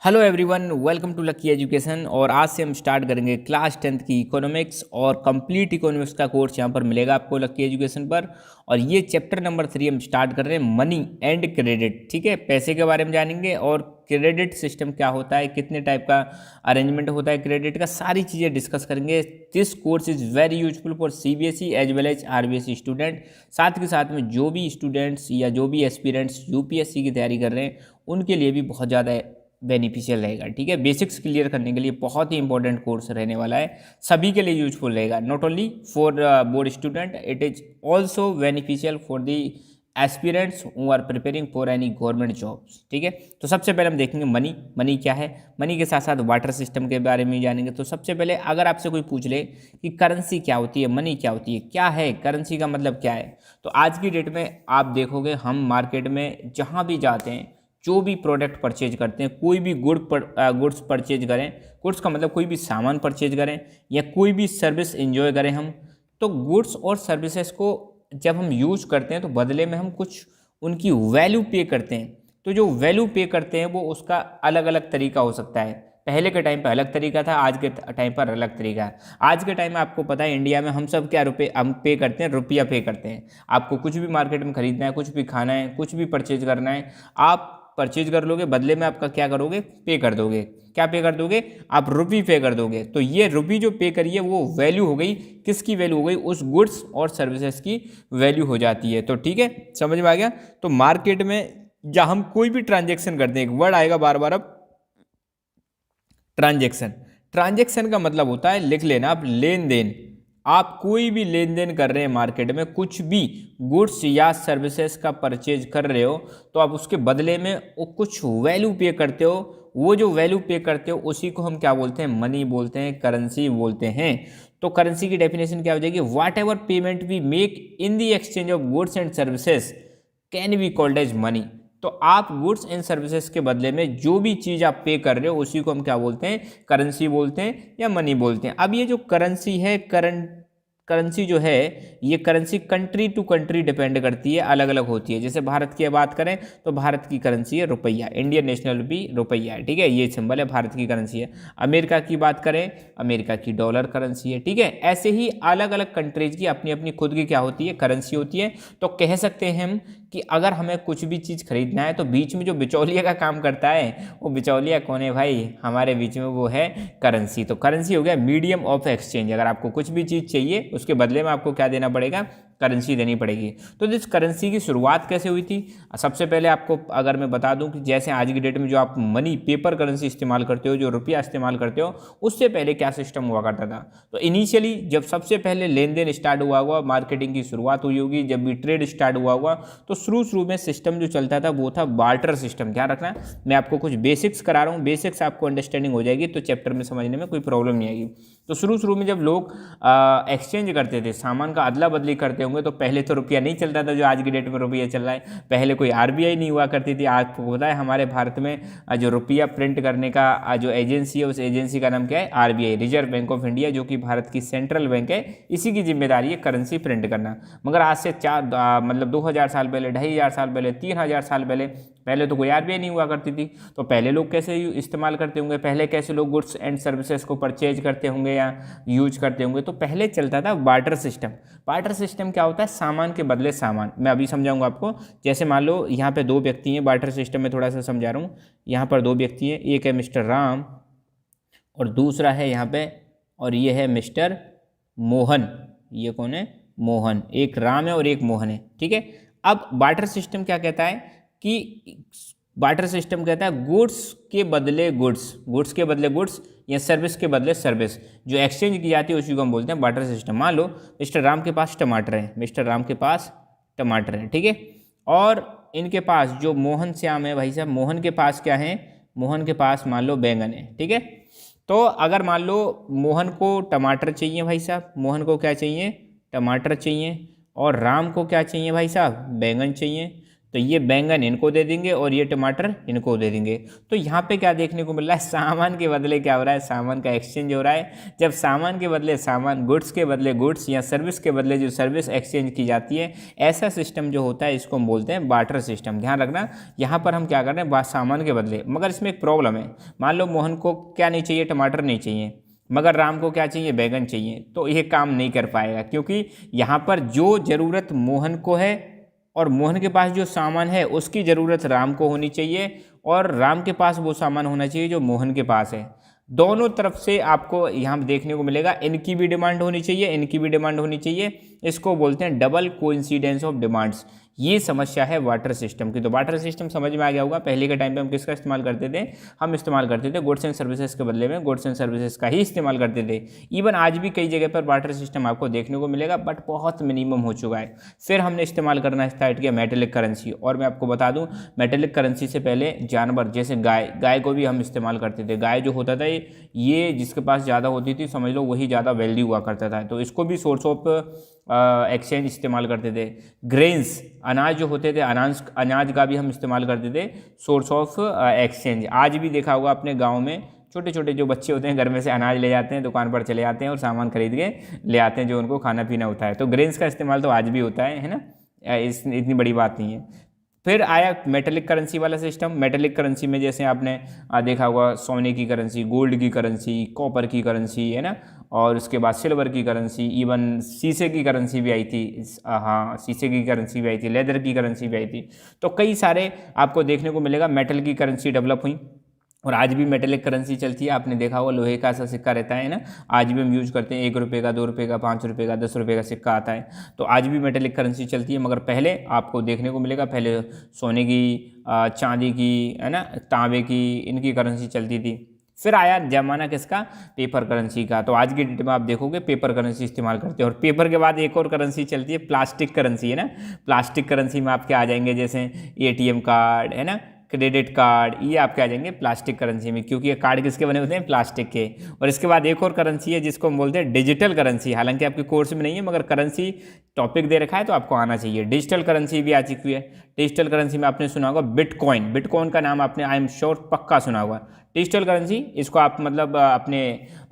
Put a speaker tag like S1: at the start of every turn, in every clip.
S1: Hello everyone, welcome to Lucky Education. और आज से हम स्टार्ट करेंगे क्लास 10th की इकोनॉमिक्स और कंप्लीट इकोनॉमिक्स का कोर्स यहाँ पर मिलेगा आपको लकी एजुकेशन पर। और ये चैप्टर नंबर 3 हम स्टार्ट कर रहे हैं, मनी एंड क्रेडिट। ठीक है, पैसे के बारे में जानेंगे और क्रेडिट सिस्टम क्या होता है, कितने टाइप का अरेंजमेंट होता है क्रेडिट का, सारी चीज़ें डिस्कस करेंगे। This course is very useful for CBSE as well as RBSE student. साथ के साथ में जो भी स्टूडेंट्स या जो भी एस्पिरेंट्स यूपीएससी की तैयारी कर रहे हैं उनके लिए भी बहुत ज़्यादा बेनिफिशियल रहेगा। ठीक है, बेसिक्स क्लियर करने के लिए बहुत ही इंपॉर्टेंट कोर्स रहने वाला है, सभी के लिए यूजफुल रहेगा। Not only for board student, it is also beneficial for the aspirants who are preparing for any government jobs. ठीक है, तो सबसे पहले हम देखेंगे मनी क्या है। मनी के साथ साथ वाटर सिस्टम के बारे में जानेंगे। तो सबसे पहले अगर आपसे कोई पूछ ले कि करेंसी क्या होती है, मनी क्या होती है, क्या है करेंसी का मतलब क्या है, तो आज की डेट में आप देखोगे हम मार्केट में जहाँ भी जाते हैं, जो भी प्रोडक्ट परचेज करते हैं, कोई भी गुड्स परचेज करें, गुड्स का मतलब कोई भी सामान परचेज करें या कोई भी सर्विस एंजॉय करें हम, तो गुड्स और सर्विसेज को जब हम यूज करते हैं तो बदले में हम कुछ उनकी वैल्यू पे करते हैं। तो जो वैल्यू पे करते हैं वो उसका अलग अलग तरीका हो सकता है। पहले के टाइम पर अलग तरीका था, आज के टाइम पर अलग तरीका है। आज के टाइम में आपको पता है इंडिया में हम सब क्या हम पे करते हैं, रुपया पे करते हैं। आपको कुछ भी मार्केट में खरीदना है, कुछ भी खाना है, कुछ भी परचेज करना है, आप परचेज कर लोगे, बदले में आपका क्या करोगे, पे कर दोगे। क्या पे कर दोगे, आप रुपी पे कर दोगे। तो ये रुपी जो पे करिए वो वैल्यू हो गई, किसकी वैल्यू हो गई, उस गुड्स और सर्विसेज की वैल्यू हो जाती है। तो ठीक है, समझ में आ गया। तो मार्केट में जहाँ हम कोई भी ट्रांजेक्शन करते हैं, एक वर्ड आएगा बार बार अब, ट्रांजेक्शन। ट्रांजेक्शन का मतलब होता है, लिख लेना आप, लेन देन। आप कोई भी लेन देन कर रहे हैं मार्केट में, कुछ भी गुड्स या सर्विसेज का परचेज कर रहे हो, तो आप उसके बदले में वो कुछ वैल्यू पे करते हो। वो जो वैल्यू पे करते हो उसी को हम क्या बोलते हैं, मनी बोलते हैं, करेंसी बोलते हैं। तो करेंसी की डेफिनेशन क्या हो जाएगी, whatever payment we make in the exchange of goods and services can be called as money. तो आप गुड्स एंड सर्विसेज के बदले में जो भी चीज़ आप पे कर रहे हो उसी को हम क्या बोलते हैं, करेंसी बोलते हैं या मनी बोलते हैं। अब ये जो करेंसी है, करेंसी जो है, ये currency country to country depend करती है, अलग अलग होती है। जैसे भारत की बात करें तो भारत की करेंसी है रुपया, इंडियन नेशनल भी रुपया है। ठीक है, ये सिंबल है, भारत की करेंसी है। अमेरिका की बात करें, अमेरिका की डॉलर करेंसी है। ठीक है, ऐसे ही अलग अलग कंट्रीज की अपनी अपनी खुद की क्या होती है, करेंसी होती है। तो कह सकते हैं हम कि अगर हमें कुछ भी चीज़ खरीदना है तो बीच में जो बिचौलिया का काम करता है, वो बिचौलिया कौन है भाई, हमारे बीच में, वो है करेंसी। तो करेंसी हो गया मीडियम ऑफ एक्सचेंज। अगर आपको कुछ भी चीज़ चाहिए उसके बदले में आपको क्या देना पड़ेगा, करेंसी देनी पड़ेगी। तो जिस करेंसी की शुरुआत कैसे हुई थी, सबसे पहले आपको अगर मैं बता दूं कि जैसे आज की डेट में जो आप मनी पेपर करेंसी इस्तेमाल करते हो, जो रुपया इस्तेमाल करते हो, उससे पहले क्या सिस्टम हुआ करता था। तो इनिशियली जब सबसे पहले लेन देन स्टार्ट हुआ होगा, मार्केटिंग की शुरुआत हुई होगी, जब भी ट्रेड स्टार्ट हुआ होगा, तो शुरू में सिस्टम जो चलता था वो था बार्टर सिस्टम। क्या रखना, मैं आपको कुछ बेसिक्स करा रहा हूँ, बेसिक्स आपको अंडरस्टैंडिंग हो जाएगी तो चैप्टर में समझने में कोई प्रॉब्लम नहीं आएगी। तो शुरू में जब लोग एक्सचेंज करते थे, सामान का अदला बदली करते होंगे, तो पहले तो रुपया नहीं चलता था जो आज की डेट में रुपया चल रहा है। पहले कोई आरबीआई नहीं हुआ करती थी। आपको पता है हमारे भारत में जो रुपया प्रिंट करने का जो एजेंसी है, उस एजेंसी का नाम क्या है, RBI, reserve Bank of India, जो कि भारत की सेंट्रल बैंक है। इसी की जिम्मेदारी है करेंसी प्रिंट करना। मगर आज से मतलब 2000 साल पहले, 2500 साल पहले, 3000 साल पहले तो कोई आरबीआई नहीं हुआ करती थी। तो पहले लोग कैसे इस्तेमाल करते होंगे, पहले कैसे लोग गुड्स एंड सर्विसेज को परचेज करते होंगे या यूज करते होंगे, तो पहले चलता था बार्टर सिस्टम। बार्टर सिस्टम क्या होता है, सामान के बदले सामान। मैं अभी समझाऊंगा आपको। जैसे मान लो यहाँ पे दो व्यक्ति हैं, बार्टर सिस्टम में थोड़ा सा समझा रहा हूँ। यहाँ पर दो व्यक्ति हैं, एक है मिस्टर राम और दूसरा है यहाँ पे, और ये है मिस्टर मोहन। ये कौन है, मोहन। एक राम है और एक मोहन है। ठीक है, अब बार्टर सिस्टम क्या कहता है कि बार्टर सिस्टम कहता है गुड्स के बदले गुड्स, गुड्स के बदले गुड्स या सर्विस के बदले सर्विस, जो एक्सचेंज की जाती है उसी को हम बोलते हैं बार्टर सिस्टम। मान लो मिस्टर राम के पास टमाटर है, मिस्टर राम के पास टमाटर है। ठीक है, और इनके पास जो मोहन श्याम है भाई साहब, मोहन के पास क्या है, मोहन के पास मान लो बैंगन है। ठीक है, तो अगर मान लो मोहन को टमाटर चाहिए भाई साहब, मोहन को क्या चाहिए, टमाटर चाहिए, और राम को क्या चाहिए भाई साहब, बैंगन चाहिए। तो ये बैंगन इनको दे देंगे और ये टमाटर इनको दे देंगे। तो यहाँ पे क्या देखने को मिल रहा है, सामान के बदले क्या हो रहा है, सामान का एक्सचेंज हो रहा है। जब सामान के बदले सामान, गुड्स के बदले गुड्स या सर्विस के बदले जो सर्विस एक्सचेंज की जाती है, ऐसा सिस्टम जो होता है इसको हम बोलते हैं बार्टर सिस्टम। ध्यान रखना, यहाँ पर हम क्या कर रहे हैं, सामान के बदले। मगर इसमें एक प्रॉब्लम है, मान लो मोहन को क्या नहीं चाहिए, टमाटर नहीं चाहिए, मगर राम को क्या चाहिए, बैगन चाहिए, तो ये काम नहीं कर पाएगा, क्योंकि यहाँ पर जो ज़रूरत मोहन को है और मोहन के पास जो सामान है उसकी ज़रूरत राम को होनी चाहिए, और राम के पास वो सामान होना चाहिए जो मोहन के पास है। दोनों तरफ से आपको यहाँ देखने को मिलेगा, इनकी भी डिमांड होनी चाहिए, इनकी भी डिमांड होनी चाहिए। इसको बोलते हैं डबल कोइंसिडेंस ऑफ डिमांड्स। ये समस्या है वाटर सिस्टम की। तो वाटर सिस्टम समझ में आ गया होगा। पहले के टाइम पे हम किसका इस्तेमाल करते थे, हम इस्तेमाल करते थे गुड्स एंड सर्विसेज के बदले में गुड्स एंड सर्विसेज का ही इस्तेमाल करते थे। इवन आज भी कई जगह पर वाटर सिस्टम आपको देखने को मिलेगा, बट बहुत मिनिमम हो चुका है। फिर हमने इस्तेमाल करना स्टार्ट किया मेटेलिक करेंसी। और मैं आपको बता दूं, मेटेलिक करेंसी से पहले जानवर जैसे गाय को भी हम इस्तेमाल करते थे। गाय जो होता था ये जिसके पास ज़्यादा होती थी, समझ लो वही ज़्यादा वैल्यू हुआ करता था, तो इसको भी सोर्स ऑफ एक्सचेंज इस्तेमाल करते थे। ग्रेन्स, अनाज जो होते थे, अनाज का भी हम इस्तेमाल करते थे सोर्स ऑफ एक्सचेंज। आज भी देखा होगा अपने गांव में छोटे छोटे जो बच्चे होते हैं घर में से अनाज ले जाते हैं, दुकान पर चले जाते हैं और सामान खरीद के ले आते हैं जो उनको खाना पीना होता है। तो ग्रेन्स का इस्तेमाल तो आज भी होता है ना, इतनी बड़ी बात नहीं है। फिर आया मेटेलिक करेंसी वाला सिस्टम। मेटेलिक करेंसी में जैसे आपने देखा होगा सोने की करेंसी, गोल्ड की करेंसी, कॉपर की करेंसी, है ना, और उसके बाद सिल्वर की करेंसी, इवन शीशे की करेंसी भी आई थी। हाँ, शीशे की करेंसी भी आई थी, लेदर की करेंसी भी आई थी। तो कई सारे आपको देखने को मिलेगा मेटल की करेंसी डेवलप हुई, और आज भी मेटेलिक करेंसी चलती है। आपने देखा होगा लोहे का ऐसा सिक्का रहता है ना, आज भी हम यूज करते हैं। 1 रुपये का, 2 रुपये का, 5 रुपये का, 10 रुपये का सिक्का आता है। तो आज भी मेटेलिक करेंसी चलती है। मगर पहले आपको देखने को मिलेगा, पहले सोने की, चांदी की, है ना, तांबे की, इनकी करेंसी चलती थी। फिर आया जमाना किसका, पेपर करेंसी का। तो आज की डेट में आप देखोगे पेपर करेंसी इस्तेमाल करते हैं। और पेपर के बाद एक और करेंसी चलती है, प्लास्टिक करेंसी, है ना। प्लास्टिक करेंसी में आपके आ जाएंगे जैसे ATM कार्ड, है ना, क्रेडिट कार्ड, ये आपके आ जाएंगे प्लास्टिक करेंसी में, क्योंकि ये कार्ड किसके बने होते हैं, प्लास्टिक के। और इसके बाद एक और करेंसी है जिसको हम बोलते हैं डिजिटल करेंसी। हालांकि आपके कोर्स में नहीं है, मगर करेंसी टॉपिक दे रखा है तो आपको आना चाहिए। डिजिटल करेंसी भी आ चुकी है। डिजिटल करेंसी में आपने सुना होगा बिटकॉइन। बिटकॉइन का नाम आपने आई एम श्योर पक्का सुना होगा। डिजिटल करेंसी, इसको आप मतलब अपने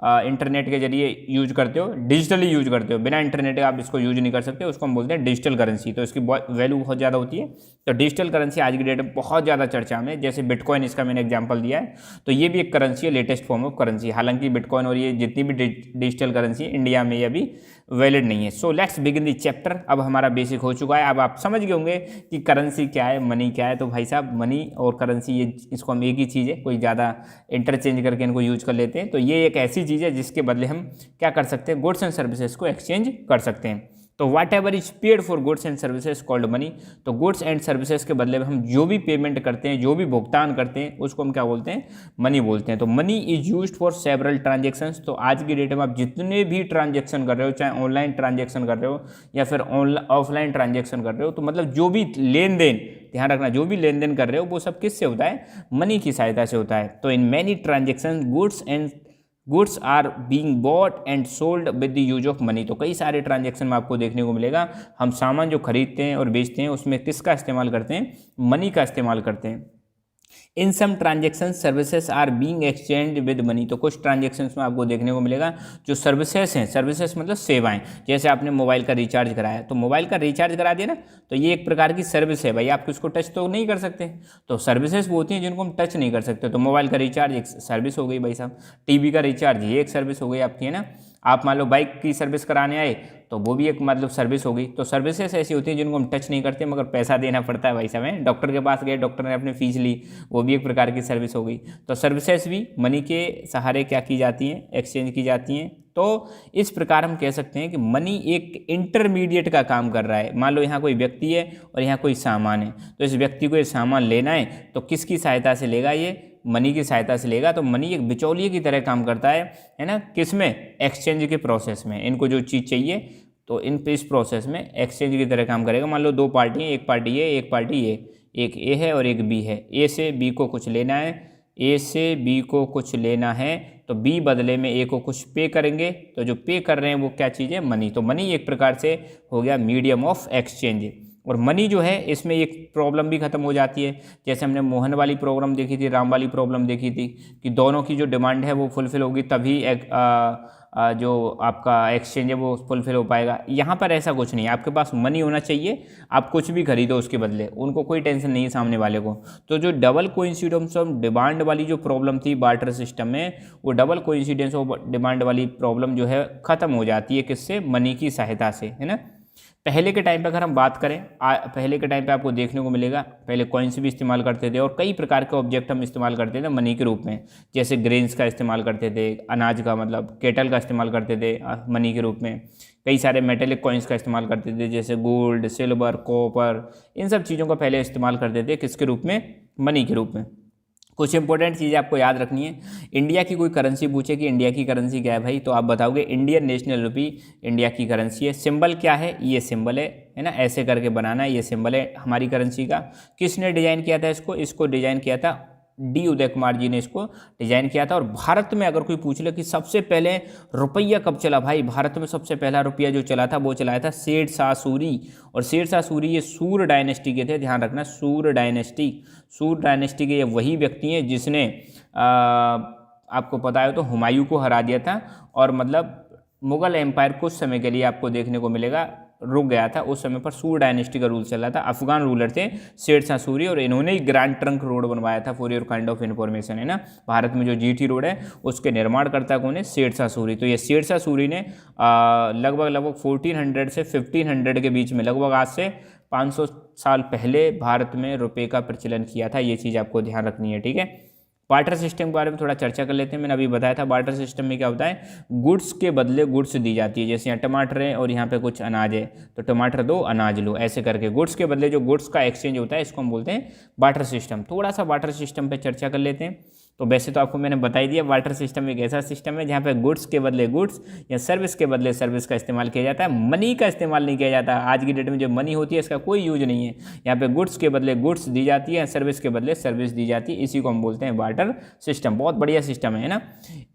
S1: इंटरनेट के जरिए यूज करते हो, डिजिटली यूज करते हो, बिना इंटरनेट के आप इसको यूज नहीं कर सकते, उसको हम बोलते हैं डिजिटल करेंसी। तो इसकी वैल्यू बहुत ज़्यादा होती है। तो डिजिटल करेंसी आज की डेट में बहुत ज़्यादा चर्चा में, जैसे बिटकॉइन, इसका मैंने एग्जांपल दिया है। तो ये भी एक करेंसी है, लेटेस्ट फॉर्म ऑफ करेंसी। हालांकि बिटकॉइन और ये जितनी भी डिजिटल करेंसी इंडिया में ये अभी वैलिड नहीं है। So let's begin the chapter. अब हमारा बेसिक हो चुका है। अब आप समझ गए होंगे कि करेंसी क्या है, मनी क्या है। तो भाई साहब, मनी और करेंसी ये इसको हम एक ही चीज़ है, कोई ज़्यादा इंटरचेंज करके इनको यूज कर लेते हैं। तो ये एक ऐसी चीज़ है जिसके बदले हम क्या कर सकते हैं, गुड्स एंड सर्विसेज को एक्सचेंज कर सकते हैं। तो whatever is paid for goods and services called money. तो गुड्स एंड सर्विसेज के बदले में हम जो भी पेमेंट करते हैं, जो भी भुगतान करते हैं, उसको हम क्या बोलते हैं, मनी बोलते हैं। तो money is used for several transactions. तो आज की डेट में आप जितने भी ट्रांजेक्शन कर रहे हो, चाहे ऑनलाइन ट्रांजेक्शन कर रहे हो या फिर ऑफलाइन ट्रांजेक्शन कर रहे हो, तो मतलब जो भी लेन देन, ध्यान रखना, जो भी लेन देन कर रहे हो वो सब किससे होता है, मनी की सहायता से होता है। तो in many transaction goods are being bought and sold with the use of money. तो कई सारे ट्रांजेक्शन में आपको देखने को मिलेगा, हम सामान जो खरीदते हैं और बेचते हैं उसमें किसका इस्तेमाल करते हैं, मनी का इस्तेमाल करते हैं। In some transaction services are being exchange with money. तो कुछ ट्रांजेक्शन्स में आपको देखने को मिलेगा जो सर्विसेज हैं, सर्विसेज मतलब सेवाएं, जैसे आपने मोबाइल का रिचार्ज कराया, तो मोबाइल का रिचार्ज करा दिया ना, तो ये एक प्रकार की सर्विस है भाई। आप इसको टच तो नहीं कर सकते, तो सर्विसेज वो होती हैं जिनको हम टच नहीं कर सकते। तो मोबाइल का रिचार्ज एक सर्विस हो गई भाई साहब, टीवी का रिचार्ज ये एक सर्विस हो गई आपकी, है ना। आप मान लो बाइक की सर्विस कराने आए तो वो भी एक मतलब सर्विस हो गई। तो सर्विसेज ऐसी होती हैं जिनको हम टच नहीं करते मगर पैसा देना पड़ता है भाई साहब। डॉक्टर के पास गए, डॉक्टर ने अपनी फीस ली, वो भी एक प्रकार की सर्विस हो गई। तो सर्विसेज भी मनी के सहारे क्या की जाती हैं, एक्सचेंज की जाती हैं। तो इस प्रकार हम कह सकते हैं कि मनी एक इंटरमीडिएट का काम कर रहा है। मान लो यहाँ कोई व्यक्ति है और यहाँ कोई सामान है, तो इस व्यक्ति को ये सामान लेना है तो किसकी सहायता से लेगा, ये मनी की सहायता से लेगा। तो मनी एक बिचौलिए की तरह काम करता है ना, किस में, एक्सचेंज के प्रोसेस में। इनको जो चीज़ चाहिए तो इस प्रोसेस में एक्सचेंज की तरह काम करेगा। मान लो दो पार्टी हैं, एक पार्टी ए, एक पार्टी ए, एक ए है और एक बी है। ए से बी को कुछ लेना है, ए से बी को कुछ लेना है, तो बी बदले में ए को कुछ पे करेंगे। तो जो पे कर रहे हैं वो क्या चीज़ है, मनी। तो मनी एक प्रकार से हो गया मीडियम ऑफ एक्सचेंज। और मनी जो है इसमें एक प्रॉब्लम भी खत्म हो जाती है। जैसे हमने मोहन वाली प्रॉब्लम देखी थी, राम वाली प्रॉब्लम देखी थी कि दोनों की जो डिमांड है वो फुलफिल होगी तभी एक जो आपका एक्सचेंज है वो फुलफिल हो पाएगा। यहाँ पर ऐसा कुछ नहीं है, आपके पास मनी होना चाहिए, आप कुछ भी खरीदो उसके बदले, उनको कोई टेंशन नहीं है सामने वाले को। तो जो डबल कोइंसिडेंस ऑफ डिमांड वाली जो प्रॉब्लम थी बार्टर सिस्टम में, वो डबल कोइंसिडेंस ऑफ डिमांड वाली प्रॉब्लम जो है ख़त्म हो जाती है किससे? मनी की सहायता से, है ना। पहले के टाइम पे अगर हम बात करें, पहले के टाइम पे आपको देखने को मिलेगा पहले कॉइन्स भी इस्तेमाल करते थे और कई प्रकार के ऑब्जेक्ट हम इस्तेमाल करते थे मनी के रूप में। जैसे ग्रेन्स का इस्तेमाल करते थे, अनाज का मतलब केटल का इस्तेमाल करते थे मनी के रूप में। कई सारे मेटेलिक कॉइन्स का इस्तेमाल करते थे जैसे गोल्ड, सिल्वर, कॉपर, इन सब चीज़ों का पहले इस्तेमाल करते थे किसके रूप में? मनी के रूप में। कुछ इंपॉर्टेंट चीज़ें आपको याद रखनी है। इंडिया की कोई करेंसी पूछे कि इंडिया की करेंसी क्या है भाई, तो आप बताओगे इंडियन नेशनल रुपी इंडिया की करेंसी है। सिंबल क्या है? ये सिंबल है ना, ऐसे करके बनाना है, ये सिंबल है हमारी करेंसी का। किसने डिजाइन किया था इसको? इसको डिजाइन किया था डी उदय कुमार जी ने इसको डिजाइन किया था। और भारत में अगर कोई पूछ ले कि सबसे पहले रुपया कब चला, भाई भारत में सबसे पहला रुपया जो चला था वो चलाया था सेठ शाह सूरी। और सेठ शाह सूरी ये सूर डायनेस्टी के थे, ध्यान रखना, सूर डायनेस्टी के ये वही व्यक्ति हैं जिसने आपको पता है तो हुमायूं को हरा दिया था। और मतलब मुगल एम्पायर कुछ समय के लिए आपको देखने को मिलेगा रुक गया था। उस समय पर सूर डायनेस्टी का रूल चल रहा था, अफगान रूलर थे शेर शाह सूरी, और इन्होंने ही ग्रैंड ट्रंक रोड बनवाया था for your kind of information, है ना। भारत में जो जीटी रोड है उसके निर्माणकर्ता कौन है? शेर शाह सूरी। तो ये शेर शाह सूरी ने लगभग 1400 से 1500 के बीच में, लगभग आज से 500 साल पहले भारत में रुपये का प्रचलन किया था। ये चीज़ आपको ध्यान रखनी है, ठीक है। बार्टर सिस्टम के बारे में थोड़ा चर्चा कर लेते हैं। मैंने अभी बताया था बार्टर सिस्टम में क्या होता है, गुड्स के बदले गुड्स दी जाती है। जैसे यहाँ टमाटर है और यहाँ पे कुछ अनाज है, तो टमाटर दो अनाज लो, ऐसे करके गुड्स के बदले जो गुड्स का एक्सचेंज होता है इसको हम बोलते हैं बार्टर सिस्टम। थोड़ा सा बार्टर सिस्टम पे चर्चा कर लेते हैं। तो वैसे तो आपको मैंने बता ही दिया, बार्टर सिस्टम एक ऐसा सिस्टम है जहाँ पे गुड्स के बदले गुड्स या सर्विस के बदले सर्विस का इस्तेमाल किया जाता है, मनी का इस्तेमाल नहीं किया जाता। आज की डेट में जो मनी होती है इसका कोई यूज नहीं है। यहाँ पे गुड्स के बदले गुड्स दी जाती है, सर्विस के बदले सर्विस दी जाती है, इसी को हम बोलते हैं बार्टर सिस्टम। बहुत बढ़िया सिस्टम है ना।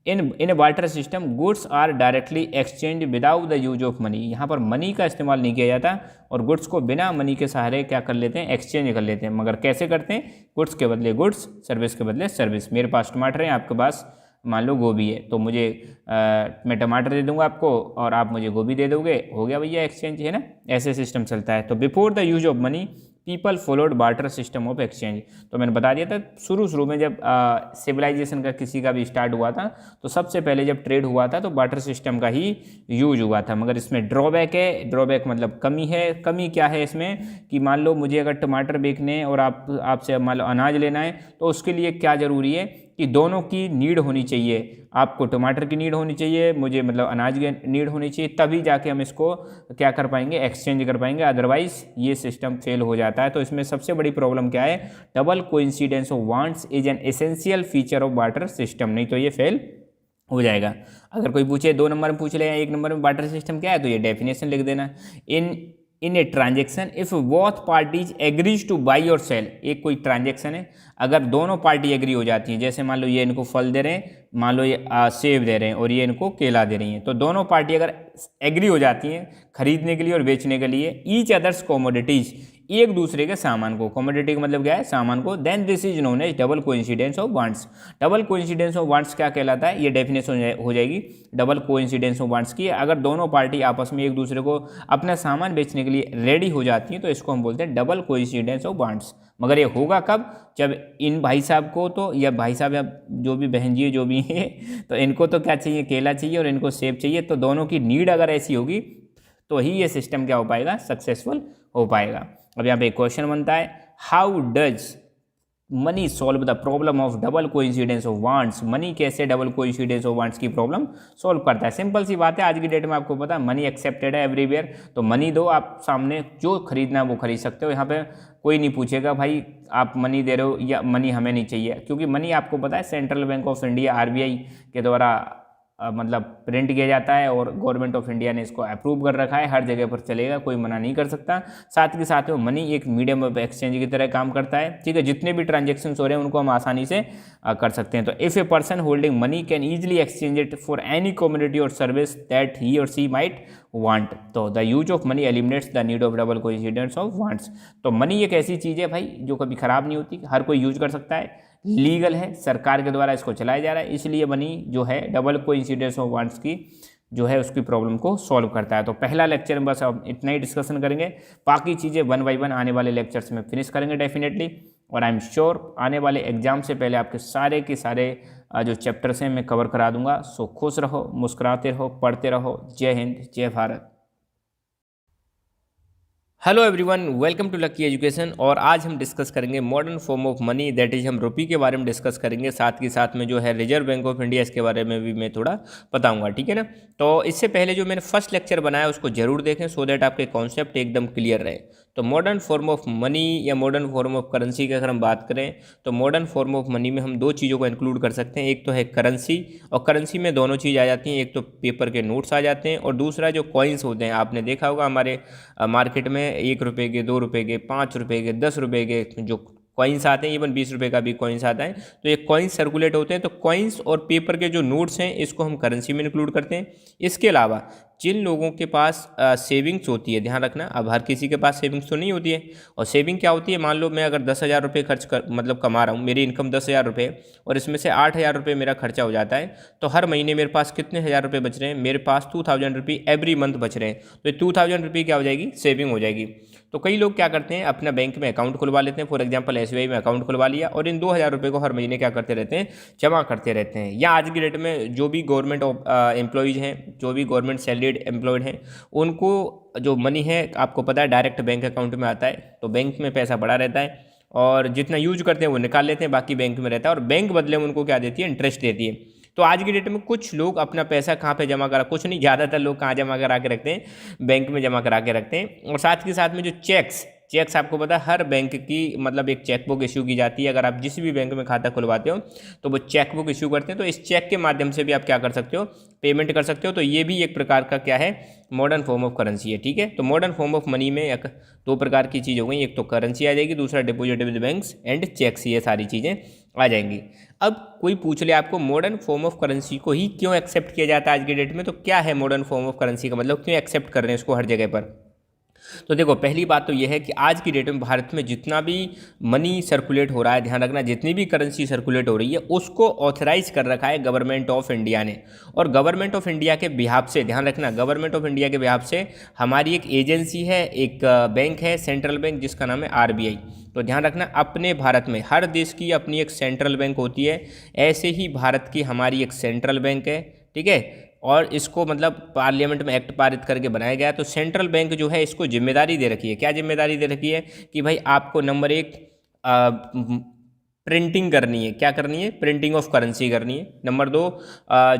S1: In barter system goods are directly exchange without the use of money. यहाँ पर मनी का इस्तेमाल नहीं किया जाता और गुड्स को बिना मनी के सहारे क्या कर लेते हैं? एक्सचेंज कर लेते हैं। मगर कैसे करते हैं? गुड्स के बदले गुड्स, सर्विस के बदले सर्विस। मेरे पास टमाटर है, आपके पास मान लो गोभी है, तो मुझे मैं टमाटर दे दूंगा आपको और आप मुझे गोभी दे दोगे, हो गया भैया एक्सचेंज, है ना। ऐसे सिस्टम चलता है। तो before the use of money people followed barter system of exchange. तो मैंने बता दिया था शुरू में जब सिविलाइजेशन का किसी का भी स्टार्ट हुआ था तो सबसे पहले जब ट्रेड हुआ था तो बार्टर सिस्टम का ही यूज हुआ था। मगर इसमें ड्रॉबैक है, ड्रॉबैक मतलब कमी है। कमी क्या है इसमें कि मान लो मुझे अगर टमाटर बेचने और आपसे मान लो अनाज लेना है, तो उसके लिए क्या ज़रूरी है कि दोनों की नीड होनी चाहिए। आपको टमाटर की नीड होनी चाहिए, मुझे मतलब अनाज की नीड होनी चाहिए, तभी जाके हम इसको क्या कर पाएंगे? एक्सचेंज कर पाएंगे। अदरवाइज ये सिस्टम फेल हो जाता है। तो इसमें सबसे बड़ी प्रॉब्लम क्या है? Double coincidence of wants is an essential feature of barter system, नहीं तो ये फेल हो जाएगा। अगर कोई पूछे 2 नंबर में पूछ ले या 1 नंबर में बार्टर सिस्टम क्या है, तो ये डेफिनेशन लिख देना। In a transaction if both parties agrees to buy और सेल। एक कोई ट्रांजेक्शन है, अगर दोनों पार्टी एग्री हो जाती हैं, जैसे मान लो ये इनको फल दे रहे हैं, मान लो ये सेब दे रहे हैं और ये इनको केला दे रही हैं, तो दोनों पार्टी अगर एग्री हो जाती हैं खरीदने के लिए और बेचने के लिए ईच अदर्स कमोडिटीज, एक दूसरे के सामान को, कमोडिटी का मतलब क्या है? सामान को, then this is known as double coincidence of wants. Double coincidence of wants क्या कहलाता है? ये डेफिनेशन हो जाएगी डबल कोइंसिडेंस ऑफ वांट्स की। अगर दोनों पार्टी आपस में एक दूसरे को अपना सामान बेचने के लिए रेडी हो जाती हैं तो इसको हम बोलते हैं डबल कोइंसिडेंस ऑफ वांट्स। मगर ये होगा कब? जब इन भाई साहब को तो, या भाई साहब या जो भी बहन जी जो भी है, तो इनको तो क्या चाहिए? केला चाहिए और इनको सेब चाहिए। तो दोनों की नीड अगर ऐसी होगी तो ही ये सिस्टम क्या हो पाएगा? सक्सेसफुल हो पाएगा। अब यहाँ पे एक क्वेश्चन बनता है, how does money solve the problem of double coincidence of wants. Money कैसे डबल कोइंसिडेंस ऑफ वांट्स की प्रॉब्लम सॉल्व करता है? सिंपल सी बात है, आज की डेट में आपको पता है मनी एक्सेप्टेड है एवरीवेयर। तो मनी दो, आप सामने जो खरीदना है वो खरीद सकते हो। यहाँ पे कोई नहीं पूछेगा भाई आप मनी दे रहे हो या मनी हमें नहीं चाहिए, क्योंकि मनी आपको पता है central bank of India RBI के द्वारा मतलब प्रिंट किया जाता है और गवर्नमेंट ऑफ इंडिया ने इसको अप्रूव कर रखा है, हर जगह पर चलेगा, कोई मना नहीं कर सकता। साथ के साथ में मनी एक मीडियम ऑफ एक्सचेंज की तरह काम करता है, ठीक है। जितने भी ट्रांजेक्शन हो रहे हैं उनको हम आसानी से कर सकते हैं। तो if a person holding money can easily exchange it for any community और सर्विस दैट ही और सी माइट वांट, तो the use of money eliminates the need of double coincidence of wants. तो मनी एक ऐसी चीज़ है भाई जो कभी ख़राब नहीं होती, हर कोई यूज कर सकता है, लीगल है, सरकार के द्वारा इसको चलाया जा रहा है, इसलिए मनी जो है डबल कोइंसिडेंस ऑफ वांट्स की जो है उसकी प्रॉब्लम को सॉल्व करता है। तो पहला लेक्चर में बस अब इतना ही डिस्कशन करेंगे, बाकी चीज़ें वन बाई वन आने वाले लेक्चर्स में फिनिश करेंगे डेफिनेटली। और आई एम श्योर आने वाले एग्जाम से पहले आपके सारे के सारे जो चैप्टर्स हैं मैं कवर करा दूंगा। सो खुश रहो, मुस्कुराते रहो, पढ़ते रहो। जय हिंद, जय Bharat. Hello everyone, welcome to Lucky Education. और आज हम डिस्कस करेंगे modern form of money, that is हम रुपये के बारे में डिस्कस करेंगे। साथ के साथ में जो है रिजर्व बैंक ऑफ इंडिया, इसके बारे में भी मैं थोड़ा बताऊंगा, ठीक है ना। तो इससे पहले जो मैंने फर्स्ट लेक्चर बनाया उसको जरूर देखें, सो दैट आपके कॉन्सेप्ट एकदम क्लियर रहे। तो मॉडर्न फॉर्म ऑफ मनी या मॉडर्न फॉर्म ऑफ करेंसी की अगर हम बात करें तो मॉडर्न फॉर्म ऑफ मनी में हम दो चीज़ों को इंक्लूड कर सकते हैं। एक तो है करेंसी, और करेंसी में दोनों चीज़ आ जाती हैं, एक तो पेपर के नोट्स आ जाते हैं और दूसरा जो कॉइन्स होते हैं। आपने देखा होगा हमारे मार्केट में 1 रुपये के, 2 रुपये के, 5 रुपये के, 10 रुपये के जो कॉइन्स आते हैं, इवन 20 रुपये का भी कॉइन्स आता है। तो ये कॉइन्स सर्कुलेट होते हैं। तो कॉइन्स और पेपर के जो नोट्स हैं इसको हम करेंसी में इंक्लूड करते हैं। इसके अलावा जिन लोगों के पास सेविंग्स होती है, ध्यान रखना, अब हर किसी के पास सेविंग्स तो नहीं होती है। और सेविंग क्या होती है, मान लो मैं अगर 10,000 रुपये खर्च कर मतलब कमा रहा हूँ, मेरी इनकम 10,000 रुपये और इसमें से 8,000 रुपये मेरा खर्चा हो जाता है, तो हर महीने मेरे पास कितने हज़ार रुपये बच रहे हैं, मेरे पास 2,000 रुपये एवरी मंथ बच रहे हैं। तो 2,000 रुपये क्या हो जाएगी, सेविंग हो जाएगी। तो कई लोग क्या करते हैं, अपना बैंक में अकाउंट खुलवा लेते हैं। फॉर एग्जांपल SBI में अकाउंट खुलवा लिया और इन 2,000 रुपये को हर महीने क्या करते रहते हैं, जमा करते रहते हैं। या आज की डेट में जो भी गवर्नमेंट एम्प्लॉयज़ हैं, जो भी गवर्नमेंट सैलरीड एम्प्लॉयड हैं, उनको जो मनी है आपको पता है डायरेक्ट बैंक अकाउंट में आता है। तो बैंक में पैसा पड़ा रहता है और जितना यूज करते हैं वो निकाल लेते हैं, बाकी बैंक में रहता है और बैंक बदले में उनको क्या देती है, इंटरेस्ट देती है। तो आज की डेट में कुछ लोग अपना पैसा कहाँ पे जमा करा, कुछ नहीं, ज़्यादातर लोग कहाँ जमा करा के रखते हैं, बैंक में जमा करा के रखते हैं। और साथ के साथ में जो चेक्स आपको पता है हर बैंक की मतलब एक चेक बुक इशू की जाती है। अगर आप जिस भी बैंक में खाता खुलवाते हो तो वो चेक बुक इशू करते हैं। तो इस चेक के माध्यम से भी आप क्या कर सकते हो, पेमेंट कर सकते हो। तो ये भी एक प्रकार का क्या है, मॉडर्न फॉर्म ऑफ करेंसी है, ठीक है। तो मॉडर्न फॉर्म ऑफ मनी में दो प्रकार की चीज़ हो गई, एक तो करेंसी आ जाएगी, दूसरा deposit with banks and cheques, ये सारी चीज़ें आ जाएंगी। अब कोई पूछ ले आपको मॉडर्न फॉर्म ऑफ करेंसी को ही क्यों एक्सेप्ट किया जाता है आज की डेट में, तो क्या है मॉडर्न फॉर्म ऑफ करेंसी का मतलब, क्यों एक्सेप्ट कर रहे हैं इसको हर जगह पर। तो देखो पहली बात तो यह है कि आज की डेट में भारत में जितना भी मनी सर्कुलेट हो रहा है, ध्यान रखना, जितनी भी करेंसी सर्कुलेट हो रही है उसको ऑथराइज कर रखा है गवर्नमेंट ऑफ इंडिया ने। और गवर्नमेंट ऑफ इंडिया के बिहाफ से, ध्यान रखना, गवर्नमेंट ऑफ इंडिया के बिहाफ से हमारी एक एजेंसी है, एक बैंक है, सेंट्रल बैंक, जिसका नाम है RBI। तो ध्यान रखना, अपने भारत में हर देश की अपनी एक सेंट्रल बैंक होती है, ऐसे ही भारत की हमारी एक सेंट्रल बैंक है, ठीक है। और इसको मतलब पार्लियामेंट में एक्ट पारित करके बनाया गया। तो सेंट्रल बैंक जो है इसको जिम्मेदारी दे रखी है, क्या जिम्मेदारी दे रखी है कि भाई आपको नंबर 1 प्रिंटिंग करनी है, क्या करनी है, प्रिंटिंग ऑफ करेंसी करनी है। नंबर 2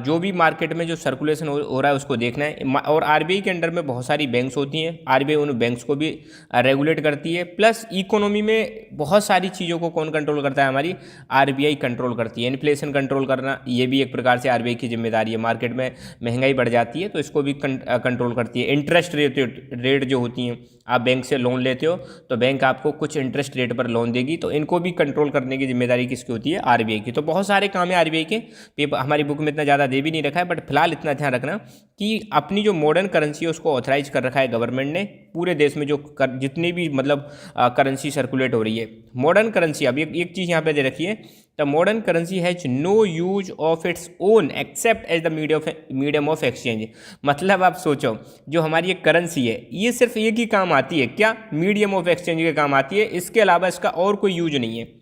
S1: जो भी मार्केट में जो सर्कुलेशन हो रहा है उसको देखना है। और RBI के अंडर में बहुत सारी बैंक्स होती हैं, RBI उन बैंक्स को भी रेगुलेट करती है। प्लस इकोनॉमी में बहुत सारी चीज़ों को कौन कंट्रोल करता है, हमारी RBI कंट्रोल करती है। इन्फ्लेशन कंट्रोल करना ये भी एक प्रकार से RBI की जिम्मेदारी है। मार्केट में महंगाई बढ़ जाती है तो इसको भी कंट्रोल करती है। इंटरेस्ट रेट जो होती हैं, आप बैंक से लोन लेते हो तो बैंक आपको कुछ इंटरेस्ट रेट पर लोन देगी, तो इनको भी कंट्रोल करने की जिम्मेदारी किसकी होती है, RBI की। तो बहुत सारे काम है RBI के, पेपर हमारी बुक में इतना ज़्यादा दे भी नहीं रखा है, बट फिलहाल इतना ध्यान रखना कि अपनी जो मॉडर्न करेंसी है उसको ऑथराइज कर रखा है गवर्नमेंट ने। पूरे देश में जो जितनी भी मतलब करेंसी सर्कुलेट हो रही है, मॉडर्न करेंसी, अब एक चीज़ यहाँ पे दे रखी है, the modern currency has no use of its own except as the medium of exchange. मतलब आप सोचो, जो हमारी एक करेंसी है ये सिर्फ एक ही काम आती है, क्या, मीडियम ऑफ एक्सचेंज के काम आती है, इसके अलावा इसका और कोई यूज नहीं है।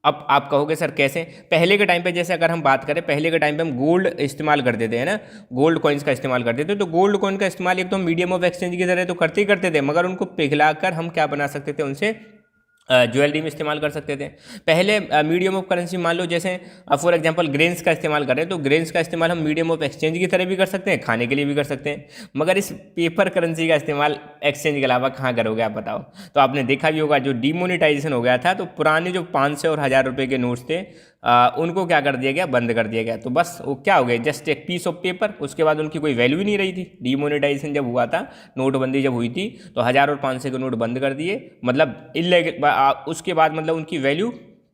S1: अब आप कहोगे सर कैसे, पहले के टाइम पे जैसे अगर हम बात करें, पहले के टाइम पे हम गोल्ड इस्तेमाल करते थे, है ना, गोल्ड कॉइन्स का इस्तेमाल करते थे। तो गोल्ड कॉइन का इस्तेमाल एक तो मीडियम ऑफ एक्सचेंज की तरह तो करते ही करते थे, मगर उनको पिघलाकर हम क्या बना सकते थे, उनसे ज्वेलरी में इस्तेमाल कर सकते थे। पहले मीडियम ऑफ करेंसी मान लो जैसे फॉर एग्जांपल ग्रेन्स का इस्तेमाल करें, तो ग्रेन्स का इस्तेमाल हम मीडियम ऑफ एक्सचेंज की तरह भी कर सकते हैं, खाने के लिए भी कर सकते हैं। मगर इस पेपर करेंसी का इस्तेमाल एक्सचेंज के अलावा कहाँ करोगे आप बताओ। तो आपने देखा भी होगा जो डिमोनेटाइजेशन हो गया था, तो पुराने जो 500 और 1000 रुपये के नोट्स थे उनको क्या कर दिया गया, बंद कर दिया गया। तो बस वो क्या हो गया, जस्ट एक पीस ऑफ पेपर, उसके बाद उनकी कोई वैल्यू ही नहीं रही थी। डीमोनेटाइजेशन जब हुआ था, नोटबंदी जब हुई थी, तो 1000 और 500 के नोट बंद कर दिए, मतलब इलीगल। उसके बाद मतलब उनकी वैल्यू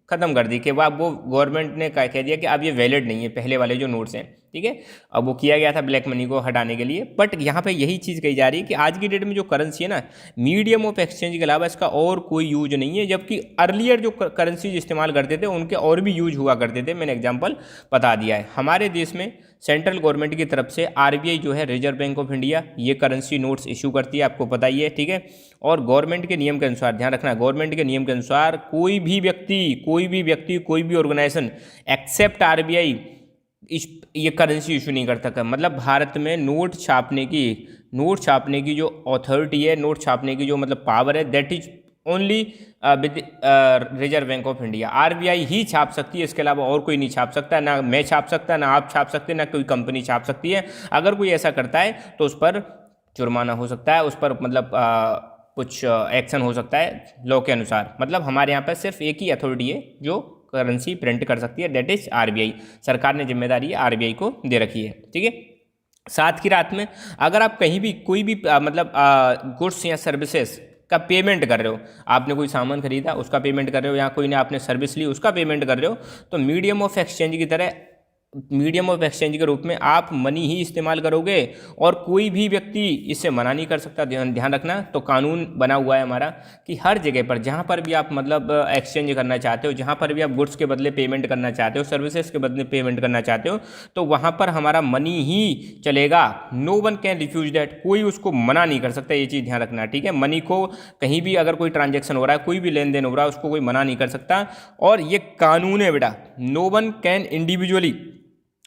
S1: खत्म कर दी कि वो गवर्नमेंट ने कह दिया कि अब ये वैलिड नहीं है, पहले वाले जो नोट्स हैं, ठीक है। अब वो किया गया था ब्लैक मनी को हटाने के लिए। बट यहाँ पे यही चीज़ कही जा रही है कि आज की डेट में जो करेंसी है ना, मीडियम ऑफ एक्सचेंज के अलावा इसका और कोई यूज नहीं है। जबकि अर्लियर जो करेंसीज इस्तेमाल करते थे उनके और भी यूज हुआ करते थे, मैंने एग्जाम्पल बता दिया है। हमारे देश में सेंट्रल गवर्नमेंट की तरफ से आरबीआई जो है, रिजर्व बैंक ऑफ इंडिया, ये करेंसी नोट्स इशू करती है, आपको पता ही है, ठीक है। और गवर्नमेंट के नियम के अनुसार, ध्यान रखना, गवर्नमेंट के नियम के अनुसार कोई भी व्यक्ति कोई भी ऑर्गेनाइजेशन एक्सेप्ट आरबीआई ये करेंसी इशू नहीं कर सकता। मतलब भारत में नोट छापने की जो अथॉरिटी है, नोट छापने की जो मतलब पावर है, that is only with Reserve Bank of India. RBI ही छाप सकती है, इसके अलावा और कोई नहीं छाप सकता। ना मैं छाप सकता, ना आप छाप सकते, ना कोई कंपनी छाप सकती है। अगर कोई ऐसा करता है तो उस पर जुर्माना हो सकता है, उस पर मतलब कुछ एक्शन हो सकता है लॉ के अनुसार। मतलब हमारे यहाँ पर सिर्फ एक ही अथॉरिटी है जो करेंसी प्रिंट कर सकती है, दैट इज आरबीआई। सरकार ने जिम्मेदारी आरबीआई को दे रखी है, ठीक है। साथ की रात में अगर आप कहीं भी कोई भी मतलब गुड्स या सर्विसेज का पेमेंट कर रहे हो, आपने कोई सामान खरीदा उसका पेमेंट कर रहे हो, या कोई ने आपने सर्विस ली उसका पेमेंट कर रहे हो, तो मीडियम ऑफ एक्सचेंज के रूप में आप मनी ही इस्तेमाल करोगे, और कोई भी व्यक्ति इससे मना नहीं कर सकता। ध्यान रखना, तो कानून बना हुआ है हमारा कि हर जगह पर जहाँ पर भी आप मतलब एक्सचेंज करना चाहते हो, जहाँ पर भी आप गुड्स के बदले पेमेंट करना चाहते हो, सर्विसेज के बदले पेमेंट करना चाहते हो, तो वहाँ पर हमारा मनी ही चलेगा। No one can refuse that, कोई उसको मना नहीं कर सकता, ये चीज़ ध्यान रखना, ठीक है। मनी को कहीं भी अगर कोई ट्रांजेक्शन हो रहा है, कोई भी लेन देन हो रहा है, उसको कोई मना नहीं कर सकता। और ये कानून है बेटा, नो वन कैन इंडिविजुअली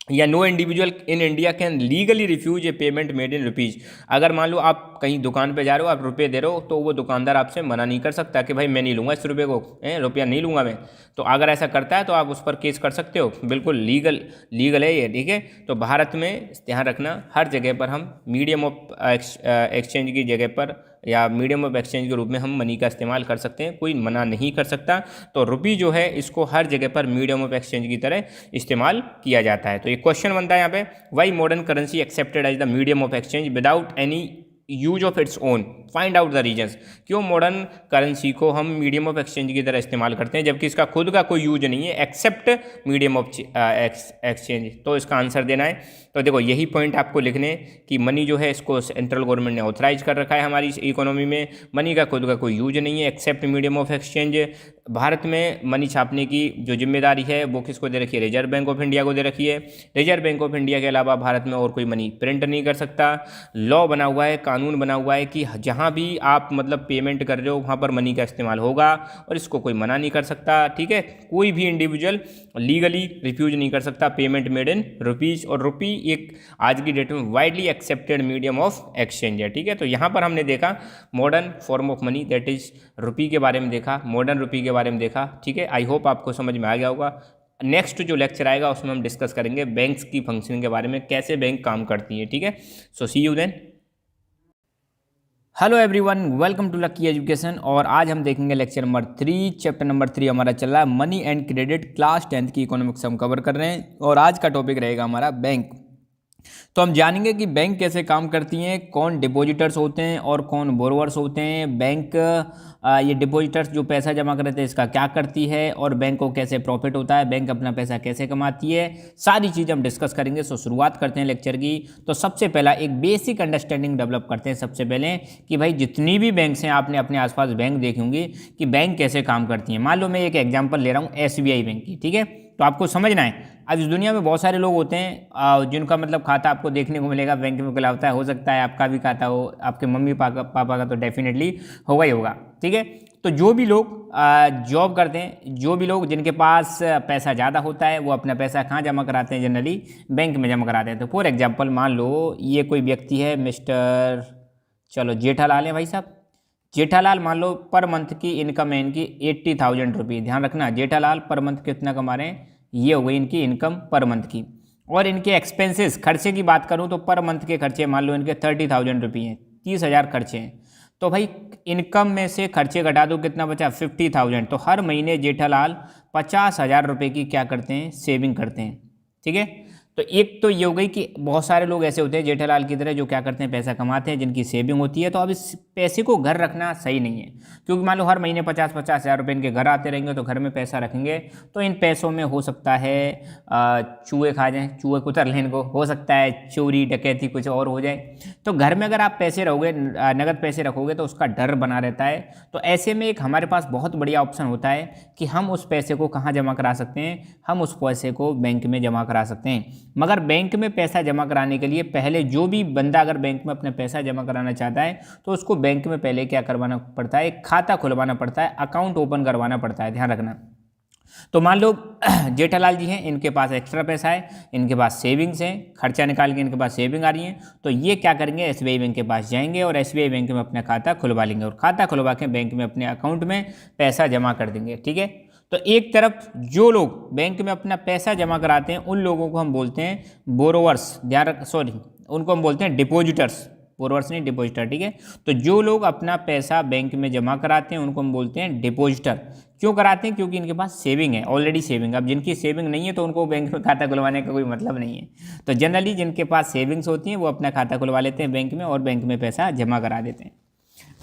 S1: या no individual in India can legally refuse a payment made in rupees. अगर मान लो आप कहीं दुकान पे जा रहे हो, आप रुपये दे रहे हो, तो वो दुकानदार आपसे मना नहीं कर सकता कि भाई मैं नहीं लूँगा इस रुपये को, रुपया नहीं लूँगा मैं। तो अगर ऐसा करता है तो आप उस पर केस कर सकते हो, बिल्कुल लीगल है ये, ठीक है। तो भारत में ध्यान रखना, हर जगह पर हम मीडियम ऑफ एक्सचेंज की जगह पर या मीडियम ऑफ एक्सचेंज के रूप में हम मनी का इस्तेमाल कर सकते हैं, कोई मना नहीं कर सकता। तो रुपी जो है इसको हर जगह पर मीडियम ऑफ एक्सचेंज की तरह इस्तेमाल किया जाता है। तो ये क्वेश्चन बनता है यहाँ पे, why modern currency accepted as the medium of exchange without any use of its own, find out the reasons. क्यों मॉडर्न करेंसी को हम मीडियम ऑफ एक्सचेंज की तरह इस्तेमाल करते हैं जबकि इसका खुद का कोई यूज नहीं है एक्सेप्ट मीडियम ऑफ एक्सचेंज। तो इसका आंसर देना है। तो देखो यही पॉइंट आपको लिखने कि मनी जो है इसको सेंट्रल गवर्नमेंट ने ऑथराइज कर रखा है हमारी इकोनॉमी में, मनी का खुद का कोई यूज नहीं है except medium of exchange. Bharat में मनी छापने की जो जिम्मेदारी है वो किसको दे रखी है, रिजर्व बैंक ऑफ इंडिया को दे रखी है। रिजर्व बैंक ऑफ इंडिया के अलावा भारत में और कोई मनी प्रिंट नहीं कर सकता। लॉ बना हुआ है, कानून बना हुआ है कि जहाँ भी आप मतलब पेमेंट कर रहे हो वहाँ पर मनी का इस्तेमाल होगा और इसको कोई मना नहीं कर सकता, ठीक है। कोई भी इंडिविजुअल लीगली रिफ्यूज नहीं कर सकता पेमेंट मेड इन रुपीज़, और रुपी एक आज की डेट में widely accepted medium of exchange है, ठीक है। तो यहाँ पर हमने देखा modern form of money that is rupee के बारे में देखा, मॉडर्न रुपी के बारे में देखा, ठीक है। आई होप आपको समझ में आ गया होगा। नेक्स्ट जो लेक्चर आएगा उसमें हम डिस्कस करेंगे बैंक्स की फंक्शनिंग के बारे में, कैसे बैंक काम करती है, ठीक है। So see you then. Hello everyone, welcome to Lucky Education. और आज हम देखेंगे लेक्चर नंबर 3, चैप्टर नंबर 3 हमारा चल रहा है money and credit, class 10th की इकोनॉमिक्स हम कवर कर रहे हैं। और आज का टॉपिक रहेगा हमारा बैंक। तो हम जानेंगे कि बैंक कैसे काम करती हैं, कौन डिपॉजिटर्स होते हैं और कौन बोरोवर्स होते हैं। बैंक ये डिपॉजिटर्स जो पैसा जमा करते हैं इसका क्या करती है, और बैंक को कैसे प्रॉफिट होता है, बैंक अपना पैसा कैसे कमाती है, सारी चीज़ हम डिस्कस करेंगे। सो शुरुआत करते हैं लेक्चर की। तो सबसे पहला एक बेसिक अंडरस्टैंडिंग डेवलप करते हैं सबसे पहले कि भाई जितनी भी बैंक्स हैं, आपने अपने आसपास बैंक देखी होंगी कि बैंक कैसे काम करती हैं। मान लो मैं एक एग्जाम्पल ले रहा हूँ SBI बैंक की, ठीक है। तो आपको समझना है आज इस दुनिया में बहुत सारे लोग होते हैं जिनका मतलब खाता आपको देखने को मिलेगा बैंक में खुला होता है। हो सकता है आपका भी खाता हो, आपके मम्मी पापा का तो डेफिनेटली होगा ही होगा, ठीक है। तो जो भी लोग जॉब करते हैं, जो भी लोग जिनके पास पैसा ज़्यादा होता है, वो अपना पैसा कहाँ जमा कराते हैं, जनरली बैंक में जमा कराते हैं। तो फॉर एग्जाम्पल मान लो ये कोई व्यक्ति है, मिस्टर चलो जेठालाल है भाई साहब। जेठालाल मान लो पर मंथ की इनकम है इनकी 80,000 रुपये। ध्यान रखना जेठालाल पर मंथ कितना कमा रहे हैं, ये हो गई इनकी इनकम पर मंथ की। और इनके एक्सपेंसेस खर्चे की बात करूं तो पर मंथ के खर्चे मान लो इनके 30,000 रुपये हैं, 30,000 खर्चे हैं। तो भाई इनकम में से खर्चे घटा दो, कितना बचा 50,000। तो हर महीने जेठालाल 50,000 रुपये की क्या करते हैं, सेविंग करते हैं। ठीक है, तो एक तो ये हो गई कि बहुत सारे लोग ऐसे होते हैं जेठालाल की तरह जो क्या करते हैं, पैसा कमाते हैं, जिनकी सेविंग होती है। तो अब इस पैसे को घर रखना सही नहीं है, क्योंकि मान लो हर महीने 50,000 रुपये इनके घर आते रहेंगे तो घर में पैसा रखेंगे तो इन पैसों में हो सकता है चूहे खा जाएं, चूहे कुतर लें इनको, हो सकता है चोरी डकैती कुछ और हो जाए। तो घर में अगर आप पैसे रहोगे, नगद पैसे रखोगे तो उसका डर बना रहता है। तो ऐसे में एक हमारे पास बहुत बढ़िया ऑप्शन होता है कि हम उस पैसे को कहाँ जमा करा सकते हैं, हम उस पैसे को बैंक में जमा करा सकते हैं। मगर बैंक में पैसा जमा कराने के लिए पहले जो भी बंदा अगर बैंक में अपना पैसा जमा कराना चाहता है तो उसको बैंक में पहले क्या करवाना पड़ता है, एक खाता खुलवाना पड़ता है, अकाउंट ओपन करवाना पड़ता है, ध्यान रखना। तो मान लो जेठालाल जी हैं, इनके पास एक्स्ट्रा पैसा है, इनके पास सेविंग्स हैं, खर्चा निकाल के इनके पास सेविंग आ रही है, तो ये क्या करेंगे, एसबीआई बैंक के पास जाएंगे और एसबीआई बैंक में अपना खाता खुलवा लेंगे और खाता खुलवा के बैंक में अपने अकाउंट में पैसा जमा कर देंगे। ठीक है, तो एक तरफ जो लोग बैंक में अपना पैसा जमा कराते हैं उन लोगों को हम बोलते हैं बोरोवर्स, उनको हम बोलते हैं डिपोजिटर्स, बोरोवर्स नहीं डिपोजिटर। ठीक है, तो जो लोग अपना पैसा बैंक में जमा कराते हैं उनको हम बोलते हैं डिपोजिटर। क्यों कराते हैं, क्योंकि इनके पास सेविंग है, ऑलरेडी सेविंग। अब जिनकी सेविंग नहीं है तो उनको बैंक में खाता खुलवाने का कोई मतलब नहीं है। तो जनरली जिनके पास सेविंग्स होती हैं वो अपना खाता खुलवा लेते हैं बैंक में और बैंक में पैसा जमा करा देते हैं।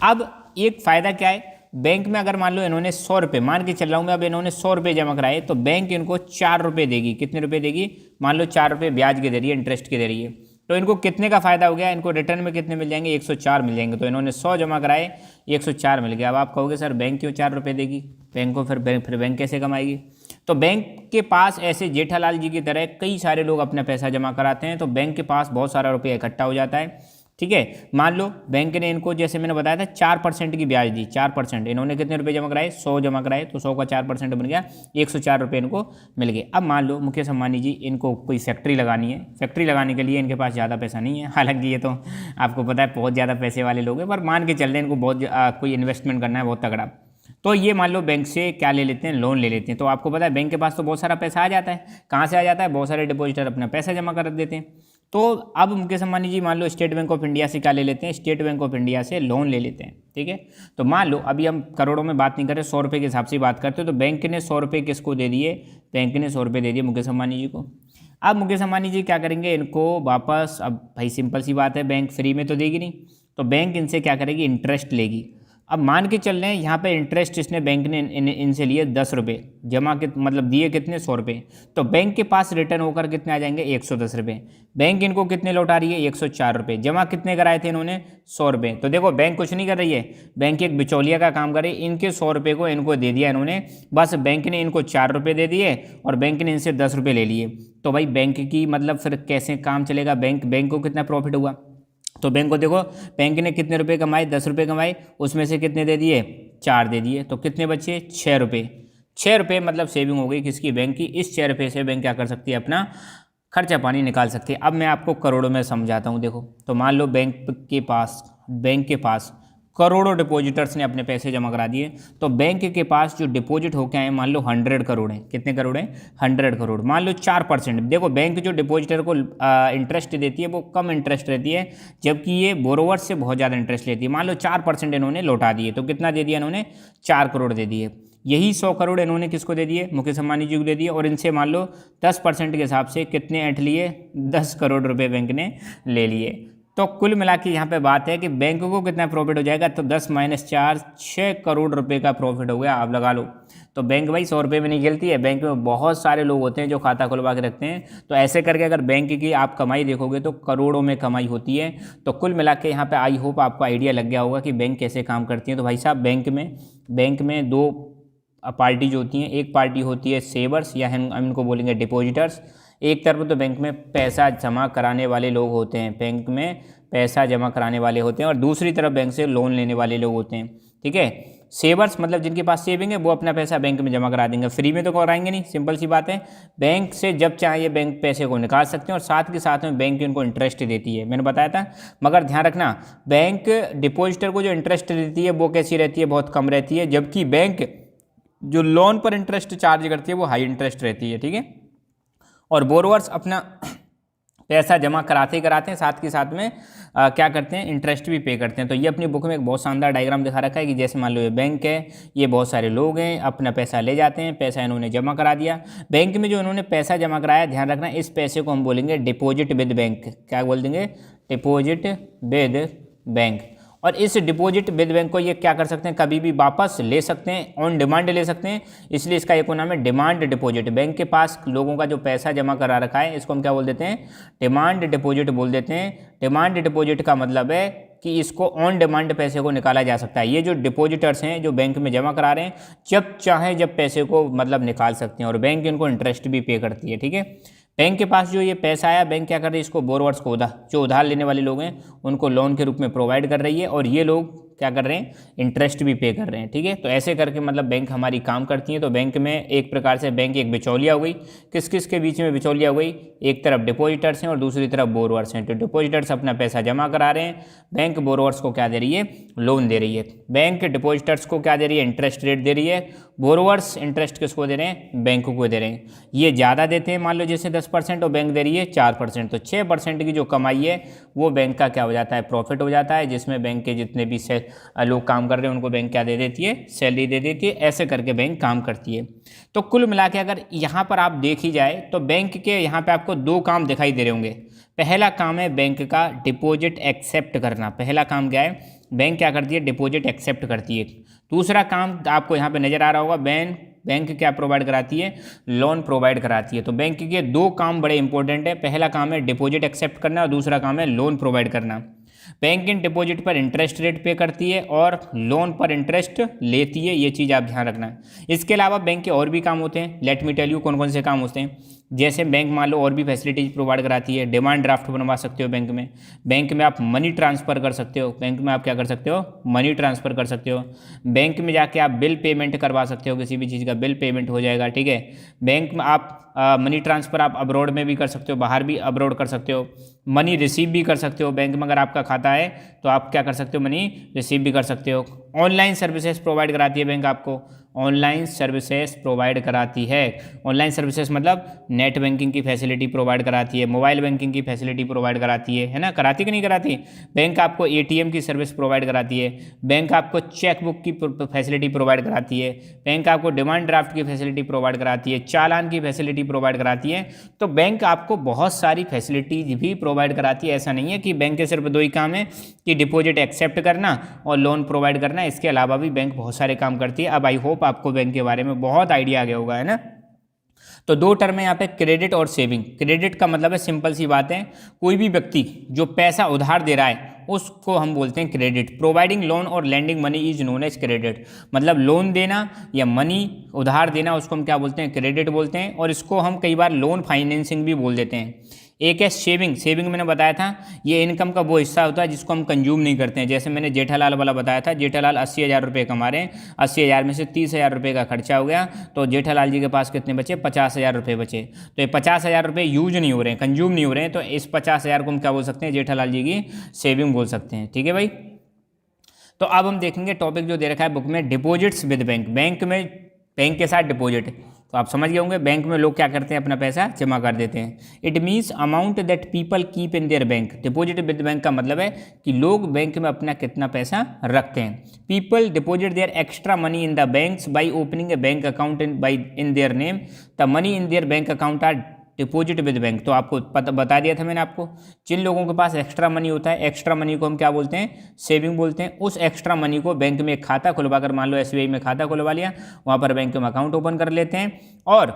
S1: अब एक फ़ायदा क्या है, बैंक में अगर मान लो इन्होंने 100 रुपये, मान के चल रहा हूँ मैं, अब इन्होंने 100 रुपये जमा कराए तो बैंक इनको 4 रुपये देगी। कितने रुपये देगी, मान लो 4 रुपये ब्याज के दे रही है, इंटरेस्ट के दे रही है। तो इनको कितने का फ़ायदा हो गया, इनको रिटर्न में कितने मिल जाएंगे, 104 मिल जाएंगे। तो इन्होंने 100 जमा कराए, 104 मिल गया। अब आप कहोगे सर बैंक क्यों 4 रुपये देगी, बैंक को फिर बैंक कैसे कमाएगी। तो बैंक के पास ऐसे जेठालाल जी की तरह कई सारे लोग अपना पैसा जमा कराते हैं, तो बैंक के पास बहुत सारा रुपया इकट्ठा हो जाता है। ठीक है, मान लो बैंक ने इनको, जैसे मैंने बताया था, 4% की ब्याज दी, 4%। इन्होंने कितने रुपए जमा कराए, 100 जमा कराए, तो 100 का 4% बन गया, 104 रुपये इनको मिल गए। अब मान लो मुकेश अंबानी जी इनको कोई फैक्ट्री लगानी है, फैक्ट्री लगाने के लिए इनके पास ज़्यादा पैसा नहीं है, हालांकि ये तो आपको पता है बहुत ज़्यादा पैसे वाले लोग हैं, पर मान के चल रहे हैं इनको बहुत कोई इन्वेस्टमेंट करना है बहुत तगड़ा। तो ये मान लो बैंक से क्या ले लेते हैं, लोन ले लेते हैं। तो आपको पता है बैंक के पास तो बहुत सारा पैसा आ जाता है, कहाँ से आ जाता है, बहुत सारे डिपॉजिटर अपना पैसा जमा कर देते हैं। तो अब मुकेश अंबानी जी मान लो स्टेट बैंक ऑफ इंडिया से क्या ले लेते हैं, स्टेट बैंक ऑफ इंडिया से लोन ले लेते हैं। ठीक है, तो मान लो अभी हम करोड़ों में बात नहीं कर रहे, 100 रुपये के हिसाब से बात करते हो। तो बैंक ने 100 रुपये किसको दे दिए, बैंक ने 100 रुपये दे दिए मुकेश अंबानी जी को। अब मुकेश अंबानी जी क्या करेंगे, इनको वापस, अब भाई सिंपल सी बात है, बैंक फ्री में तो देगी नहीं, तो बैंक इनसे क्या करेगी, इंटरेस्ट लेगी। अब मान के चल रहे हैं यहाँ पे इंटरेस्ट इसने बैंक ने इनसे लिए 10 रुपये, जमा के मतलब दिए कितने, 100 रुपये। तो बैंक के पास रिटर्न होकर कितने आ जाएंगे, 110 रुपये। बैंक इनको कितने लौटा रही है, 104 रुपये। जमा कितने कराए थे इन्होंने, 100 रुपये। तो देखो बैंक कुछ नहीं कर रही है, बैंक एक बिचौलिया का काम कर रही है। इनके 100 रुपये को इनको दे दिया इन्होंने, बस बैंक ने इनको 4 रुपये दे दिए और बैंक ने इनसे 10 रुपये ले लिए। तो भाई बैंक की मतलब फिर कैसे काम चलेगा, बैंक को कितना प्रॉफिट हुआ। तो बैंक को देखो, बैंक ने कितने रुपए कमाए, 10 रुपये कमाए, उसमें से कितने दे दिए, 4 दे दिए, तो कितने बचे, 6 रुपये। 6 रुपये मतलब सेविंग हो गई किसकी, बैंक की। इस 6 रुपये से बैंक क्या कर सकती है, अपना खर्चा पानी निकाल सकती है। अब मैं आपको करोड़ों में समझाता हूँ। देखो, तो मान लो बैंक के पास करोड़ों डिपॉजिटर्स ने अपने पैसे जमा करा दिए। तो बैंक के पास जो डिपॉजिट होके आए मान लो 100 करोड़ हैं, कितने करोड़ हैं, 100 करोड़। मान लो 4%, देखो बैंक जो डिपॉजिटर को इंटरेस्ट देती है वो कम इंटरेस्ट रहती है, जबकि ये बोरोवर से बहुत ज़्यादा इंटरेस्ट लेती है। मान लो 4% इन्होंने लौटा दिए, तो कितना दे दिया इन्होंने, 4 करोड़ दे दिए। यही 100 करोड़ इन्होंने किसको दे दिए, मुकेश अंबानी जी को दे दिए। और इनसे मान लो 10% के हिसाब से कितने ऐंठ लिए, 10 करोड़ रुपये बैंक ने ले लिए। तो कुल मिला के यहाँ पे बात है कि बैंक को कितना प्रॉफिट हो जाएगा, तो 10 - 4 6 करोड़ रुपए का प्रॉफिट हो गया। आप लगा लो। तो बैंक भाई 100 रुपये में नहीं खेलती है, बैंक में बहुत सारे लोग होते हैं जो खाता खुलवा के रखते हैं। तो ऐसे करके अगर बैंक की आप कमाई देखोगे तो करोड़ों में कमाई होती है। तो कुल मिला के यहाँ पे आई होप आपको आइडिया लग गया होगा कि बैंक कैसे काम करती है। तो भाई साहब बैंक में दो पार्टी जो होती हैं, एक पार्टी होती है सेवर्स या हम इनको बोलेंगे डिपॉजिटर्स। एक तरफ तो बैंक में पैसा जमा कराने वाले लोग होते हैं, बैंक में पैसा जमा कराने वाले होते हैं, और दूसरी तरफ बैंक से लोन लेने वाले लोग होते हैं। ठीक है, सेवर्स मतलब जिनके पास सेविंग है वो अपना पैसा बैंक में जमा करा देंगे, फ्री में तो कराएंगे नहीं, सिंपल सी बात है। बैंक से जब चाहे बैंक पैसे को निकाल सकते हैं और साथ के साथ में बैंक उनको इंटरेस्ट देती है, मैंने बताया था। मगर ध्यान रखना, बैंक डिपॉजिटर को जो इंटरेस्ट देती है वो कैसी रहती है, बहुत कम रहती है, जबकि बैंक जो लोन पर इंटरेस्ट चार्ज करती है वो हाई इंटरेस्ट रहती है। ठीक है, और बोरोवर्स अपना पैसा जमा कराते ही कराते हैं, साथ के साथ में क्या करते हैं, इंटरेस्ट भी पे करते हैं। तो ये अपनी बुक में एक बहुत शानदार डायग्राम दिखा रखा है कि जैसे मान लो ये बैंक है, ये बहुत सारे लोग हैं, अपना पैसा ले जाते हैं, पैसा इन्होंने जमा करा दिया बैंक में। जो इन्होंने पैसा जमा कराया, ध्यान रखना इस पैसे को हम बोलेंगे डिपॉजिट विद बैंक। क्या बोल देंगे? Deposit with bank. और इस डिपॉजिट विद बैंक को ये क्या कर सकते हैं, कभी भी वापस ले सकते हैं, ऑन डिमांड ले सकते हैं, इसलिए इसका एक नाम है डिमांड डिपॉजिट। बैंक के पास लोगों का जो पैसा जमा करा रखा है, इसको हम क्या बोल देते हैं? डिमांड डिपॉजिट बोल देते हैं। डिमांड डिपॉजिट का मतलब है कि इसको ऑन डिमांड पैसे को निकाला जा सकता है। ये जो डिपॉजिटर्स हैं जो बैंक में जमा करा रहे हैं, जब चाहे जब पैसे को मतलब निकाल सकते हैं, और बैंक इनको इंटरेस्ट भी पे करती है। ठीक है, बैंक के पास जो ये पैसा आया, बैंक क्या कर रही है, इसको बोरोवर्स को जो उधार लेने वाले लोग हैं उनको लोन के रूप में प्रोवाइड कर रही है, और ये लोग क्या कर रहे हैं, इंटरेस्ट भी पे कर रहे हैं। ठीक है, तो ऐसे करके मतलब बैंक हमारी काम करती है। तो बैंक में एक प्रकार से बैंक एक बिचौलिया हो गई। किस किस के बीच में बिचौलिया हो गई? एक तरफ डिपॉजिटर्स हैं और दूसरी तरफ बोरोवर्स हैं। तो डिपॉजिटर्स अपना पैसा जमा करा रहे हैं, बैंक बोरोवर्स को क्या दे रही है? लोन दे रही है। बैंक डिपॉजिटर्स को क्या दे रही है? इंटरेस्ट रेट दे रही है। बोरोवर्स इंटरेस्ट किसको दे रहे हैं? बैंक को दे रहे हैं। ये ज़्यादा देते हैं, मान लो जैसे 10% और बैंक दे रही है 4%, तो 6% की जो कमाई है वो बैंक का क्या हो जाता है? प्रॉफिट हो जाता है, जिसमें बैंक के जितने भी लोग काम कर रहे हैं उनको बैंक क्या दे देती है? सैलरी दे देती है। ऐसे करके बैंक काम करती है। तो कुल मिला के अगर यहाँ पर आप देखी जाए तो बैंक के यहाँ पे आपको दो काम दिखाई दे रहे होंगे। पहला काम है बैंक का डिपॉजिट एक्सेप्ट करना। पहला काम क्या है? बैंक क्या करती है? डिपॉजिट एक्सेप्ट करती है। दूसरा काम आपको यहाँ पे नजर आ रहा होगा, बैंक क्या प्रोवाइड कराती है? लोन प्रोवाइड कराती है। तो बैंक के दो काम बड़े इंपॉर्टेंट है। पहला काम है डिपॉजिट एक्सेप्ट करना और दूसरा काम है लोन प्रोवाइड करना। बैंक इन डिपॉजिट पर इंटरेस्ट रेट पे करती है और लोन पर इंटरेस्ट लेती है, ये चीज़ आप ध्यान रखना। इसके अलावा बैंक के और भी काम होते हैं। लेट मी टेल यू कौन कौन से काम होते हैं। जैसे बैंक मान लो और भी फैसिलिटीज प्रोवाइड कराती है। डिमांड ड्राफ्ट बनवा सकते हो बैंक में। बैंक में आप मनी ट्रांसफ़र कर सकते हो। बैंक में आप क्या कर सकते हो? मनी ट्रांसफ़र कर सकते हो। बैंक में जाके आप बिल पेमेंट करवा सकते हो, किसी भी चीज़ का बिल पेमेंट हो जाएगा। ठीक है, बैंक में आप मनी ट्रांसफ़र आप अब्रॉड में भी कर सकते हो, बाहर भी अब्रॉड कर सकते हो। मनी रिसीव भी कर सकते हो। बैंक में अगर आपका खाता है तो आप क्या कर सकते हो? मनी रिसीव भी कर सकते हो। ऑनलाइन सर्विसेज प्रोवाइड कराती है बैंक आपको। ऑनलाइन सर्विसेज प्रोवाइड कराती है। ऑनलाइन सर्विसेज मतलब नेट बैंकिंग की फैसिलिटी प्रोवाइड कराती है, मोबाइल बैंकिंग की फैसिलिटी प्रोवाइड कराती है ना? कराती कि नहीं कराती? बैंक आपको एटीएम की सर्विस प्रोवाइड कराती है। बैंक आपको चेक बुक की फैसिलिटी प्रोवाइड कराती है। बैंक आपको डिमांड ड्राफ्ट की फैसिलिटी प्रोवाइड कराती है, चालान की फैसिलिटी प्रोवाइड कराती है। तो बैंक आपको बहुत सारी फैसिलिटीज भी प्रोवाइड कराती है। ऐसा नहीं है कि बैंक के सिर्फ दो ही काम है कि डिपॉजिट एक्सेप्ट करना और लोन प्रोवाइड करना। इसके अलावा भी बैंक बहुत सारे काम करती है। अब आई होप आपको बैंक के बारे में बहुत आइडिया आ गया होगा, है ना? तो दो टर्म है यहाँ पे, क्रेडिट और सेविंग। क्रेडिट का मतलब है, सिंपल सी बात है, कोई भी व्यक्ति जो पैसा उधार दे रहा है उसको हम बोलते हैं क्रेडिट। प्रोवाइडिंग लोन और lending money is known as credit. मतलब लोन देना या मनी उधार देना उसको हम क्या बोलते हैं? क्रेडिट बोलते हैं। और इसको हम कई बार लोन फाइनेंसिंग भी बोल देते हैं। एक है सेविंग। सेविंग मैंने बताया था, ये इनकम का वो हिस्सा होता है जिसको हम कंज्यूम नहीं करते हैं। जैसे मैंने जेठालाल वाला बताया था, जेठालाल 80,000 रुपये कमा रहे हैं, 80,000 में से 30,000 रुपये का खर्चा हो गया, तो जेठालाल जी के पास कितने बचे? 50,000 रुपये बचे। तो ये 50,000 रुपये यूज नहीं हो रहे हैं, कंज्यूम नहीं हो रहे हैं, तो इस 50,000 को हम क्या बोल सकते हैं? जेठालाल जी की सेविंग बोल सकते हैं। ठीक है भाई। तो अब हम देखेंगे टॉपिक जो दे रखा है बुक में, डिपॉजिट्स विद बैंक। बैंक में बैंक के साथ डिपॉजिट। तो आप समझ गए होंगे बैंक में लोग क्या करते हैं? अपना पैसा जमा कर देते हैं। It means amount that people keep in their bank. Deposit with bank का मतलब है कि लोग बैंक में अपना कितना पैसा रखते हैं। People deposit their extra money in the banks by opening a bank account in their name. The money in their bank account are deposit with bank. तो आपको बता दिया था मैंने आपको, जिन लोगों के पास एक्स्ट्रा मनी होता है, एक्स्ट्रा मनी को हम क्या बोलते हैं? सेविंग बोलते हैं। उस एक्स्ट्रा मनी को बैंक में एक खाता खुलवा कर, मान लो एसबीआई में खाता खुलवा लिया, वहाँ पर बैंक में अकाउंट ओपन कर लेते हैं, और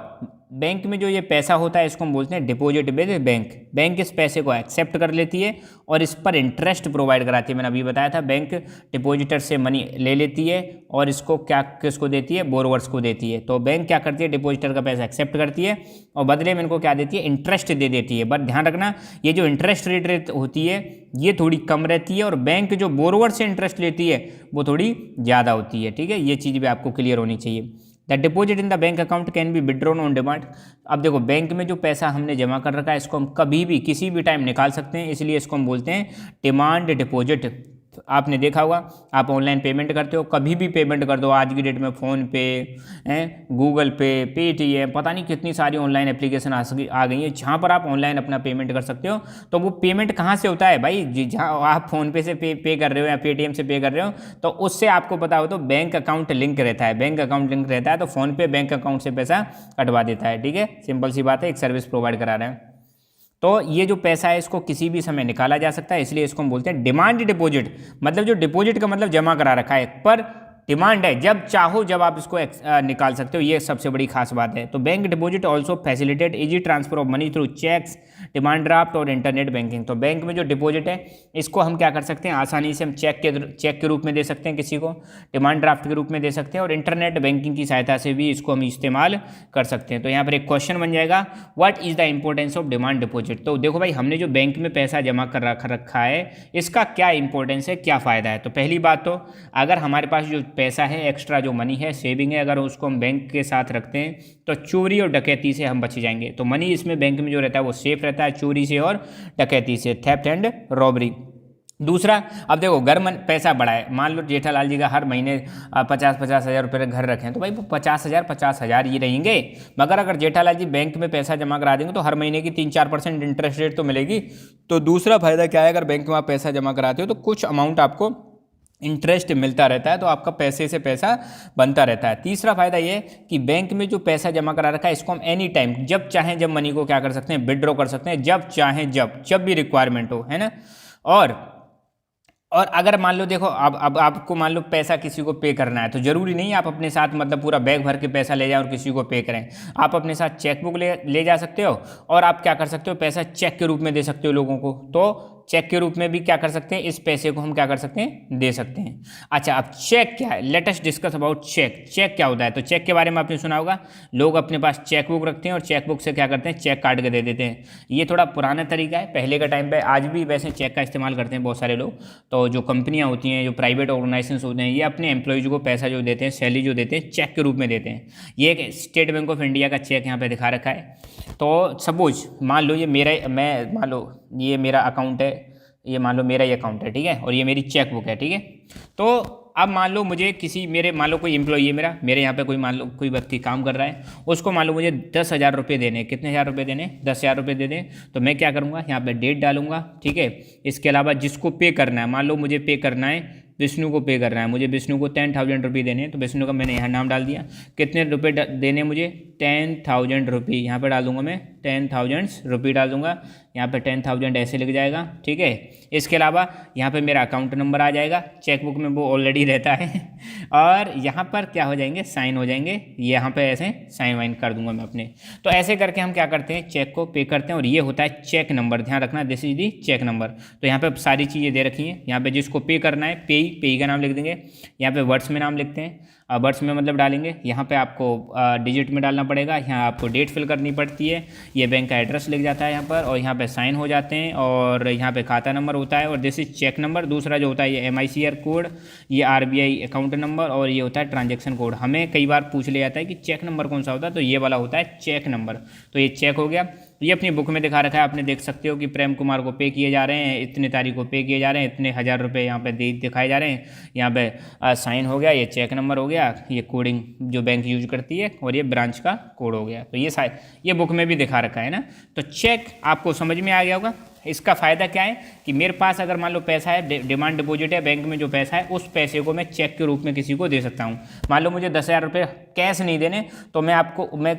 S1: बैंक में जो ये पैसा होता है इसको हम बोलते हैं डिपॉजिट विद बैंक। बैंक इस पैसे को एक्सेप्ट कर लेती है और इस पर इंटरेस्ट प्रोवाइड कराती है। मैंने अभी बताया था, बैंक डिपॉजिटर से मनी ले लेती है और इसको क्या किसको देती है? बोरोवर्स को देती है। तो बैंक क्या करती है? डिपॉजिटर का पैसा एक्सेप्ट करती है और बदले में इनको क्या देती है? इंटरेस्ट दे देती है। बट ध्यान रखना, ये जो इंटरेस्ट रेट होती है ये थोड़ी कम रहती है, और बैंक जो बोरोवर से इंटरेस्ट लेती है वो थोड़ी ज़्यादा होती है। ठीक है, ये चीज़ भी आपको क्लियर होनी चाहिए। The deposit in the bank account can be withdrawn on demand. अब देखो, बैंक में जो पैसा हमने जमा कर रखा है इसको हम कभी भी किसी भी टाइम निकाल सकते हैं, इसलिए इसको हम बोलते हैं डिमांड डिपॉजिट। आपने देखा होगा, आप ऑनलाइन पेमेंट करते हो, कभी भी पेमेंट कर दो आज की डेट में, फ़ोन पे, गूगल पे, पेटीएम, पता नहीं कितनी सारी ऑनलाइन एप्लीकेशन आ गई है जहाँ पर आप ऑनलाइन अपना पेमेंट कर सकते हो। तो वो पेमेंट कहाँ से होता है भाई, जहाँ आप फ़ोन पे से पे कर रहे हो या पेटीएम से पे कर रहे हो, तो उससे आपको पता हो तो बैंक अकाउंट लिंक रहता है, बैंक अकाउंट लिंक रहता है तो फ़ोन पे बैंक अकाउंट से पैसा कटवा देता है। ठीक है, सिंपल सी बात है, एक सर्विस प्रोवाइड करा रहे हैं। तो ये जो पैसा है इसको किसी भी समय निकाला जा सकता है, इसलिए इसको हम बोलते हैं डिमांड डिपॉजिट। मतलब जो डिपॉजिट का मतलब जमा करा रखा है, पर डिमांड है, जब चाहो जब आप इसको निकाल सकते हो, ये सबसे बड़ी खास बात है। तो bank deposit also facilitate easy transfer of money through cheques, demand draft और इंटरनेट बैंकिंग। तो बैंक में जो डिपॉजिट है इसको हम क्या कर सकते हैं, आसानी से हम चेक के रूप में दे सकते हैं किसी को, डिमांड ड्राफ्ट के रूप में दे सकते हैं, और इंटरनेट बैंकिंग की सहायता से भी इसको हम इस्तेमाल कर सकते हैं। तो यहाँ पर एक क्वेश्चन बन जाएगा, what is the importance of demand deposit. तो देखो भाई, हमने जो बैंक में पैसा जमा कर रखा है इसका क्या इंपॉर्टेंस है, क्या फ़ायदा है। तो पहली बात तो अगर हमारे पास जो पैसा है, एक्स्ट्रा जो मनी है, सेविंग है, अगर उसको हम बैंक के साथ रखते हैं तो चोरी और डकैती से हम बच जाएंगे। तो मनी इसमें बैंक में जो रहता है वो सेफ रहता है चोरी से और डकैती से, थेफ्ट एंड रॉबरी। दूसरा, अब देखो घर में पैसा बढ़ा है, मान लो जेठालाल जी का हर महीने 50-50 हज़ार रुपये घर रखें, तो भाई 50,000 ही रहेंगे। मगर अगर जेठालाल जी बैंक में पैसा जमा करा देंगे तो हर महीने की 3-4% इंटरेस्ट रेट तो मिलेगी। तो दूसरा फायदा क्या है, अगर बैंक में आप पैसा जमा कराते हो तो कुछ अमाउंट आपको इंटरेस्ट मिलता रहता है, तो आपका पैसे से पैसा बनता रहता है। तीसरा फायदा ये कि बैंक में जो पैसा जमा करा रखा है इसको हम एनी टाइम, जब चाहें जब मनी को क्या कर सकते हैं, विड्रॉ कर सकते हैं, जब चाहें जब भी रिक्वायरमेंट हो, है ना। और अगर मान लो देखो, अब आपको मान लो पैसा किसी को पे करना है, तो ज़रूरी नहीं आप अपने साथ मतलब पूरा बैग भर के पैसा ले जाएं और किसी को पे करें। आप अपने साथ चेकबुक ले जा सकते हो, और आप क्या कर सकते हो, पैसा चेक के रूप में दे सकते हो लोगों को। तो चेक के रूप में भी क्या कर सकते हैं, इस पैसे को हम क्या कर सकते हैं, दे सकते हैं। अच्छा, अब चेक क्या है, let us discuss about cheque. Cheque क्या होता है, तो चेक के बारे में आपने सुना होगा, लोग अपने पास चेकबुक रखते हैं और चेकबुक से क्या करते हैं, चेक काट के दे देते हैं। ये थोड़ा पुराना तरीका है, पहले का टाइम पे, आज भी वैसे चेक का इस्तेमाल करते हैं बहुत सारे लोग। तो जो कंपनियां होती हैं, जो प्राइवेट ऑर्गेनाइजेशंस होते हैं, ये अपने एम्प्लॉयज़ को पैसा जो देते हैं, सैलरी जो देते हैं, चेक के रूप में देते हैं। ये एक स्टेट बैंक ऑफ इंडिया का चेक यहाँ पे दिखा रखा है। तो सपोज मान लो ये मान लो ये मेरा अकाउंट है, ये मान लो मेरा ये अकाउंट है, ठीक है, और ये मेरी चेक बुक है, ठीक है। तो अब मान लो मुझे मान लो कोई एम्प्लॉई है मेरे यहाँ पे मान लो कोई व्यक्ति काम कर रहा है, उसको मान लो मुझे 10,000 रुपये देने, कितने हज़ार रुपये देने, 10,000 रुपये दे दें। तो मैं क्या करूँगा, यहाँ पे डेट डालूंगा, ठीक है। इसके अलावा जिसको पे करना है, मान लो मुझे पे करना है विष्णु को पे करना है, मुझे विष्णु को 10,000 रुपये देने हैं, तो विष्णु का मैंने यहाँ नाम डाल दिया। कितने रुपये देने मुझे, 10,000 रुपये, यहाँ पर डाल दूंगा मैं 10,000 रुपये डाल दूंगा, यहाँ पे 10,000 ऐसे लिख जाएगा, ठीक है। इसके अलावा यहाँ पे मेरा अकाउंट नंबर आ जाएगा, चेकबुक में वो ऑलरेडी रहता है और यहाँ पर क्या हो जाएंगे, साइन हो जाएंगे, यहाँ पे ऐसे साइन वाइन कर दूंगा मैं अपने। तो ऐसे करके हम क्या करते हैं, चेक को पे करते हैं, और ये होता है चेक नंबर, ध्यान रखना, this is the cheque number. तो यहाँ पे सारी चीज़ें दे रखी हैं, यहाँ पे जिसको पे करना है पेई का नाम लिख देंगे, यहाँ पे वर्ड्स में नाम लिखते हैं, वर्ड्स में मतलब डालेंगे, यहाँ पे आपको डिजिट में डालना पड़ेगा, यहाँ आपको डेट फिल करनी पड़ती है, ये बैंक का एड्रेस लिख जाता है यहाँ पर, और यहाँ पे साइन हो जाते हैं, और यहाँ पे खाता नंबर होता है, और दिस इज चेक नंबर। दूसरा जो होता है ये MICR कोड, ये RBI अकाउंट नंबर, और ये होता है ट्रांजेक्शन कोड। हमें कई बार पूछ लिया जाता है कि चेक नंबर कौन सा होता है, तो ये वाला होता है चेक नंबर। तो ये चेक हो गया, ये अपनी बुक में दिखा रखा है, आपने देख सकते हो कि प्रेम कुमार को पे किए जा रहे हैं, इतने तारीख को पे किए जा रहे हैं, इतने हज़ार रुपये यहाँ पे दिखाए जा रहे हैं, यहाँ पे साइन हो गया, ये चेक नंबर हो गया, ये कोडिंग जो बैंक यूज करती है, और ये ब्रांच का कोड हो गया। तो ये बुक में भी दिखा रखा है ना। तो चेक आपको समझ में आ गया होगा। इसका फ़ायदा क्या है कि मेरे पास अगर मान लो पैसा है, डिमांड डिपॉजिट है, बैंक में जो पैसा है उस पैसे को मैं चेक के रूप में किसी को दे सकता हूँ। मान लो मुझे 10,000 रुपये कैश नहीं देने, तो मैं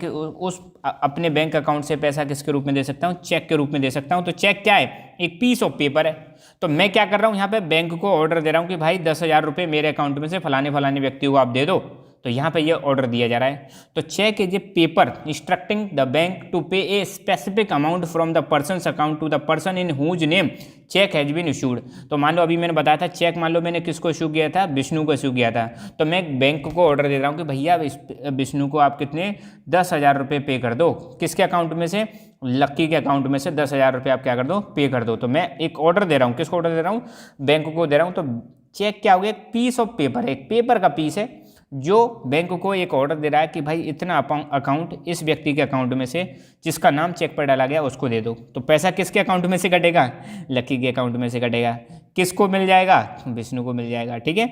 S1: उस अपने बैंक अकाउंट से पैसा किसके रूप में दे सकता हूँ, चेक के रूप में दे सकता हूँ। तो चेक क्या है, एक पीस ऑफ पेपर है। तो मैं क्या कर रहा हूँ, यहाँ पे बैंक को ऑर्डर दे रहा हूँ कि भाई 10,000 रुपये मेरे अकाउंट में से फलाने व्यक्ति को आप दे दो। तो यहाँ पे ये ऑर्डर दिया जा रहा है। तो cheque is a paper instructing the bank to pay a specific amount from the person's account to the person in whose name cheque has been issued. तो मान लो अभी मैंने बताया था चेक, मान लो मैंने किसको इशू किया था, विष्णु को इशू किया था। तो मैं बैंक को ऑर्डर दे रहा हूँ कि भैया विष्णु को आप कितने 10,000 रुपये पे कर दो, किसके अकाउंट में से, लक्की के अकाउंट में से 10,000 रुपये आप क्या कर दो, पे कर दो। तो मैं एक ऑर्डर दे रहा हूँ, किसको ऑर्डर दे रहा हूँ, बैंक को दे रहा हूँ। तो चेक क्या हो गया, एक पीस ऑफ पेपर है, एक पेपर का पीस है जो बैंक को एक ऑर्डर दे रहा है कि भाई इतना अकाउंट इस व्यक्ति के अकाउंट में से जिसका नाम चेक पर डाला गया उसको दे दो। तो पैसा किसके अकाउंट में से कटेगा, लक्की के अकाउंट में से कटेगा। किसको मिल जाएगा? विष्णु को मिल जाएगा। ठीक है,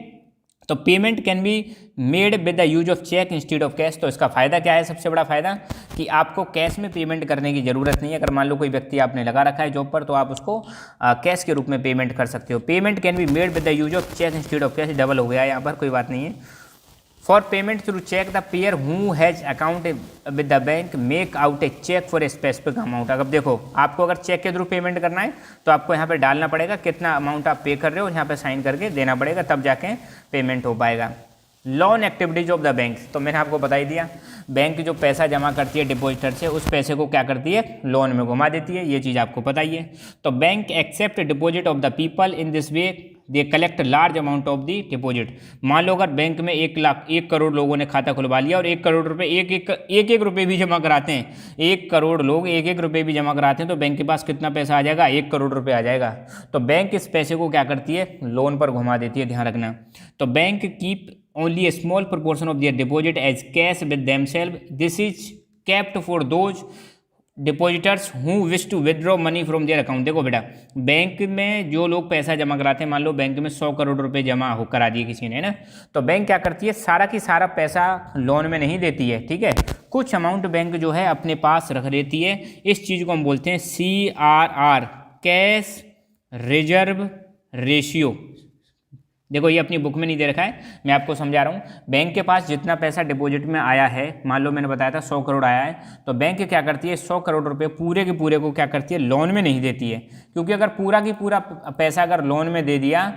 S1: तो payment can be made with the use of cheque instead of cash. तो इसका फ़ायदा क्या है? सबसे बड़ा फ़ायदा कि आपको कैश में पेमेंट करने की ज़रूरत नहीं है। अगर मान लो कोई व्यक्ति आपने लगा रखा है जॉब पर, तो आप उसको कैश के रूप में पेमेंट कर सकते हो। Payment can be made with the use of cheque instead of cash, double हो गया यहाँ पर, कोई बात नहीं है। For payment through cheque the payer who has account with the bank make out a cheque for a specific amount. अगर देखो, आपको अगर चेक के थ्रू पेमेंट करना है तो आपको यहाँ पे डालना पड़ेगा कितना अमाउंट आप पे कर रहे हो, यहाँ पे साइन करके देना पड़ेगा, तब जाके पेमेंट हो पाएगा। Loan activities of the bank, तो मैंने आपको बता ही दिया, बैंक जो पैसा जमा करती है डिपॉजिटर से, उस पैसे को क्या करती है? लोन में घुमा देती है। ये चीज़ आपको पता ही है। तो bank accept deposit of the people in this way they collect large amount of the deposit. मान लो अगर बैंक में 1 करोड़ लोगों ने खाता खुलवा लिया और 1 करोड़ रुपए एक रुपये भी जमा कराते हैं, 1 करोड़ लोग 1 रुपये भी जमा कराते हैं, तो बैंक के पास कितना पैसा आ जाएगा? 1 करोड़ रुपये आ जाएगा। तो बैंक इस पैसे को क्या करती है? लोन पर घुमा देती है, ध्यान रखना। तो bank keep only a small proportion of their deposit as cash with themselves. This is kept for those depositors who wish to withdraw money from their account. देखो बेटा, बैंक में जो लोग पैसा जमा कराते हैं, मान लो बैंक में 100 करोड़ रुपए जमा हो करा दिए किसी ने ना, तो बैंक क्या करती है? सारा की सारा पैसा लोन में नहीं देती है। ठीक है, कुछ अमाउंट बैंक जो है अपने पास रख देती है। इस चीज़ को हम बोलते हैं CRR, कैश रिजर्व रेशियो। देखो, ये अपनी बुक में नहीं दे रखा है, मैं आपको समझा रहा हूँ। बैंक के पास जितना पैसा डिपॉजिट में आया है, मान लो मैंने बताया था 100 करोड़ आया है, तो बैंक क्या करती है? 100 करोड़ रुपए पूरे के पूरे को क्या करती है? लोन में नहीं देती है। क्योंकि अगर पूरा की पूरा पैसा अगर लोन में दे दिया,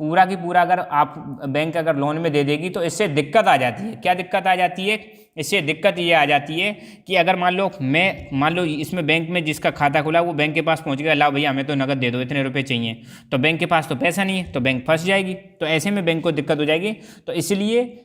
S1: पूरा की पूरा अगर आप बैंक अगर लोन में दे देगी, तो इससे दिक्कत आ जाती है। क्या दिक्कत आ जाती है? इससे दिक्कत ये आ जाती है कि अगर मान लो इसमें बैंक में जिसका खाता खुला वो बैंक के पास पहुंच गया, लाओ भैया हमें तो नगद दे दो, इतने रुपए चाहिए, तो बैंक के पास तो पैसा नहीं है, तो बैंक फंस जाएगी। तो ऐसे में बैंक को दिक्कत हो जाएगी। तो इसलिए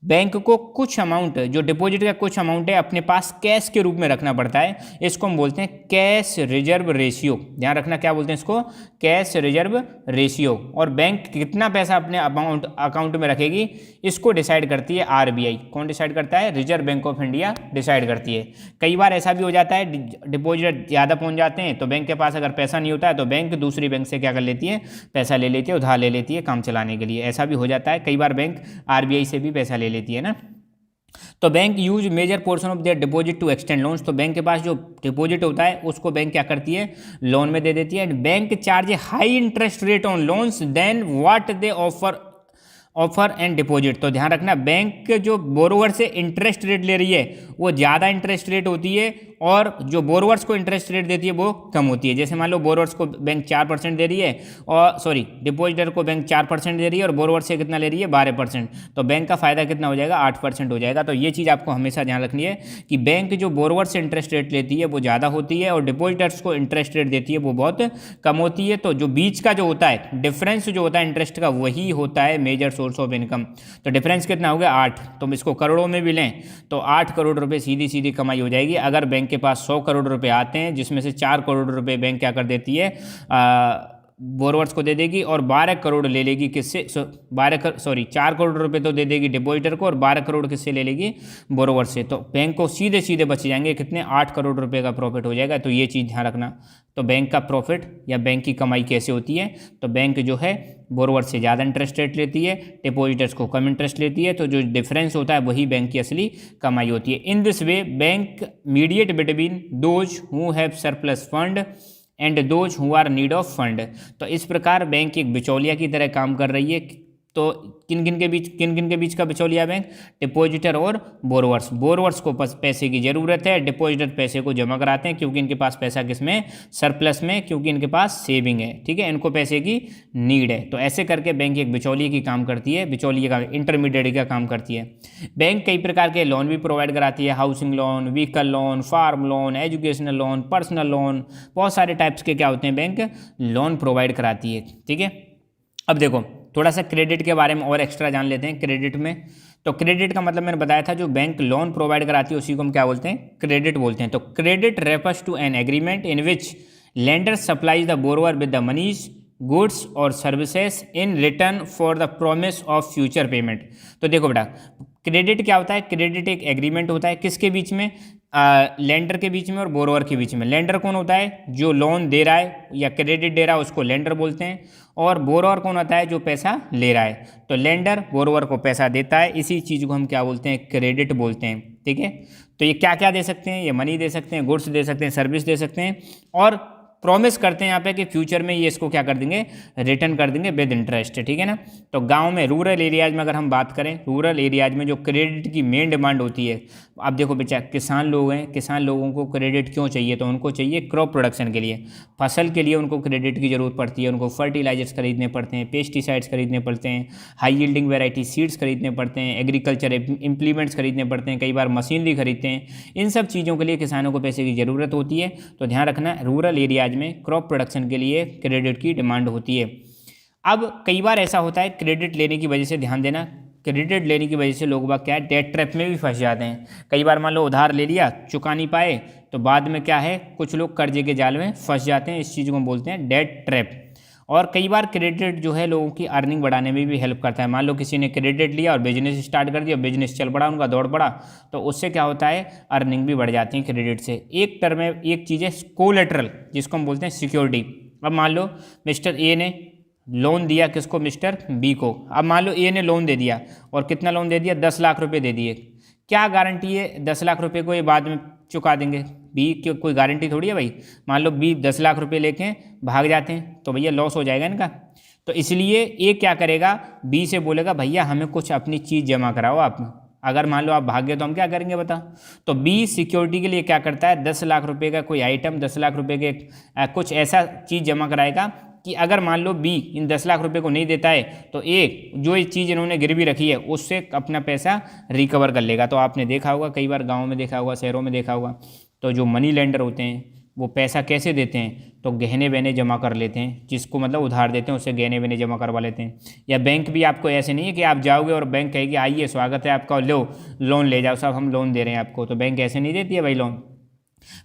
S1: बैंक को कुछ अमाउंट, जो डिपॉजिट का कुछ अमाउंट है, अपने पास कैश के रूप में रखना पड़ता है। इसको हम बोलते हैं कैश रिजर्व रेशियो। ध्यान रखना, क्या बोलते हैं इसको? Cash reserve ratio. और बैंक कितना पैसा अपने अकाउंट में रखेगी, इसको डिसाइड करती है RBI। कौन डिसाइड करता है? Reserve Bank of India decide करती है। कई बार ऐसा भी हो जाता है, डिपॉजिट ज़्यादा पहुँच जाते हैं, तो बैंक के पास अगर पैसा नहीं होता है, तो बैंक दूसरी बैंक से क्या कर लेती है? पैसा ले लेती है, उधार ले लेती है काम चलाने के लिए। ऐसा भी हो जाता है, कई बार बैंक RBI से भी पैसा लेती है ना। तो bank use major portion of their deposit to extend loans. तो बैंक के पास जो डिपॉजिट होता है उसको बैंक क्या करती है? लोन में दे देती है। Bank charge high interest rate on loans than what they offer and deposit. तो ध्यान रखना, बैंक जो बोरोवर से इंटरेस्ट रेट ले रही है वो ज़्यादा इंटरेस्ट रेट होती है, और जो बोरोवर्स को इंटरेस्ट रेट देती है वो कम होती है। जैसे मान लो बोरोवर्स को बैंक 4% दे रही है, और डिपॉजिटर को बैंक 4% दे रही है, और बोरोवर से कितना ले रही है? 12%। तो बैंक का फायदा कितना हो जाएगा? 8% हो जाएगा। तो ये चीज़ आपको हमेशा ध्यान रखनी है कि बैंक जो बोरोवर से इंटरेस्ट रेट लेती है वो ज़्यादा होती है, और डिपॉजिटर्स को इंटरेस्ट रेट देती है वो बहुत कम होती है। तो जो बीच का जो होता है डिफरेंस जो होता है इंटरेस्ट का, वही होता है मेजर सोर्स ऑफ इनकम। तो डिफरेंस कितना हो गया? 8। तो इसको करोड़ों में भी लें तो 8 करोड़ रुपये सीधी सीधी कमाई हो जाएगी। अगर बैंक के पास 100 करोड़ रुपए आते हैं, जिसमें से 4 करोड़ रुपए बैंक क्या कर देती है? बोरोवर्स को दे देगी, और 12 करोड़ ले लेगी किससे? 4 करोड़ रुपए तो दे देगी डिपॉजिटर को, और 12 करोड़ किससे ले लेगी? बोरोवर से। तो बैंक को सीधे सीधे बच जाएंगे कितने? 8 करोड़ रुपए का प्रॉफिट हो जाएगा। तो ये चीज़ ध्यान रखना। तो बैंक का प्रॉफिट या बैंक की कमाई कैसे होती है? तो बैंक जो है बोरोवर से ज़्यादा इंटरेस्ट रेट लेती है, डिपॉजिटर्स को कम इंटरेस्ट लेती है, तो जो डिफरेंस होता है वही बैंक की असली कमाई होती है। In this way bank mediate between those who have surplus fund and those who are need of fund. तो इस प्रकार बैंक एक बिचौलिया की तरह काम कर रही है। तो किन किन के बीच का बिचौलिया बैंक? डिपॉजिटर और बोरोवर्स। बोरोवर्स को पैसे की ज़रूरत है, डिपॉजिटर पैसे को जमा कराते हैं, क्योंकि इनके पास पैसा किसमें? सरप्लस में, क्योंकि इनके पास सेविंग है। ठीक है, इनको पैसे की नीड है। तो ऐसे करके बैंक एक बिचौलिए की काम करती है, बिचौलिए का इंटरमीडिएट का काम करती है। बैंक कई प्रकार के लोन भी प्रोवाइड कराती है, housing loan, vehicle loan, farm loan, educational loan, personal loan, बहुत सारे टाइप्स के क्या होते हैं? बैंक लोन प्रोवाइड कराती है। ठीक है, अब देखो थोड़ा सा क्रेडिट के बारे में और एक्स्ट्रा जान लेते हैं। क्रेडिट में, तो क्रेडिट का मतलब मैंने बताया था, जो बैंक लोन प्रोवाइड कराती है उसी को हम क्या बोलते हैं? क्रेडिट बोलते हैं। तो credit refers to an agreement in which lender supplies the borrower with the moneys, goods और services in return for the promise of future payment. तो देखो बेटा, क्रेडिट क्या होता है? क्रेडिट एक एग्रीमेंट होता है, किसके बीच में? लेंडर के बीच में और बोरोवर के बीच में। लेंडर कौन होता है? जो लोन दे रहा है या क्रेडिट दे रहा है उसको लेंडर बोलते हैं। और बोरोवर कौन होता है? जो पैसा ले रहा है। तो लेंडर बोरोवर को पैसा देता है, इसी चीज़ को हम क्या बोलते हैं? क्रेडिट बोलते हैं। ठीक है, तो ये क्या क्या दे सकते हैं? ये मनी दे सकते हैं, गुड्स दे सकते हैं, सर्विस दे सकते हैं, और प्रॉमिस करते हैं यहाँ पे कि फ्यूचर में ये इसको क्या कर देंगे? रिटर्न कर देंगे विद इंटरेस्ट। ठीक है ना। तो गांव में, रूरल एरियाज में अगर हम बात करें, रूरल एरियाज में जो क्रेडिट की मेन डिमांड होती है, आप देखो बेचा, किसान लोग हैं, किसान लोगों को क्रेडिट क्यों चाहिए? तो उनको चाहिए क्रॉप प्रोडक्शन के लिए, फसल के लिए उनको क्रेडिट की ज़रूरत पड़ती है। उनको फर्टिलाइजर्स खरीदने पड़ते हैं, पेस्टिसाइड्स खरीदने पड़ते हैं, हाई यील्डिंग वेराइटी सीड्स खरीदने पड़ते हैं, एग्रीकल्चर इम्प्लीमेंट्स खरीदने पड़ते हैं, कई बार मशीनरी खरीदते हैं। इन सब चीज़ों के लिए किसानों को पैसे की ज़रूरत होती है। तो ध्यान रखना, रूरल एरियाज में क्रॉप प्रोडक्शन के लिए क्रेडिट की डिमांड होती है। अब कई बार ऐसा होता है क्रेडिट लेने की वजह से, ध्यान देना, क्रेडिट लेने की वजह से लोग बाग क्या है? डेट ट्रैप में भी फंस जाते हैं। कई बार मान लो उधार ले लिया, चुका नहीं पाए, तो बाद में क्या है? कुछ लोग कर्जे के जाल में फंस जाते हैं। इस चीज़ को हम बोलते हैं डेट ट्रैप। और कई बार क्रेडिट जो है लोगों की अर्निंग बढ़ाने में भी हेल्प करता है। मान लो किसी ने क्रेडिट लिया और बिजनेस स्टार्ट कर दिया, बिजनेस चल पड़ा, उनका दौड़ पड़ा, तो उससे क्या होता है? अर्निंग भी बढ़ जाती है क्रेडिट से। एक टर्म में एक चीज़ है कोलेटरल, जिसको हम बोलते हैं सिक्योरिटी। अब मान लो मिस्टर ए ने लोन दिया किसको? मिस्टर बी को। अब मान लो ए ने लोन दे दिया, और कितना लोन दे दिया? 10 लाख रुपए दे दिए। क्या गारंटी है 10 लाख रुपए को ये बाद में चुका देंगे? बी की कोई गारंटी थोड़ी है भाई। मान लो बी 10 लाख रुपए लेके भाग जाते हैं, तो भैया लॉस हो जाएगा इनका। तो इसलिए ए क्या करेगा? बी से बोलेगा भैया हमें कुछ अपनी चीज़ जमा कराओ आप। अगर मान लो आप भाग गए तो हम क्या करेंगे बता? तो बी सिक्योरिटी के लिए क्या करता है? 10 लाख रुपए का कोई आइटम, 10 लाख रुपए के कुछ ऐसा चीज़ जमा कराएगा कि अगर मान लो बी इन 10 लाख रुपए को नहीं देता है, तो ए जो ये चीज़ इन्होंने गिरवी रखी है उससे अपना पैसा रिकवर कर लेगा। तो आपने देखा होगा, कई बार गाँव में देखा होगा, शहरों में देखा होगा, तो जो मनी लेंडर होते हैं वो पैसा कैसे देते हैं? तो गहने वहने जमा कर लेते हैं, जिसको मतलब उधार देते हैं उससे गहने वहने जमा करवा लेते हैं। या बैंक भी आपको ऐसे नहीं है कि आप जाओगे और बैंक कहेगी आइए स्वागत है आपका, लो लोन ले जाओ साहब, हम लोन दे रहे हैं आपको। तो बैंक ऐसे नहीं देती है भाई लोन।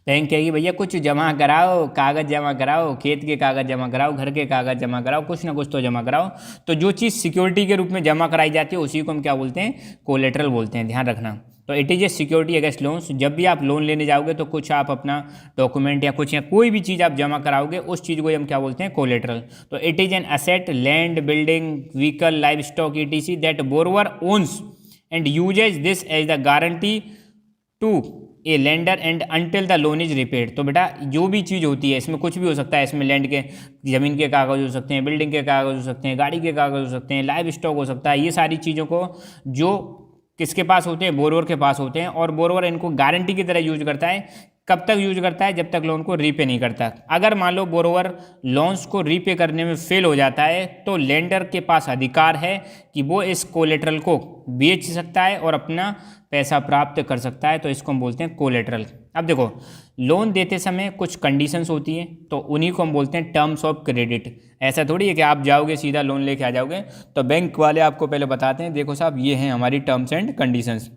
S1: बैंक कहेगी भैया कुछ जमा कराओ, कागज़ जमा कराओ, खेत के कागज़ जमा कराओ, घर के कागज़ जमा कराओ, कुछ ना कुछ तो जमा कराओ। तो जो चीज़ सिक्योरिटी के रूप में जमा कराई जाती है उसी को हम क्या बोलते हैं? कोलेटरल बोलते हैं। ध्यान रखना। तो it is a security against loans. जब भी आप लोन लेने जाओगे तो कुछ आप अपना डॉक्यूमेंट या कुछ या कोई भी चीज़ आप जमा कराओगे, उस चीज़ को हम क्या बोलते हैं? कोलेटरल। तो it is an asset, land, building, vehicle, livestock, etc that borrower owns and uses this as the guarantee to a lender and until the loan is repaid. तो बेटा जो भी चीज़ होती है इसमें कुछ भी हो सकता है। इसमें लैंड के, ज़मीन के कागज़ हो सकते हैं, बिल्डिंग के कागज़ हो सकते हैं, गाड़ी के कागज़ हो सकते हैं, लाइव स्टॉक हो सकता है। ये सारी चीज़ों को जो किसके पास होते हैं? बोरोवर के पास होते हैं। और बोरोवर इनको गारंटी की तरह यूज करता है। कब तक यूज करता है? जब तक लोन को रीपे नहीं करता। अगर मान लो बोरोवर लोन्स को रीपे करने में फेल हो जाता है, तो लेंडर के पास अधिकार है कि वो इस कोलेटरल को बेच सकता है और अपना पैसा प्राप्त कर सकता है। तो इसको हम बोलते हैं कोलेटरल। अब देखो, लोन देते समय कुछ कंडीशंस होती हैं, तो उन्हीं को हम बोलते हैं टर्म्स ऑफ क्रेडिट। ऐसा थोड़ी है कि आप जाओगे सीधा लोन लेके आ जाओगे। तो बैंक वाले आपको पहले बताते हैं देखो साहब ये हैं हमारी टर्म्स एंड कंडीशंस।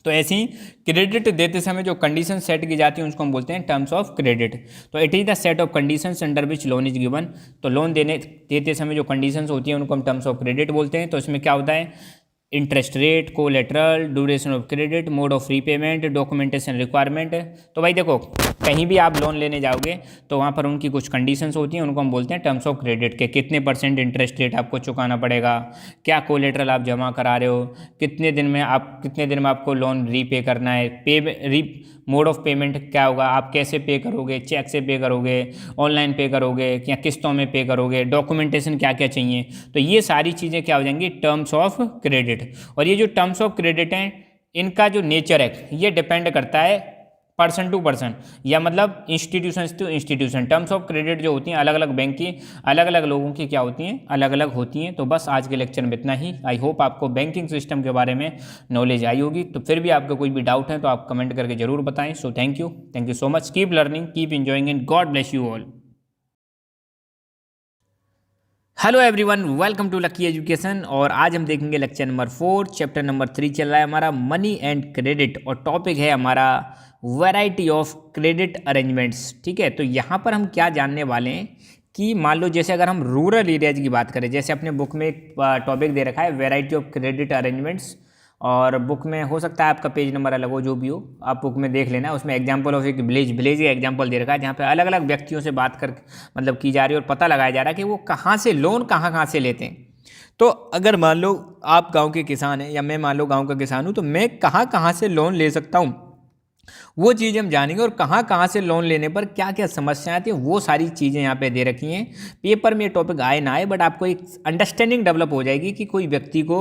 S1: तो ऐसे ही क्रेडिट देते समय जो कंडीशन सेट की जाती है उसको हम बोलते हैं टर्म्स ऑफ क्रेडिट। तो it is the set of conditions under which loan is given. तो लोन देते समय जो कंडीशंस होती हैं उनको हम टर्म्स ऑफ क्रेडिट बोलते हैं। तो इसमें क्या होता है? Interest rate, collateral, duration of credit, mode of repayment, documentation requirement. तो भाई देखो, कहीं भी आप लोन लेने जाओगे तो वहाँ पर उनकी कुछ कंडीशंस होती हैं, उनको हम बोलते हैं टर्म्स ऑफ क्रेडिट के। कितने % इंटरेस्ट रेट आपको चुकाना पड़ेगा, क्या कोलेटरल आप जमा करा रहे हो, कितने दिन में आपको लोन रीपे करना है, मोड ऑफ पेमेंट क्या होगा, आप कैसे पे करोगे, चेक से पे करोगे, ऑनलाइन पे करोगे या किस्तों में पे करोगे, डॉक्यूमेंटेशन क्या क्या चाहिए। तो ये सारी चीज़ें क्या हो जाएंगी? Terms of credit. और ये जो टर्म्स ऑफ क्रेडिट हैं इनका जो नेचर है ये डिपेंड करता है पर्सन टू पर्सन, या मतलब institution to institution. Terms of credit जो होती हैं अलग अलग बैंक की, अलग अलग लोगों की क्या होती हैं? अलग अलग होती हैं। तो बस आज के लेक्चर में इतना ही। आई होप आपको बैंकिंग सिस्टम के बारे में नॉलेज आई होगी। तो फिर भी आपका कोई भी डाउट है तो आप कमेंट करके जरूर बताएं। So thank you so much. Keep learning, keep enjoying and God bless you all. Hello everyone, welcome to Lucky Education. और आज हम देखेंगे लेक्चर नंबर 4, चैप्टर नंबर 3 चल रहा है हमारा मनी एंड क्रेडिट, और टॉपिक है हमारा वैरायटी ऑफ क्रेडिट अरेंजमेंट्स। ठीक है, तो यहाँ पर हम क्या जानने वाले हैं कि मान लो जैसे अगर हम रूरल एरियाज की बात करें, जैसे अपने बुक में एक टॉपिक दे रखा है वैरायटी ऑफ क्रेडिट अरेंजमेंट्स और बुक में हो सकता है आपका पेज नंबर अलग हो, जो भी हो आप बुक में देख लेना। उसमें एग्जाम्पल ऑफ एक विलेज का एग्जाम्पल दे रखा है, जहाँ पे अलग अलग व्यक्तियों से बात कर मतलब की जा रही है और पता लगाया जा रहा है कि वो कहाँ से लोन कहाँ से लेते हैं। तो अगर मान लो आप गांव के किसान हैं या मैं मान लो गांव का किसान हूं, तो मैं कहाँ से लोन ले सकता हूं, वो चीज़ हम जानेंगे। और कहाँ से लोन लेने पर क्या क्या समस्याएं आती हैं, वो सारी चीज़ें यहाँ पे दे रखी हैं। पेपर में ये टॉपिक आए ना आए, बट आपको एक अंडरस्टैंडिंग डेवलप हो जाएगी कि कोई व्यक्ति को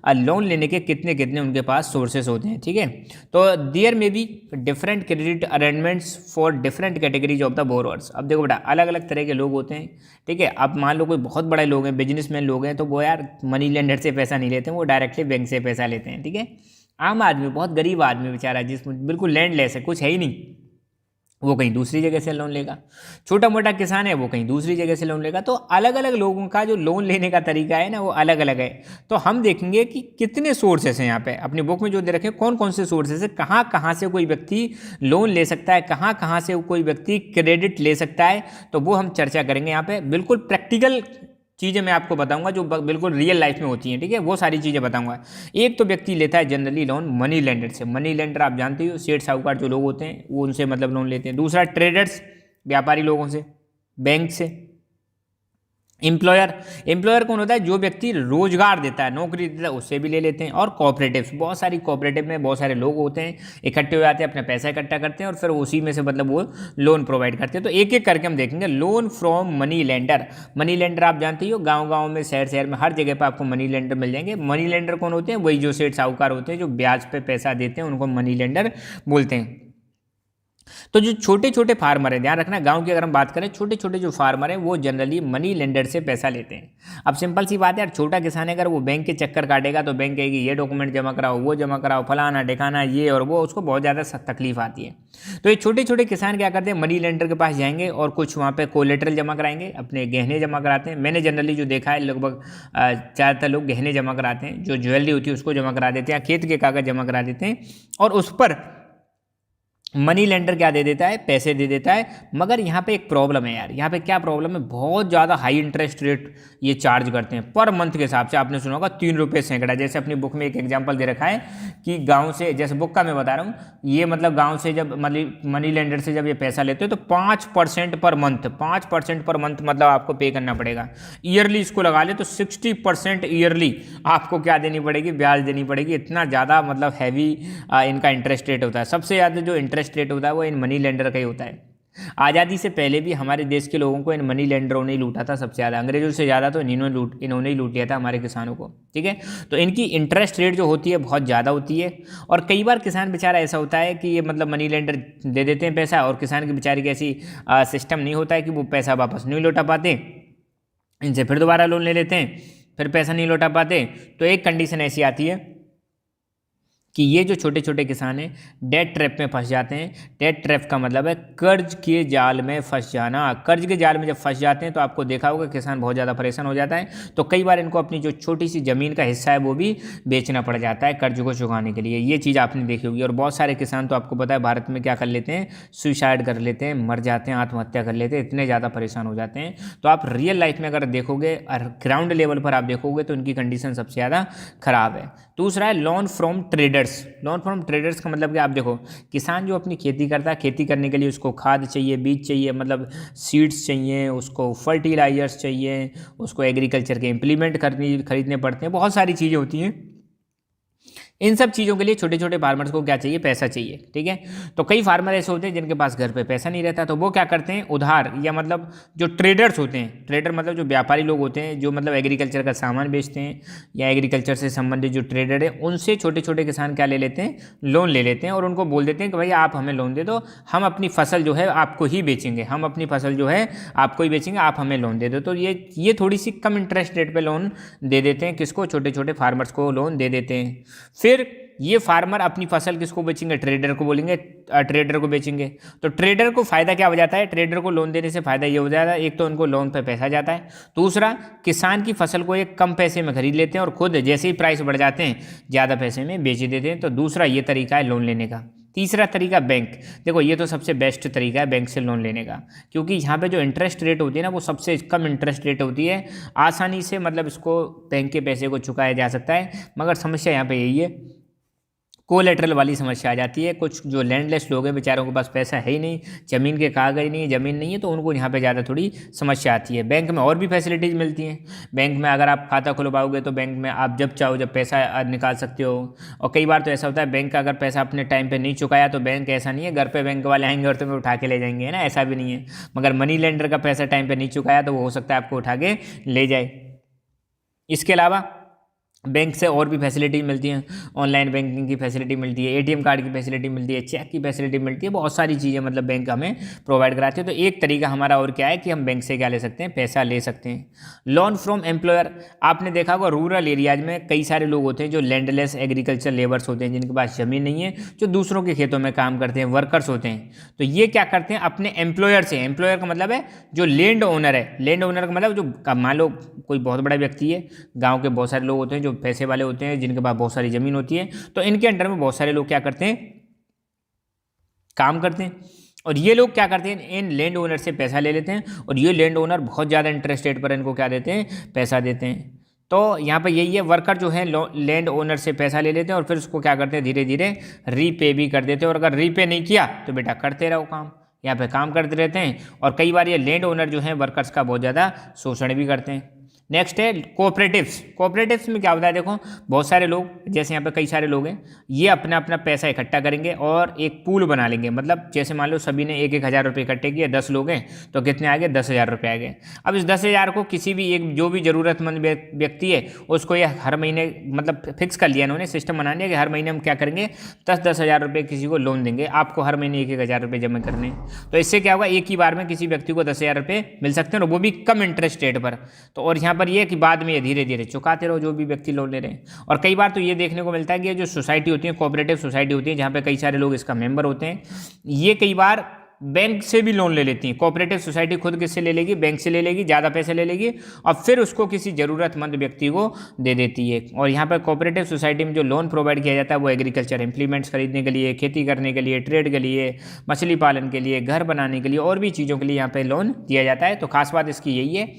S1: लोन लेने के कितने कितने उनके पास सोर्सेस होते हैं, ठीक है। तो देयर में be different credit arrangements for different categories of the borrowers. अब देखो बेटा, अलग अलग तरह के लोग होते हैं, ठीक है। अब मान लो कोई बहुत बड़े लोग हैं, बिजनेसमैन लोग हैं, तो वो यार मनी लेंडर से पैसा नहीं लेते, वो डायरेक्टली बैंक से पैसा लेते हैं, ठीक है। आम आदमी, बहुत गरीब आदमी बेचारा, जिसमें बिल्कुल लैंडलेस है, कुछ है ही नहीं, वो कहीं दूसरी जगह से लोन लेगा। छोटा मोटा किसान है, वो कहीं दूसरी जगह से लोन लेगा। तो अलग अलग लोगों का जो लोन लेने का तरीका है ना, वो अलग अलग है। तो हम देखेंगे कि कितने सोर्सेस हैं यहाँ पे अपनी बुक में जो दे रखे हैं, कौन कौन से सोर्सेस है, कहाँ से कोई व्यक्ति लोन ले सकता है, कहाँ से कोई व्यक्ति क्रेडिट ले सकता है। तो वो हम चर्चा करेंगे यहाँ पे, बिल्कुल प्रैक्टिकल चीज़ें मैं आपको बताऊंगा जो बिल्कुल रियल लाइफ में होती हैं, ठीक है, वो सारी चीज़ें बताऊंगा। एक तो व्यक्ति लेता है जनरली लोन मनी लेंडर से। मनी लेंडर आप जानते हो, सेठ साहूकार जो लोग होते हैं वो उनसे मतलब लोन लेते हैं। दूसरा ट्रेडर्स, व्यापारी लोगों से, बैंक से। एम्प्लॉयर कौन होता है, जो व्यक्ति रोजगार देता है, नौकरी देता है, उससे भी ले लेते हैं। और कोऑपरेटिव्स, बहुत सारी कोऑपरेटिव में बहुत सारे लोग होते हैं, इकट्ठे हो जाते हैं, अपना पैसा इकट्ठा करते हैं और फिर उसी में से मतलब वो लोन प्रोवाइड करते हैं। तो एक एक करके हम देखेंगे। Loan from money lender. Money lender आप जानते हो, गाँव में, शहर में, हर जगह पर आपको मनी लेंडर मिल जाएंगे। मनी लेंडर कौन होते हैं, वही जो सेठ साहूकार होते हैं, जो ब्याज पे पैसा देते हैं, उनको मनी लेंडर बोलते हैं। तो जो छोटे छोटे फार्मर हैं, ध्यान रखना, गांव की अगर हम बात करें, छोटे छोटे जो फार्मर हैं वो जनरली मनी लेंडर से पैसा लेते हैं। अब सिंपल सी बात है यार, छोटा किसान है, अगर वो बैंक के चक्कर काटेगा तो बैंक कहेगी ये डॉक्यूमेंट जमा कराओ, वो जमा कराओ, फलाना ठिकाना ये और वो, उसको बहुत ज़्यादा तकलीफ आती है। तो ये छोटे छोटे किसान क्या करते हैं, मनी लेंडर के पास जाएंगे और कुछ वहाँ पर कोलेटरल जमा कराएंगे, अपने गहने जमा कराते हैं। मैंने जनरली जो देखा है, लगभग ज़्यादातर लोग गहने जमा कराते हैं, जो ज्वेलरी होती है उसको जमा करा देते हैं, खेत के कागज़ जमा करा देते हैं, और उस पर मनी लेंडर क्या दे देता है, पैसे दे देता है। मगर यहाँ पे एक प्रॉब्लम है यार, यहाँ पे क्या प्रॉब्लम है, बहुत ज़्यादा हाई इंटरेस्ट रेट ये चार्ज करते हैं पर मंथ के हिसाब से। आपने सुना होगा 3 रुपये सैकड़ा। जैसे अपनी बुक में एक एग्जांपल दे रखा है कि गांव से, जैसे बुक का मैं बता रहा हूँ, ये मतलब गांव से जब मनी लेंडर से जब ये पैसा लेते हो तो 5% पर मंथ, 5% पर मंथ मतलब आपको पे करना पड़ेगा। ईयरली इसको लगा ले तो 60% ईयरली आपको क्या देनी पड़ेगी, ब्याज देनी पड़ेगी। इतना ज़्यादा मतलब हैवी इनका इंटरेस्ट रेट होता है। सबसे ज़्यादा जो इंटरेस्ट रेट होता है वो इन मनी लेंडर का ही होता है। आज़ादी से पहले भी हमारे देश के लोगों को इन मनी लेंडरों ने लूटा था सबसे ज़्यादा, अंग्रेजों से ज़्यादा तो इन्होंने ही लूट लिया था हमारे किसानों को, ठीक है। तो इनकी इंटरेस्ट रेट जो होती है बहुत ज़्यादा होती है। और कई बार किसान बेचारा ऐसा होता है कि ये मतलब मनी लेंडर दे देते हैं पैसा, और किसान की बेचारे की ऐसी सिस्टम नहीं होता है कि वो पैसा वापस नहीं लौटा पाते, इनसे फिर दोबारा लोन ले लेते हैं, फिर पैसा नहीं लौटा पाते। तो एक कंडीशन ऐसी आती है कि ये जो छोटे छोटे किसान हैं डेट ट्रैप में फंस जाते हैं। डेट ट्रैप का मतलब है कर्ज के जाल में फंस जाना। कर्ज के जाल में जब फंस जाते हैं तो आपको देखा होगा किसान बहुत ज़्यादा परेशान हो जाता है। तो कई बार इनको अपनी जो छोटी सी ज़मीन का हिस्सा है वो भी बेचना पड़ जाता है कर्ज को चुकाने के लिए। ये चीज़ आपने देखी होगी। और बहुत सारे किसान तो आपको पता है भारत में क्या कर लेते हैं, सुसाइड कर लेते हैं, मर जाते हैं, आत्महत्या कर लेते हैं, इतने ज़्यादा परेशान हो जाते हैं। तो आप रियल लाइफ में अगर देखोगे और ग्राउंड लेवल पर आप देखोगे तो उनकी कंडीशन सबसे ज़्यादा खराब है। दूसरा है loan from traders. Loan from traders का मतलब कि आप देखो, किसान जो अपनी खेती करता है, खेती करने के लिए उसको खाद चाहिए, बीज चाहिए, मतलब सीड्स चाहिए, उसको फर्टिलाइजर्स चाहिए, उसको एग्रीकल्चर के इम्प्लीमेंट खरीदने पड़ते हैं, बहुत सारी चीज़ें होती हैं। इन सब चीज़ों के लिए छोटे छोटे फार्मर्स को क्या चाहिए, पैसा चाहिए, ठीक है। तो कई फार्मर ऐसे होते हैं जिनके पास घर पे पैसा नहीं रहता, तो वो क्या करते हैं, उधार, या मतलब जो ट्रेडर्स होते हैं, ट्रेडर मतलब जो व्यापारी लोग होते हैं, जो मतलब एग्रीकल्चर का सामान बेचते हैं या एग्रीकल्चर से संबंधित जो ट्रेडर है, उनसे छोटे छोटे किसान क्या ले लेते हैं, लोन ले लेते हैं। और उनको बोल देते हैं कि भाई आप हमें लोन दे दो, हम अपनी फसल जो है आपको ही बेचेंगे, हम अपनी फसल जो है आपको ही बेचेंगे, आप हमें लोन दे दो। तो ये थोड़ी सी कम इंटरेस्ट रेट पर लोन दे देते हैं, किसको, छोटे छोटे फार्मर्स को लोन दे देते हैं। फिर ये फार्मर अपनी फसल किसको बेचेंगे, ट्रेडर को बोलेंगे, ट्रेडर को बेचेंगे। तो ट्रेडर को फायदा क्या हो जाता है, ट्रेडर को लोन देने से फायदा ये हो जाता है, एक तो उनको लोन पे पैसा जाता है, दूसरा किसान की फसल को एक कम पैसे में खरीद लेते हैं और खुद जैसे ही प्राइस बढ़ जाते हैं ज़्यादा पैसे में बेच देते हैं। तो दूसरा ये तरीका है लोन लेने का। तीसरा तरीका बैंक। देखो ये तो सबसे बेस्ट तरीका है बैंक से लोन लेने का, क्योंकि यहाँ पे जो इंटरेस्ट रेट होती है ना वो सबसे कम इंटरेस्ट रेट होती है, आसानी से मतलब इसको बैंक के पैसे को चुकाया जा सकता है। मगर समस्या यहाँ पे यही है कोलेटरल वाली समस्या आ जाती है। कुछ जो लैंडलेस लोग हैं बेचारों के पास पैसा है ही नहीं, ज़मीन के कागज नहीं है, ज़मीन नहीं है, तो उनको यहाँ पे ज़्यादा थोड़ी समस्या आती है। बैंक में और भी फैसिलिटीज़ मिलती हैं। बैंक में अगर आप खाता खुलवाओगे तो बैंक में आप जब चाहो जब पैसा निकाल सकते हो। और कई बार तो ऐसा होता है बैंक का अगर पैसा अपने टाइम पर नहीं चुकाया तो बैंक ऐसा नहीं है घर पर बैंक वाले आएंगे और तुम्हें उठा के ले जाएंगे, है ना, ऐसा भी नहीं है। मगर मनी लेंडर का पैसा टाइम पर नहीं चुकाया तो वो हो सकता है आपको उठा के ले जाए। इसके अलावा बैंक से और भी फैसिलिटी मिलती हैं। ऑनलाइन बैंकिंग की फैसिलिटी मिलती है, एटीएम कार्ड की फैसिलिटी मिलती है, चेक की फैसिलिटी मिलती है, बहुत सारी चीज़ें मतलब बैंक हमें प्रोवाइड कराती है। तो एक तरीका हमारा और क्या है कि हम बैंक से क्या ले सकते हैं, पैसा ले सकते हैं। लोन फ्रॉम एम्प्लॉयर, आपने देखा होगा रूरल एरियाज में कई सारे लोग होते हैं जो लैंडलेस एग्रीकल्चर लेबर्स होते हैं, जिनके पास ज़मीन नहीं है, जो दूसरों के खेतों में काम करते हैं, वर्कर्स होते हैं। तो ये क्या करते हैं, अपने एम्प्लॉयर से, एम्प्लॉयर का मतलब है जो लैंड ओनर है, लैंड ओनर का मतलब जो मान लो कोई बहुत बड़ा व्यक्ति है, गाँव के बहुत सारे लोग होते हैं जो पैसे वाले होते हैं, जिनके पास बहुत सारी जमीन होती है, तो इनके अंडर में बहुत सारे लोग क्या करते हैं, काम करते हैं। और ये लोग क्या करते हैं, इन लैंड ओनर से पैसा ले लेते हैं और ये लैंड ओनर बहुत ज़्यादा इंटरेस्ट रेट पर इनको क्या देते हैं, पैसा देते हैं। तो यहाँ पे यही है, वर्कर जो है लैंड ओनर से पैसा ले लेते हैं और फिर उसको क्या करते हैं, धीरे धीरे रीपे भी कर देते हैं। और अगर रीपे नहीं किया तो बेटा करते रहो काम, यहाँ पे काम करते रहते हैं। और कई बार ये लैंड ओनर जो है वर्कर्स का बहुत ज़्यादा शोषण भी करते हैं। नेक्स्ट है कोऑपरेटिव्स। कोऑपरेटिव्स में क्या होता है, देखो बहुत सारे लोग, जैसे यहाँ पे कई सारे लोग हैं, ये अपना अपना पैसा इकट्ठा करेंगे और एक पूल बना लेंगे। मतलब जैसे मान लो सभी ने 1,000 रुपये इकट्ठे किए, 10 लोग हैं तो कितने आ गए, 10,000 रुपये आ गए। अब इस 10,000 को किसी भी एक जो भी ज़रूरतमंद व्यक्ति है उसको ये हर महीने मतलब फिक्स कर लिया इन्होंने, सिस्टम बना लिया कि हर महीने हम क्या करेंगे, 10,000 रुपये किसी को लोन देंगे, आपको हर महीने 1,000 रुपये जमा करने। तो इससे क्या होगा, एक ही बार में किसी व्यक्ति को 10,000 रुपये मिल सकते हैं और वो भी कम इंटरेस्ट रेट पर। तो और यहाँ पर ये कि बाद में ये धीरे धीरे चुकाते रहो जो भी व्यक्ति लोन ले रहे हैं। और कई बार तो ये देखने को मिलता है कि ये जो सोसाइटी होती है, कोऑपरेटिव सोसाइटी होती है, जहाँ पे कई सारे लोग इसका मेंबर होते हैं, ये कई बार बैंक से भी लोन ले लेती हैं। कोऑपरेटिव सोसाइटी खुद किससे ले लेगी, बैंक से ले लेगी, ज़्यादा पैसे ले लेगी और फिर उसको किसी ज़रूरतमंद व्यक्ति को दे देती है। और यहाँ पर कोऑपरेटिव सोसाइटी में जो लोन प्रोवाइड किया जाता है वो एग्रीकल्चर इंप्लीमेंट्स खरीदने के लिए, खेती करने के लिए, ट्रेड के लिए, मछली पालन के लिए, घर बनाने के लिए और भी चीज़ों के लिए यहाँ पर लोन दिया जाता है। तो खास बात इसकी यही है,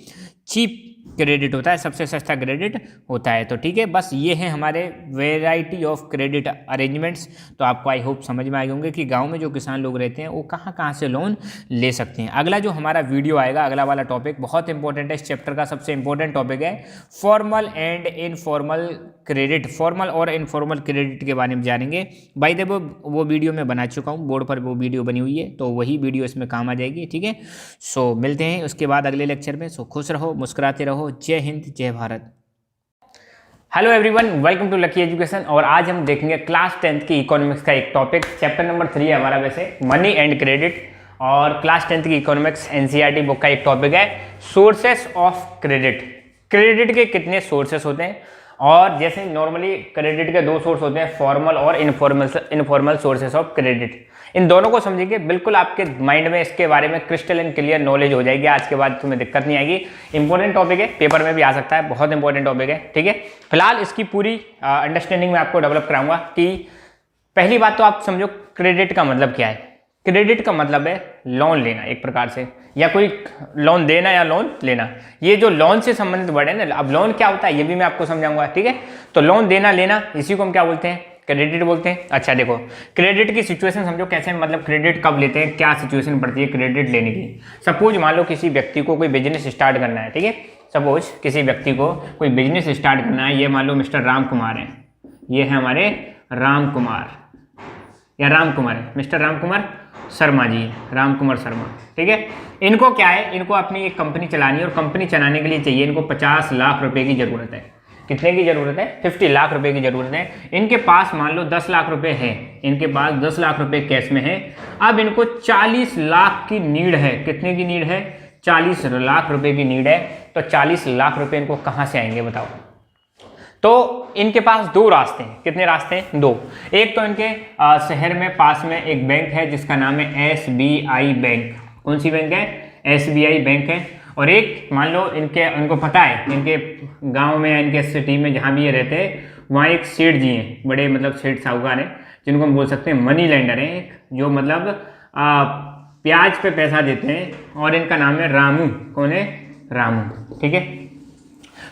S1: चीप क्रेडिट होता है, सबसे सस्ता क्रेडिट होता है। तो ठीक है, बस ये हैं हमारे वेराइटी ऑफ क्रेडिट अरेंजमेंट्स। तो आपको आई होप समझ में आए होंगे कि गांव में जो किसान लोग रहते हैं वो कहाँ कहाँ से लोन ले सकते हैं। अगला जो हमारा वीडियो आएगा, अगला वाला टॉपिक बहुत इंपॉर्टेंट है, इस चैप्टर का सबसे इंपॉर्टेंट टॉपिक है formal and informal credit. Formal और इनफॉर्मल क्रेडिट के बारे में जानेंगे। बाय द वे वो वीडियो मैं बना चुका हूँ, बोर्ड पर वो वीडियो बनी हुई है, तो वही वीडियो इसमें काम आ जाएगी। ठीक है, सो मिलते हैं उसके बाद अगले लेक्चर में। सो खुश रहो, मुस्कुराते रहो। जय हिंद, जय Bharat. Hello everyone, welcome to Lucky Education. और आज हम देखेंगे क्लास 10th की इकोनॉमिक्स का एक टॉपिक, चैप्टर नंबर 3 है हमारा वैसे, मनी एंड क्रेडिट। और क्लास 10th की इकोनॉमिक्स एनसीईआरटी बुक का एक टॉपिक है सोर्सेस ऑफ क्रेडिट। क्रेडिट के कितने सोर्सेस होते हैं, और जैसे नॉर्मली क्रेडिट के 2 सोर्स होते हैं, फॉर्मल और इनफॉर्मल सोर्सेस ऑफ क्रेडिट। इन दोनों को समझेंगे, बिल्कुल आपके माइंड में इसके बारे में क्रिस्टल एंड क्लियर नॉलेज हो जाएगी। आज के बाद तुम्हें दिक्कत नहीं आएगी। इंपॉर्टेंट टॉपिक है, पेपर में भी आ सकता है, बहुत इंपॉर्टेंट टॉपिक है। ठीक है, फिलहाल इसकी पूरी अंडरस्टैंडिंग में आपको डेवलप कराऊंगा कि पहली बात तो आप समझो क्रेडिट का मतलब क्या है। क्रेडिट का मतलब है लोन लेना एक प्रकार से, या कोई लोन देना या लोन लेना। ये जो लोन से संबंधित वर्ड है ना, अब लोन क्या होता है ये भी मैं आपको समझाऊंगा। ठीक है, तो लोन देना लेना, इसी को हम क्या बोलते हैं, क्रेडिट बोलते हैं। अच्छा देखो, क्रेडिट की सिचुएशन समझो कैसे, मतलब क्रेडिट कब लेते हैं, क्या सिचुएशन पड़ती है क्रेडिट लेने की। सपोज मान लो किसी व्यक्ति को कोई बिजनेस स्टार्ट करना है। ठीक है, सपोज किसी व्यक्ति को कोई बिजनेस स्टार्ट करना है। ये मान लो मिस्टर राम कुमार है, ये है हमारे राम कुमार, या राम कुमार है, मिस्टर राम कुमार शर्मा जी है, राम कुमार शर्मा। ठीक है, इनको क्या है, इनको अपनी एक कंपनी चलानी है और कंपनी चलाने के लिए चाहिए इनको 50 लाख रुपए की जरूरत है। कितने की जरूरत है, 50 लाख रुपए की जरूरत है। इनके पास मान लो 10 लाख रुपए है, इनके पास 10 लाख रुपए कैश में है। अब इनको 40 लाख की नीड है। कितने की नीड है, 40 लाख रुपए की नीड है। तो 40 लाख रुपए इनको कहाँ से आएंगे बताओ। तो इनके पास 2 रास्ते हैं। कितने रास्ते हैं, 2। एक तो इनके शहर में पास में एक बैंक है जिसका नाम है SBI बैंक। कौन सी बैंक है, SBI बैंक है। और एक मान लो इनको पता है, इनके गांव में, इनके सिटी में जहां भी ये रहते हैं, वहाँ एक सेठ जी हैं, बड़े मतलब सेठ साहूकार हैं, जिनको हम बोल सकते हैं मनी लेंडर हैं, जो मतलब ब्याज पे पैसा देते हैं। और इनका नाम है रामू। कौन है, रामू। ठीक है,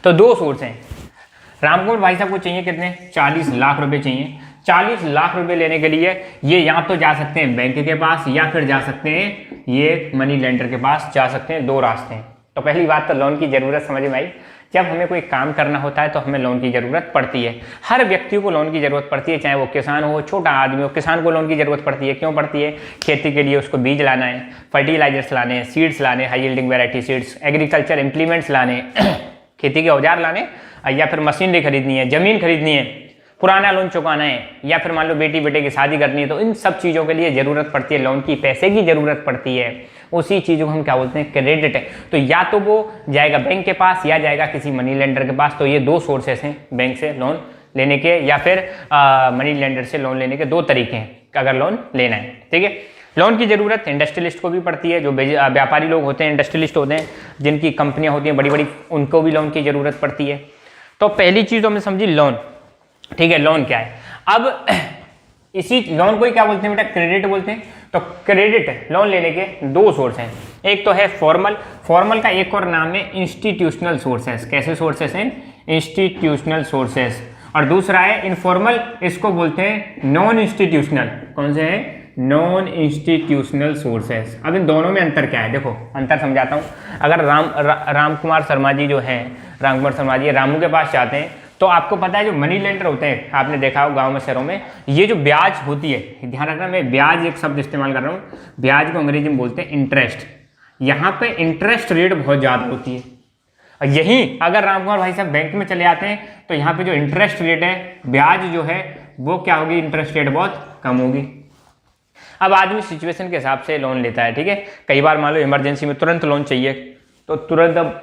S1: तो 2 सोर्स हैं। रामकुमार भाई साहब को चाहिए कितने, 40 लाख रुपए चाहिए। 40 लाख रुपए लेने के लिए ये या तो जा सकते हैं बैंक के पास या फिर जा सकते हैं ये मनी लेंडर के पास जा सकते हैं। 2 रास्ते हैं। तो पहली बात तो लोन की ज़रूरत समझ में आई। जब हमें कोई काम करना होता है तो हमें लोन की ज़रूरत पड़ती है। हर व्यक्ति को लोन की ज़रूरत पड़ती है, चाहे वो किसान हो, छोटा आदमी हो। किसान को लोन की ज़रूरत पड़ती है, क्यों पड़ती है? खेती के लिए उसको बीज लाना है, फर्टिलाइजर्स लाने हैं, सीड्स लाने, high yielding variety seeds, agriculture implements लाने, खेती के औजार लाने, या फिर मशीनरी खरीदनी है, ज़मीन खरीदनी है, पुराना लोन चुकाना है, या फिर मान लो बेटी बेटे की शादी करनी है। तो इन सब चीज़ों के लिए ज़रूरत पड़ती है लोन की, पैसे की ज़रूरत पड़ती है। उसी चीज़ों को हम क्या बोलते हैं? क्रेडिट है। तो या तो वो जाएगा बैंक के पास या जाएगा किसी मनी लेंडर के पास। तो ये 2 सोर्सेस हैं बैंक से लोन लेने के या फिर मनी लेंडर से लोन लेने के 2 तरीके हैं अगर लोन लेना है। ठीक है। लोन की ज़रूरत इंडस्ट्रियलिस्ट को भी पड़ती है, जो व्यापारी लोग होते हैं, इंडस्ट्रियलिस्ट होते हैं, जिनकी कंपनियाँ होती हैं बड़ी बड़ी, उनको भी लोन की ज़रूरत पड़ती है। तो पहली चीज़ तो हमने समझी लोन। ठीक है, लोन क्या है? अब इसी लोन को ही क्या बोलते हैं बेटा? क्रेडिट बोलते हैं। तो क्रेडिट लोन लेने के 2 सोर्स हैं। एक तो है फॉर्मल, फॉर्मल का एक और नाम है इंस्टीट्यूशनल सोर्सेस। कैसे सोर्सेस हैं? Institutional sources. और दूसरा है इनफॉर्मल, इसको बोलते हैं नॉन इंस्टीट्यूशनल। कौन से है? Non institutional sources. अब इन दोनों में अंतर क्या है? देखो अंतर समझाता हूँ। अगर राम कुमार शर्मा जी जो हैं, राम कुमार शर्मा जी रामू के पास जाते हैं तो आपको पता है जो मनी लेंडर होते हैं, आपने देखा हो गांव में, शहरों में, ये जो ब्याज होती है, ध्यान रखना मैं ब्याज एक शब्द इस्तेमाल कर रहा हूँ, ब्याज को अंग्रेजी में बोलते हैं इंटरेस्ट। यहाँ पे इंटरेस्ट रेट बहुत ज़्यादा होती है। और यही अगर रामकुमार भाई साहब बैंक में चले आते हैं तो यहाँ पे जो इंटरेस्ट रेट है, ब्याज जो है वो क्या होगी? इंटरेस्ट रेट बहुत कम होगी। अब आदमी सिचुएशन के हिसाब से लोन लेता है। ठीक है। कई बार मान लो इमरजेंसी में तुरंत लोन चाहिए, तो तुरंत अब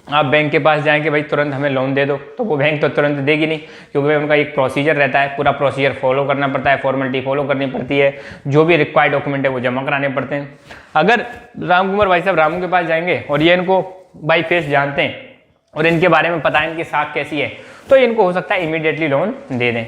S1: आप बैंक के पास जाएंगे, भाई तुरंत हमें लोन दे दो, तो वो बैंक तो तुरंत देगी नहीं, क्योंकि उनका एक प्रोसीजर रहता है, पूरा प्रोसीजर फॉलो करना पड़ता है, फॉर्मेलिटी फॉलो करनी पड़ती है, जो भी रिक्वायर्ड डॉक्यूमेंट है वो जमा कराने पड़ते हैं। अगर राम कुमार भाई साहब रामू के पास जाएंगे और ये इनको बाई फेस जानते हैं और इनके बारे में पता है इनकी साख कैसी है, तो इनको हो सकता है इमीडिएटली लोन दे दें।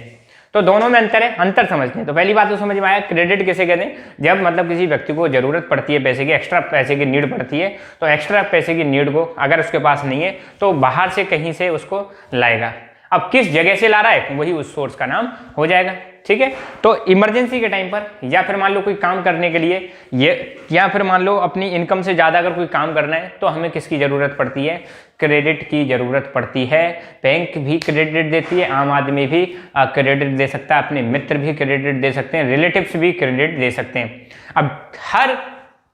S1: तो दोनों में अंतर है, अंतर समझते हैं। तो पहली बात तो समझ में आया, क्रेडिट किसे कहते हैं? जब मतलब किसी व्यक्ति को जरूरत पड़ती है पैसे की, एक्स्ट्रा पैसे की नीड पड़ती है, तो एक्स्ट्रा पैसे की नीड को अगर उसके पास नहीं है तो बाहर से कहीं से उसको लाएगा। अब किस जगह से ला रहा है वही उस सोर्स का नाम हो जाएगा। ठीक है। तो इमरजेंसी के टाइम पर, या फिर मान लो कोई काम करने के लिए, ये या फिर मान लो अपनी इनकम से ज़्यादा अगर कोई काम करना है, तो हमें किसकी ज़रूरत पड़ती है? क्रेडिट की ज़रूरत पड़ती है। बैंक भी क्रेडिट देती है, आम आदमी भी क्रेडिट दे सकता है, अपने मित्र भी क्रेडिट दे सकते हैं, रिलेटिव्स भी क्रेडिट दे सकते हैं। अब हर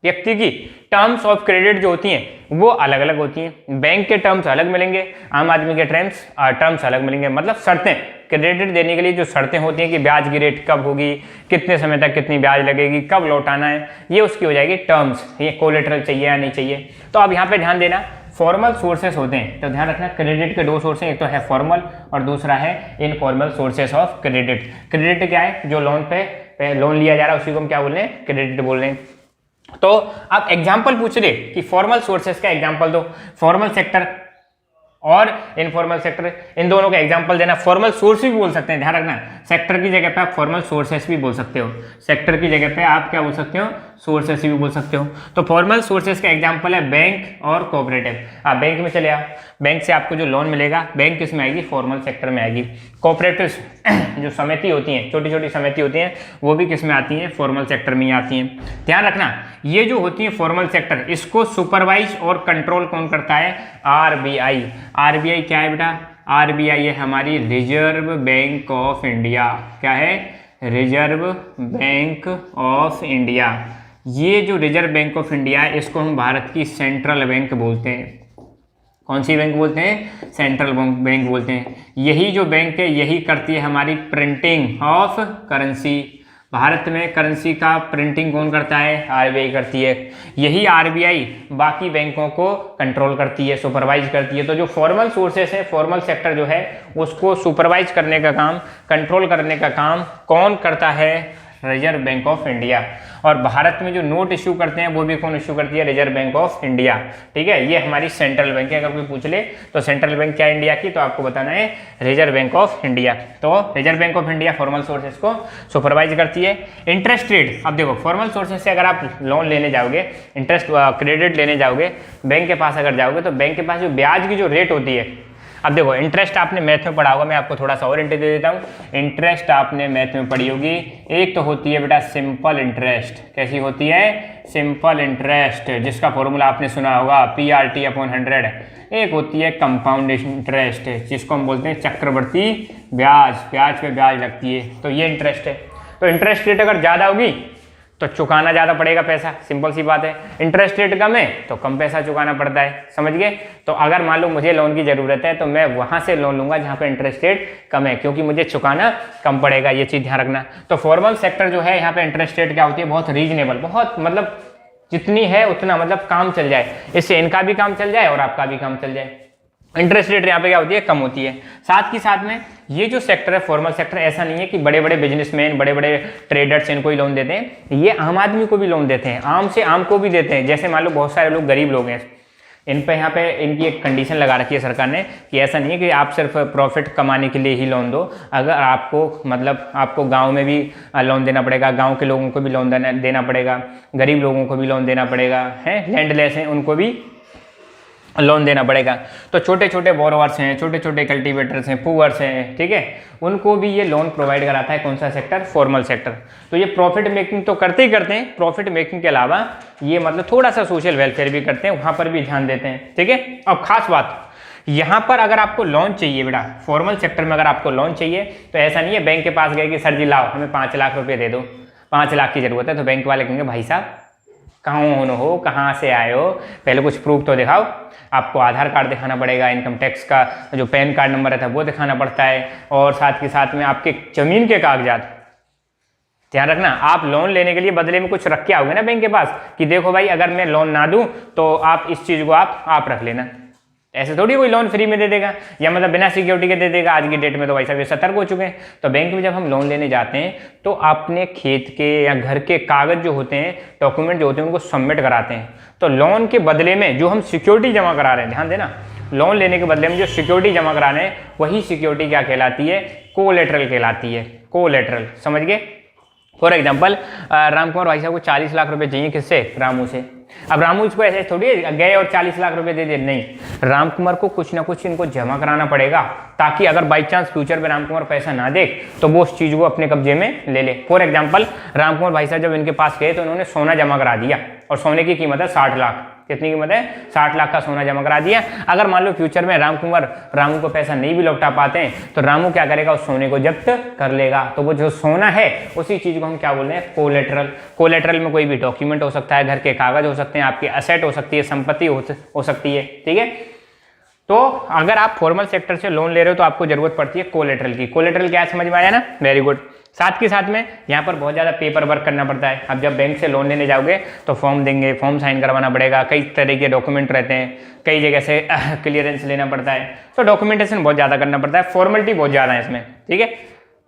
S1: व्यक्ति की टर्म्स ऑफ क्रेडिट जो होती हैं वो अलग अलग होती हैं। बैंक के टर्म्स अलग मिलेंगे, आम आदमी के टर्म्स अलग मिलेंगे। मतलब शर्तें, क्रेडिट देने के लिए जो शर्तें होती हैं कि ब्याज की रेट कब होगी, कितने समय तक कितनी ब्याज लगेगी, कब लौटाना है, ये उसकी हो जाएगी टर्म्स। ये कोलेटरल चाहिए या नहीं चाहिए। तो अब यहाँ पे ध्यान देना, फॉर्मल सोर्सेस होते हैं, तो ध्यान रखना क्रेडिट के 2 सोर्स हैं, एक तो है फॉर्मल और दूसरा है informal sources of credit. Credit क्या है? जो लोन पे लोन लिया जा रहा है उसी को हम क्या बोल रहे हैं? क्रेडिट बोल रहे हैं। तो आप एग्जाम्पल पूछ रहे कि फॉर्मल सोर्सेस का एग्जाम्पल दो, फॉर्मल सेक्टर और इनफॉर्मल सेक्टर, इन दोनों का एग्जांपल देना। फॉर्मल सोर्स भी बोल सकते हैं, ध्यान रखना, सेक्टर की जगह पे आप फॉर्मल सोर्सेस भी बोल सकते हो, सेक्टर की जगह पे आप क्या बोल सकते हो? सोर्सेस भी बोल सकते हो। तो फॉर्मल सोर्सेस का एग्जांपल है बैंक और कोऑपरेटिव। आप बैंक में चले आओ, बैंक से आपको जो लोन मिलेगा, बैंक किस में आएगी? फॉर्मल सेक्टर में आएगी। कोऑपरेटिव जो समिति होती हैं, छोटी छोटी समिति होती हैं, वो भी किस में आती हैं? फॉर्मल सेक्टर में ही आती हैं। ध्यान रखना, ये जो होती है फॉर्मल सेक्टर, इसको सुपरवाइज और कंट्रोल कौन करता है? आरबीआई। आरबीआई क्या है बेटा? आरबीआई है हमारी रिजर्व बैंक ऑफ इंडिया। क्या है? Reserve Bank of India. ये जो रिजर्व बैंक ऑफ इंडिया है, इसको हम भारत की सेंट्रल बैंक बोलते हैं। कौन सी बैंक बोलते हैं? सेंट्रल बैंक बोलते हैं। यही जो बैंक है, यही करती है हमारी प्रिंटिंग ऑफ करेंसी। भारत में करेंसी का प्रिंटिंग कौन करता है? आरबीआई करती है। यही आरबीआई बाकी बैंकों को कंट्रोल करती है, सुपरवाइज करती है। तो जो फॉर्मल सोर्सेस है, फॉर्मल सेक्टर जो है, उसको सुपरवाइज करने का काम, कंट्रोल करने का काम कौन करता है? Reserve Bank of India. और भारत में जो नोट इश्यू करते हैं वो भी कौन इश्यू करती है? Reserve Bank of India. ठीक है, ये हमारी सेंट्रल बैंक है। अगर कोई पूछ ले तो सेंट्रल बैंक क्या है इंडिया की, तो आपको बताना है रिजर्व बैंक ऑफ इंडिया। तो reserve Bank of India formal sources को सुपरवाइज करती है। इंटरेस्ट रेट, अब देखो फॉर्मल सोर्सेस से अगर आप लोन लेने जाओगे, इंटरेस्ट क्रेडिट लेने जाओगे, बैंक के पास अगर जाओगे, तो बैंक के पास जो ब्याज की जो रेट होती है, अब देखो इंटरेस्ट आपने मैथ में पढ़ा होगा, मैं आपको थोड़ा सा और इंटरेस्ट दे देता हूँ। इंटरेस्ट आपने मैथ में पढ़ी होगी, एक तो होती है बेटा सिंपल इंटरेस्ट। कैसी होती है? सिंपल इंटरेस्ट, जिसका फॉर्मूला आपने सुना होगा PRT/100। एक होती है कंपाउंड इंटरेस्ट, जिसको हम बोलते हैं चक्रवर्ती ब्याज, ब्याज पे ब्याज लगती है, तो ये इंटरेस्ट है। तो इंटरेस्ट रेट अगर ज़्यादा होगी तो चुकाना ज़्यादा पड़ेगा पैसा, सिंपल सी बात है। इंटरेस्ट रेट कम है तो कम पैसा चुकाना पड़ता है, समझ गए? तो अगर मान लो मुझे लोन की ज़रूरत है तो मैं वहाँ से लोन लूँगा जहाँ पे इंटरेस्ट रेट कम है, क्योंकि मुझे चुकाना कम पड़ेगा, ये चीज़ ध्यान रखना। तो फॉर्मल सेक्टर जो है यहाँ पे इंटरेस्ट रेट क्या होती है? बहुत रीजनेबल, बहुत मतलब जितनी है उतना मतलब काम चल जाए, इससे इनका भी काम चल जाए और आपका भी काम चल जाए। इंटरेस्ट रेट यहाँ पे क्या होती है? कम होती है। साथ ही साथ में ये जो सेक्टर है फॉर्मल सेक्टर, ऐसा नहीं है कि बड़े बड़े बिजनेसमैन, बड़े बड़े ट्रेडर्स इनको ही लोन देते हैं, ये आम आदमी को भी लोन देते हैं, आम से आम को भी देते हैं। जैसे मान लो बहुत सारे लोग गरीब लोग हैं, इन पे यहाँ पे इनकी एक कंडीशन लगा रखी है सरकार ने कि ऐसा नहीं है कि आप सिर्फ प्रॉफिट कमाने के लिए ही लोन दो। अगर आपको मतलब आपको गांव में भी लोन देना पड़ेगा, गांव के लोगों को भी लोन देना पड़ेगा, गरीब लोगों को भी लोन देना पड़ेगा, हैं लैंडलेस हैं उनको भी लोन देना पड़ेगा। तो छोटे छोटे बोरोवर्स हैं, छोटे छोटे कल्टीवेटर्स हैं, पुअर्स हैं, ठीक है, उनको भी ये लोन प्रोवाइड कराता है। कौन सा सेक्टर? Formal sector. तो ये प्रॉफिट मेकिंग तो करते ही करते हैं, प्रॉफिट मेकिंग के अलावा ये मतलब थोड़ा सा सोशल वेलफेयर भी करते हैं, वहाँ पर भी ध्यान देते हैं, ठीक है। अब खास बात यहाँ पर अगर आपको लोन चाहिए बेटा, फॉर्मल सेक्टर में अगर आपको लोन चाहिए तो ऐसा नहीं है बैंक के पास गए कि सर जी लाओ हमें 5 लाख रुपये दे दो, 5 लाख की ज़रूरत है। तो बैंक वाले कहेंगे भाई साहब कौन हो, कहाँ से आए हो, पहले कुछ प्रूफ तो दिखाओ। आपको आधार कार्ड दिखाना पड़ेगा, इनकम टैक्स का जो पैन कार्ड नंबर रहता है वो दिखाना पड़ता है, और साथ के साथ में आपके ज़मीन के कागजात। ध्यान रखना, आप लोन लेने के लिए बदले में कुछ रख के आओगे ना बैंक के पास कि देखो भाई अगर मैं लोन ना दूं तो आप इस चीज़ को आप रख लेना। ऐसे थोड़ी कोई लोन फ्री में दे देगा या मतलब बिना सिक्योरिटी के दे देगा। आज की डेट में तो भाई साहब ये सतर्क हो चुके हैं। तो बैंक में जब हम लोन लेने जाते हैं तो अपने खेत के या घर के कागज जो होते हैं, डॉक्यूमेंट जो होते हैं, उनको सबमिट कराते हैं। तो लोन के बदले में जो हम सिक्योरिटी जमा करा रहे हैं, ध्यान देना, लोन लेने के बदले में जो सिक्योरिटी जमा करा रहे हैं वही सिक्योरिटी क्या कहलाती है? कोलेटरल कहलाती है। कोलेटरल, समझ गए? फॉर एग्जाम्पल राम कुमार भाई साहब को 40 लाख रुपए चाहिए, किससे? रामू से। अब रामू इसको ऐसे थोड़ी गए और 40 लाख रुपए दे दे, नहीं, राम कुमार को कुछ ना कुछ इनको जमा कराना पड़ेगा, ताकि अगर बाई चांस फ्यूचर में राम कुमार पैसा ना दे तो वो उस चीज़ को अपने कब्जे में ले ले। फॉर एग्जाम्पल राम कुमार भाई साहब जब इनके पास गए तो उन्होंने सोना जमा करा दिया, और सोने की कीमत है 60 लाख। कितनी कीमत है? 60 लाख का सोना जमा करा दिया। अगर मान लो फ्यूचर में रामू को पैसा नहीं भी लौटा पाते हैं तो रामू क्या करेगा? उस सोने को जब्त कर लेगा। तो वो जो सोना है उसी चीज़ को हम क्या बोल रहे हैं? कोलेटरल। कोलेटरल में कोई भी डॉक्यूमेंट हो सकता है, घर के कागज हो सकते हैं, आपकी असेट हो सकती है, संपत्ति हो सकती है, ठीक है। तो अगर आप फॉर्मल सेक्टर से लोन ले रहे हो तो आपको जरूरत पड़ती है कोलेटरल की। कोलेटरल क्या है, समझ में आया ना? Very good. साथ के साथ में यहाँ पर बहुत ज़्यादा पेपर वर्क करना पड़ता है। अब जब बैंक से लोन लेने जाओगे तो फॉर्म देंगे, फॉर्म साइन करवाना पड़ेगा, कई तरह के डॉक्यूमेंट रहते हैं, कई जगह से क्लियरेंस लेना पड़ता है। तो डॉक्यूमेंटेशन बहुत ज़्यादा करना पड़ता है, फॉर्मेलिटी बहुत ज़्यादा है इसमें, ठीक है।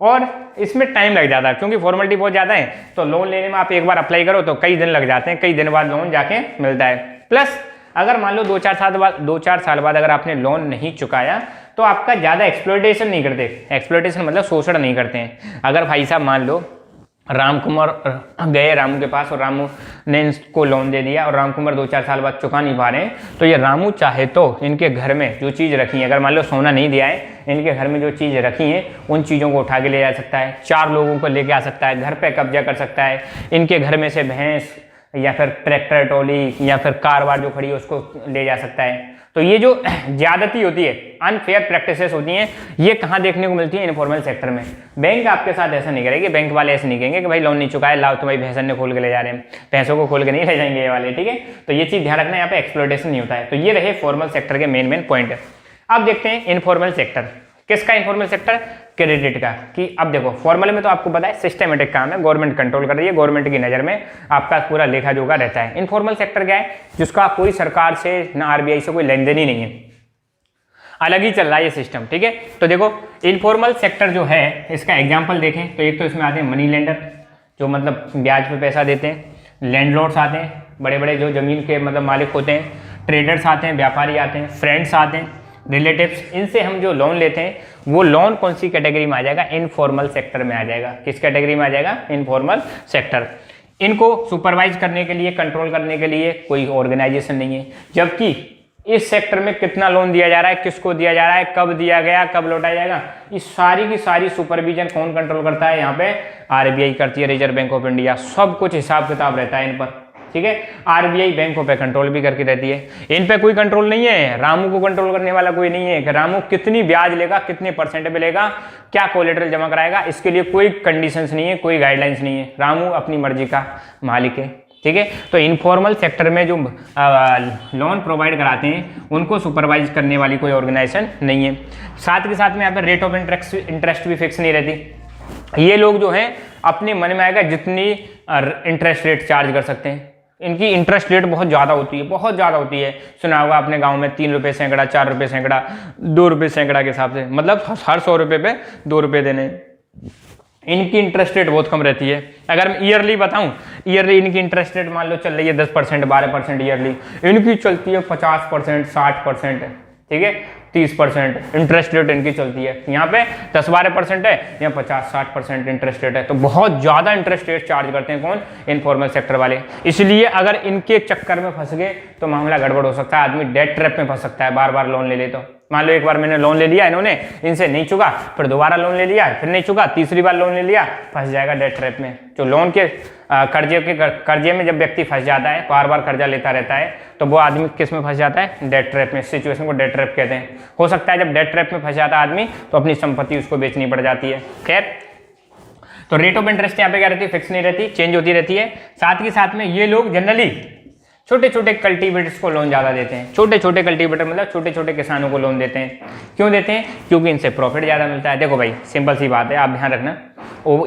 S1: और इसमें टाइम लग जाता है क्योंकि फॉर्मेलिटी बहुत ज़्यादा है। तो लोन लेने में आप एक बार अप्लाई करो तो कई दिन लग जाते हैं, कई दिन बाद लोन जाके मिलता है। प्लस अगर मान लो 2-4 साल बाद अगर आपने लोन नहीं चुकाया तो आपका ज़्यादा एक्सप्लॉयटेशन नहीं करते। एक्सप्लॉयटेशन मतलब शोषण नहीं करते हैं। अगर भाई साहब मान लो राम कुमार गए रामू के पास और रामू ने इनको लोन दे दिया और राम कुमार 2-4 साल बाद चुका नहीं पा रहे हैं, तो ये रामू चाहे तो इनके घर में जो चीज़ रखी है, अगर मान लो सोना नहीं दिया है, इनके घर में जो चीज़ रखी है उन चीज़ों को उठा के ले जा सकता है, 4 लोगों को लेके आ सकता है, घर पे कब्जा कर सकता है, इनके घर में से भैंस या फिर ट्रैक्टर ट्रॉली या फिर कार वार जो खड़ी है उसको ले जा सकता है। तो ये जो ज्यादती होती है, अनफेयर प्रैक्टिसेस होती हैं, ये कहाँ देखने को मिलती है? इनफॉर्मल सेक्टर में। बैंक आपके साथ ऐसा नहीं करेगी, बैंक वाले ऐसे नहीं कहेंगे कि भाई लोन नहीं चुका है, लाओ तुम्हारी भैंसन ने खोल के ले जा रहे हैं, पैसों को खोल के नहीं ले जाएंगे ये वाले, ठीक है। तो ये चीज़ ध्यान रखना, यहाँ पे एक्सप्लॉयटेशन नहीं होता है। तो ये रहे फॉर्मल सेक्टर के मेन पॉइंट। अब देखते हैं इनफॉर्मल सेक्टर। किसका? इनफॉर्मल सेक्टर, क्रेडिट का। कि अब देखो फॉर्मल में तो आपको पता है सिस्टमेटिक काम है, गवर्नमेंट कंट्रोल कर रही है, गवर्नमेंट की नज़र में आपका पूरा लेखा जोखा रहता है। इनफॉर्मल सेक्टर क्या है? जिसका कोई सरकार से ना आरबीआई से कोई लेन देन ही नहीं है, अलग ही चल रहा है ये सिस्टम, ठीक है। तो देखो इनफॉर्मल सेक्टर जो है इसका एग्जाम्पल देखें तो एक तो इसमें आते हैं मनी लेंडर, जो मतलब ब्याज पे पैसा देते हैं, लैंडलॉर्ड्स आते हैं, बड़े बड़े जो जमीन के मतलब मालिक होते हैं, ट्रेडर्स आते हैं, व्यापारी आते हैं, फ्रेंड्स आते हैं, रिलेटिव्स। इनसे हम जो लोन लेते हैं वो लोन कौन सी कैटेगरी में आ जाएगा? इनफॉर्मल सेक्टर में आ जाएगा। किस कैटेगरी में आ जाएगा? Informal sector. इनको सुपरवाइज करने के लिए, कंट्रोल करने के लिए कोई ऑर्गेनाइजेशन नहीं है, जबकि इस सेक्टर में कितना लोन दिया जा रहा है, किसको दिया जा रहा है, कब दिया गया, कब लौटाया जाएगा, इस सारी की सारी सुपरविजन कौन कंट्रोल करता है, यहाँ पे आरबीआई करती है, रिजर्व बैंक ऑफ इंडिया। सब कुछ हिसाब किताब रहता है इन पर, ठीक है। आरबीआई बैंकों पे कंट्रोल भी करके रहती है, इन पे कोई कंट्रोल नहीं है। रामू को कंट्रोल करने वाला कोई नहीं है कि रामू कितनी ब्याज लेगा, कितने परसेंट पे लेगा, क्या कोलेटरल जमा कराएगा, इसके लिए कोई कंडीशंस नहीं है, कोई गाइडलाइंस नहीं है। रामू अपनी मर्जी का मालिक है, ठीक है। तो इनफॉर्मल सेक्टर में जो लोन प्रोवाइड कराते हैं उनको सुपरवाइज करने वाली कोई ऑर्गेनाइजेशन नहीं है। साथ के साथ में यहाँ पर रेट ऑफ इंटरेस्ट भी फिक्स नहीं रहती। ये लोग जो हैं अपने मन में आएगा जितनी इंटरेस्ट रेट चार्ज कर सकते हैं। इनकी इंटरेस्ट रेट बहुत ज़्यादा होती है, बहुत ज़्यादा होती है। सुना होगा अपने गांव में 3 रुपये सैकड़ा, 4 रुपये सैकड़ा, 2 रुपये सैकड़ा के हिसाब से, मतलब हर 100 रुपये पे 2 रुपये देने। इनकी इंटरेस्ट रेट बहुत कम रहती है। अगर मैं ईयरली बताऊं, ईयरली इनकी इंटरेस्ट रेट मान लो चल रही है 10%, 12% ईयरली, इनकी चलती है 50%, 60%, ठीक है, 30% इंटरेस्ट रेट इनकी चलती है। यहाँ पे 10-12% है, यहाँ 50-60% इंटरेस्ट रेट है। तो बहुत ज़्यादा इंटरेस्ट रेट चार्ज करते हैं कौन, इनफॉर्मल सेक्टर वाले। इसलिए अगर इनके चक्कर में फंस गए तो मामला गड़बड़ हो सकता है, आदमी डेट ट्रैप में फंस सकता है। बार बार लोन ले ले तो मान लो एक बार मैंने लोन ले लिया, इन्होंने इनसे नहीं चुका, फिर दोबारा लोन ले लिया, फिर नहीं चुका, तीसरी बार लोन ले लिया, फंस जाएगा डेट ट्रैप में। जो लोन के कर्जे में जब व्यक्ति फंस जाता है, बार बार कर्जा लेता रहता है, तो वो आदमी किस में फंस जाता है, डेट ट्रैप में। सिचुएशन को डेट ट्रैप कहते हैं। हो सकता है जब डेट ट्रैप में फंस जाता है आदमी तो अपनी संपत्ति उसको बेचनी पड़ जाती है। खैर, तो रेट ऑफ इंटरेस्ट यहाँ पे क्या रहती है, फिक्स नहीं रहती, चेंज होती रहती है। साथ ही साथ में ये लोग जनरली छोटे छोटे कल्टीवेटर्स को लोन ज़्यादा देते हैं। छोटे छोटे कल्टीवेटर मतलब छोटे छोटे किसानों को लोन देते हैं। क्यों देते हैं, क्योंकि इनसे प्रॉफिट ज़्यादा मिलता है। देखो भाई, सिंपल सी बात है, आप ध्यान रखना।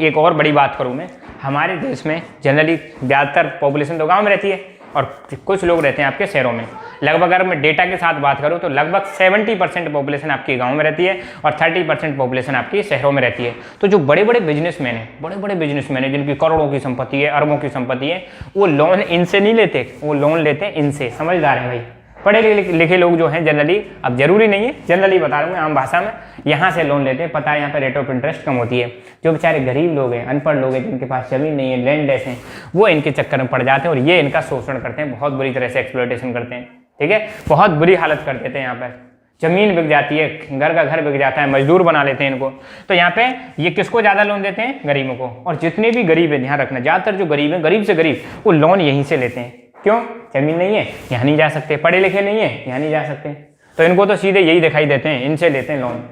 S1: एक और बड़ी बात करूँ मैं, हमारे देश में जनरली ज़्यादातर पॉपुलेशन तो गाँव में रहती है और कुछ लोग रहते हैं आपके शहरों में। लगभग अगर मैं डेटा के साथ बात करूं तो लगभग 70% पॉपुलेशन आपकी गांव में रहती है और 30% पॉपुलेशन आपकी शहरों में रहती है। तो जो बड़े बड़े बिजनेसमैन हैं, जिनकी करोड़ों की संपत्ति है, अरबों की संपत्ति है, वो लोन इनसे नहीं लेते, वो लोन लेते हैं इनसे। समझदार है भाई, पढ़े लिखे लोग जो हैं जनरली, अब जरूरी नहीं है, जनरली बता रहा हूँ आम भाषा में, यहाँ से लोन लेते हैं। पता है यहाँ पे रेट ऑफ इंटरेस्ट कम होती है। जो बेचारे गरीब लोग हैं, अनपढ़ लोग हैं, जिनके पास जमीन नहीं है, लैंडलेस हैं, वो इनके चक्कर में पड़ जाते हैं और ये इनका शोषण करते हैं, बहुत बुरी तरह से एक्सप्लॉयटेशन करते हैं, ठीक है, बहुत बुरी हालत कर देते हैं। यहाँ पर जमीन बिक जाती है, घर का घर बिक जाता है, मजदूर बना लेते हैं इनको। तो यहाँ पे ये किसको ज़्यादा लोन देते हैं, गरीबों को। और जितने भी गरीब हैं, ध्यान रखना, ज़्यादातर जो गरीब हैं, गरीब से गरीब, वो लोन यहीं से लेते हैं। क्यों, जमीन नहीं है, यहाँ नहीं जा सकते, पढ़े लिखे नहीं है, यहाँ नहीं जा सकते, तो इनको तो सीधे यही दिखाई देते हैं, इनसे लेते हैं लोन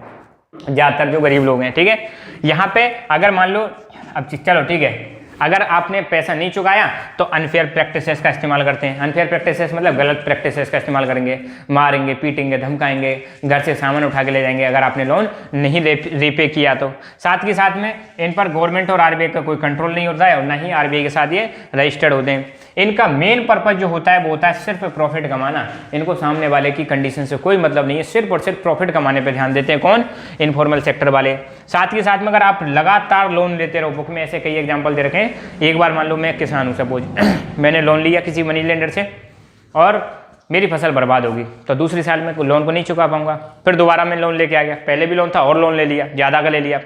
S1: ज़्यादातर जो गरीब लोग हैं, ठीक है। यहाँ पे अगर मान लो, अब चलो ठीक है, अगर आपने पैसा नहीं चुकाया तो अनफेयर प्रैक्टिसेस का इस्तेमाल करते हैं। अनफेयर प्रैक्टिसेस मतलब गलत प्रैक्टिसेस का इस्तेमाल करेंगे, मारेंगे, पीटेंगे, धमकाएंगे, घर से सामान उठा के ले जाएंगे अगर आपने लोन नहीं रीपे किया तो। साथ के साथ में इन पर गवर्नमेंट और आरबीआई का कोई कंट्रोल नहीं होता है और ना ही आरबीआई के साथ ये रजिस्टर्ड होते हैं। इनका मेन पर्पज जो होता है वो होता है सिर्फ प्रॉफिट कमाना। इनको सामने वाले की कंडीशन से कोई मतलब नहीं है, सिर्फ और सिर्फ प्रॉफिट कमाने पे ध्यान देते हैं। कौन, इनफॉर्मल सेक्टर वाले। साथ के साथ में अगर आप लगातार लोन लेते रहो, बुक में ऐसे कई एग्जांपल दे रखे हैं। एक बार मान लो मैं किसान हूँ, सपोज मैंने लोन लिया किसी मनी लेंडर से और मेरी फसल बर्बाद होगी, तो दूसरी साल में लोन को नहीं चुका पाऊंगा। फिर दोबारा मैं लोन लेके आ गया, पहले भी लोन था और लोन ले लिया, ज़्यादा का ले लिया,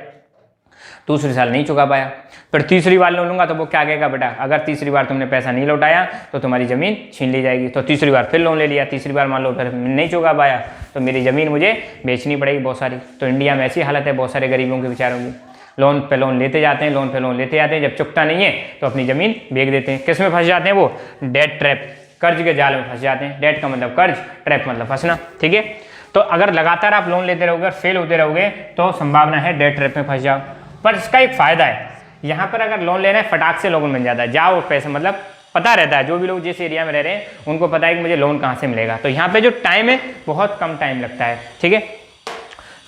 S1: दूसरी साल नहीं चुका पाया। फिर तीसरी बार लोन लूंगा तो वो क्या कहेगा, बेटा अगर तीसरी बार तुमने पैसा नहीं लौटाया तो तुम्हारी ज़मीन छीन ली जाएगी। तो तीसरी बार फिर लोन ले लिया, तीसरी बार मान लो फिर नहीं चुका पाया तो मेरी ज़मीन मुझे बेचनी पड़ेगी बहुत सारी। तो इंडिया में ऐसी हालत है बहुत सारे गरीबों के, बेचारों की, लोन पे लोन लेते जाते हैं, लोन पे लोन लेते जाते हैं, जब चुकता नहीं है तो अपनी ज़मीन बेच देते हैं। किस में फंस जाते हैं वो, डेट ट्रैप, कर्ज के जाल में फंस जाते हैं। डेट का मतलब कर्ज, ट्रैप मतलब फंसना, ठीक है। तो अगर लगातार आप लोन लेते रहोगे, फेल होते रहोगे तो संभावना है डेट ट्रैप में फंस जाओ। पर इसका एक फ़ायदा है, यहाँ पर अगर लोन लेना है फटाक से लोन मिल जाता है, जाओ पैसा, मतलब पता रहता है, जो भी लोग जिस एरिया में रह रहे हैं उनको पता है कि मुझे लोन कहाँ से मिलेगा। तो यहाँ पे जो टाइम है बहुत कम टाइम लगता है, ठीक है।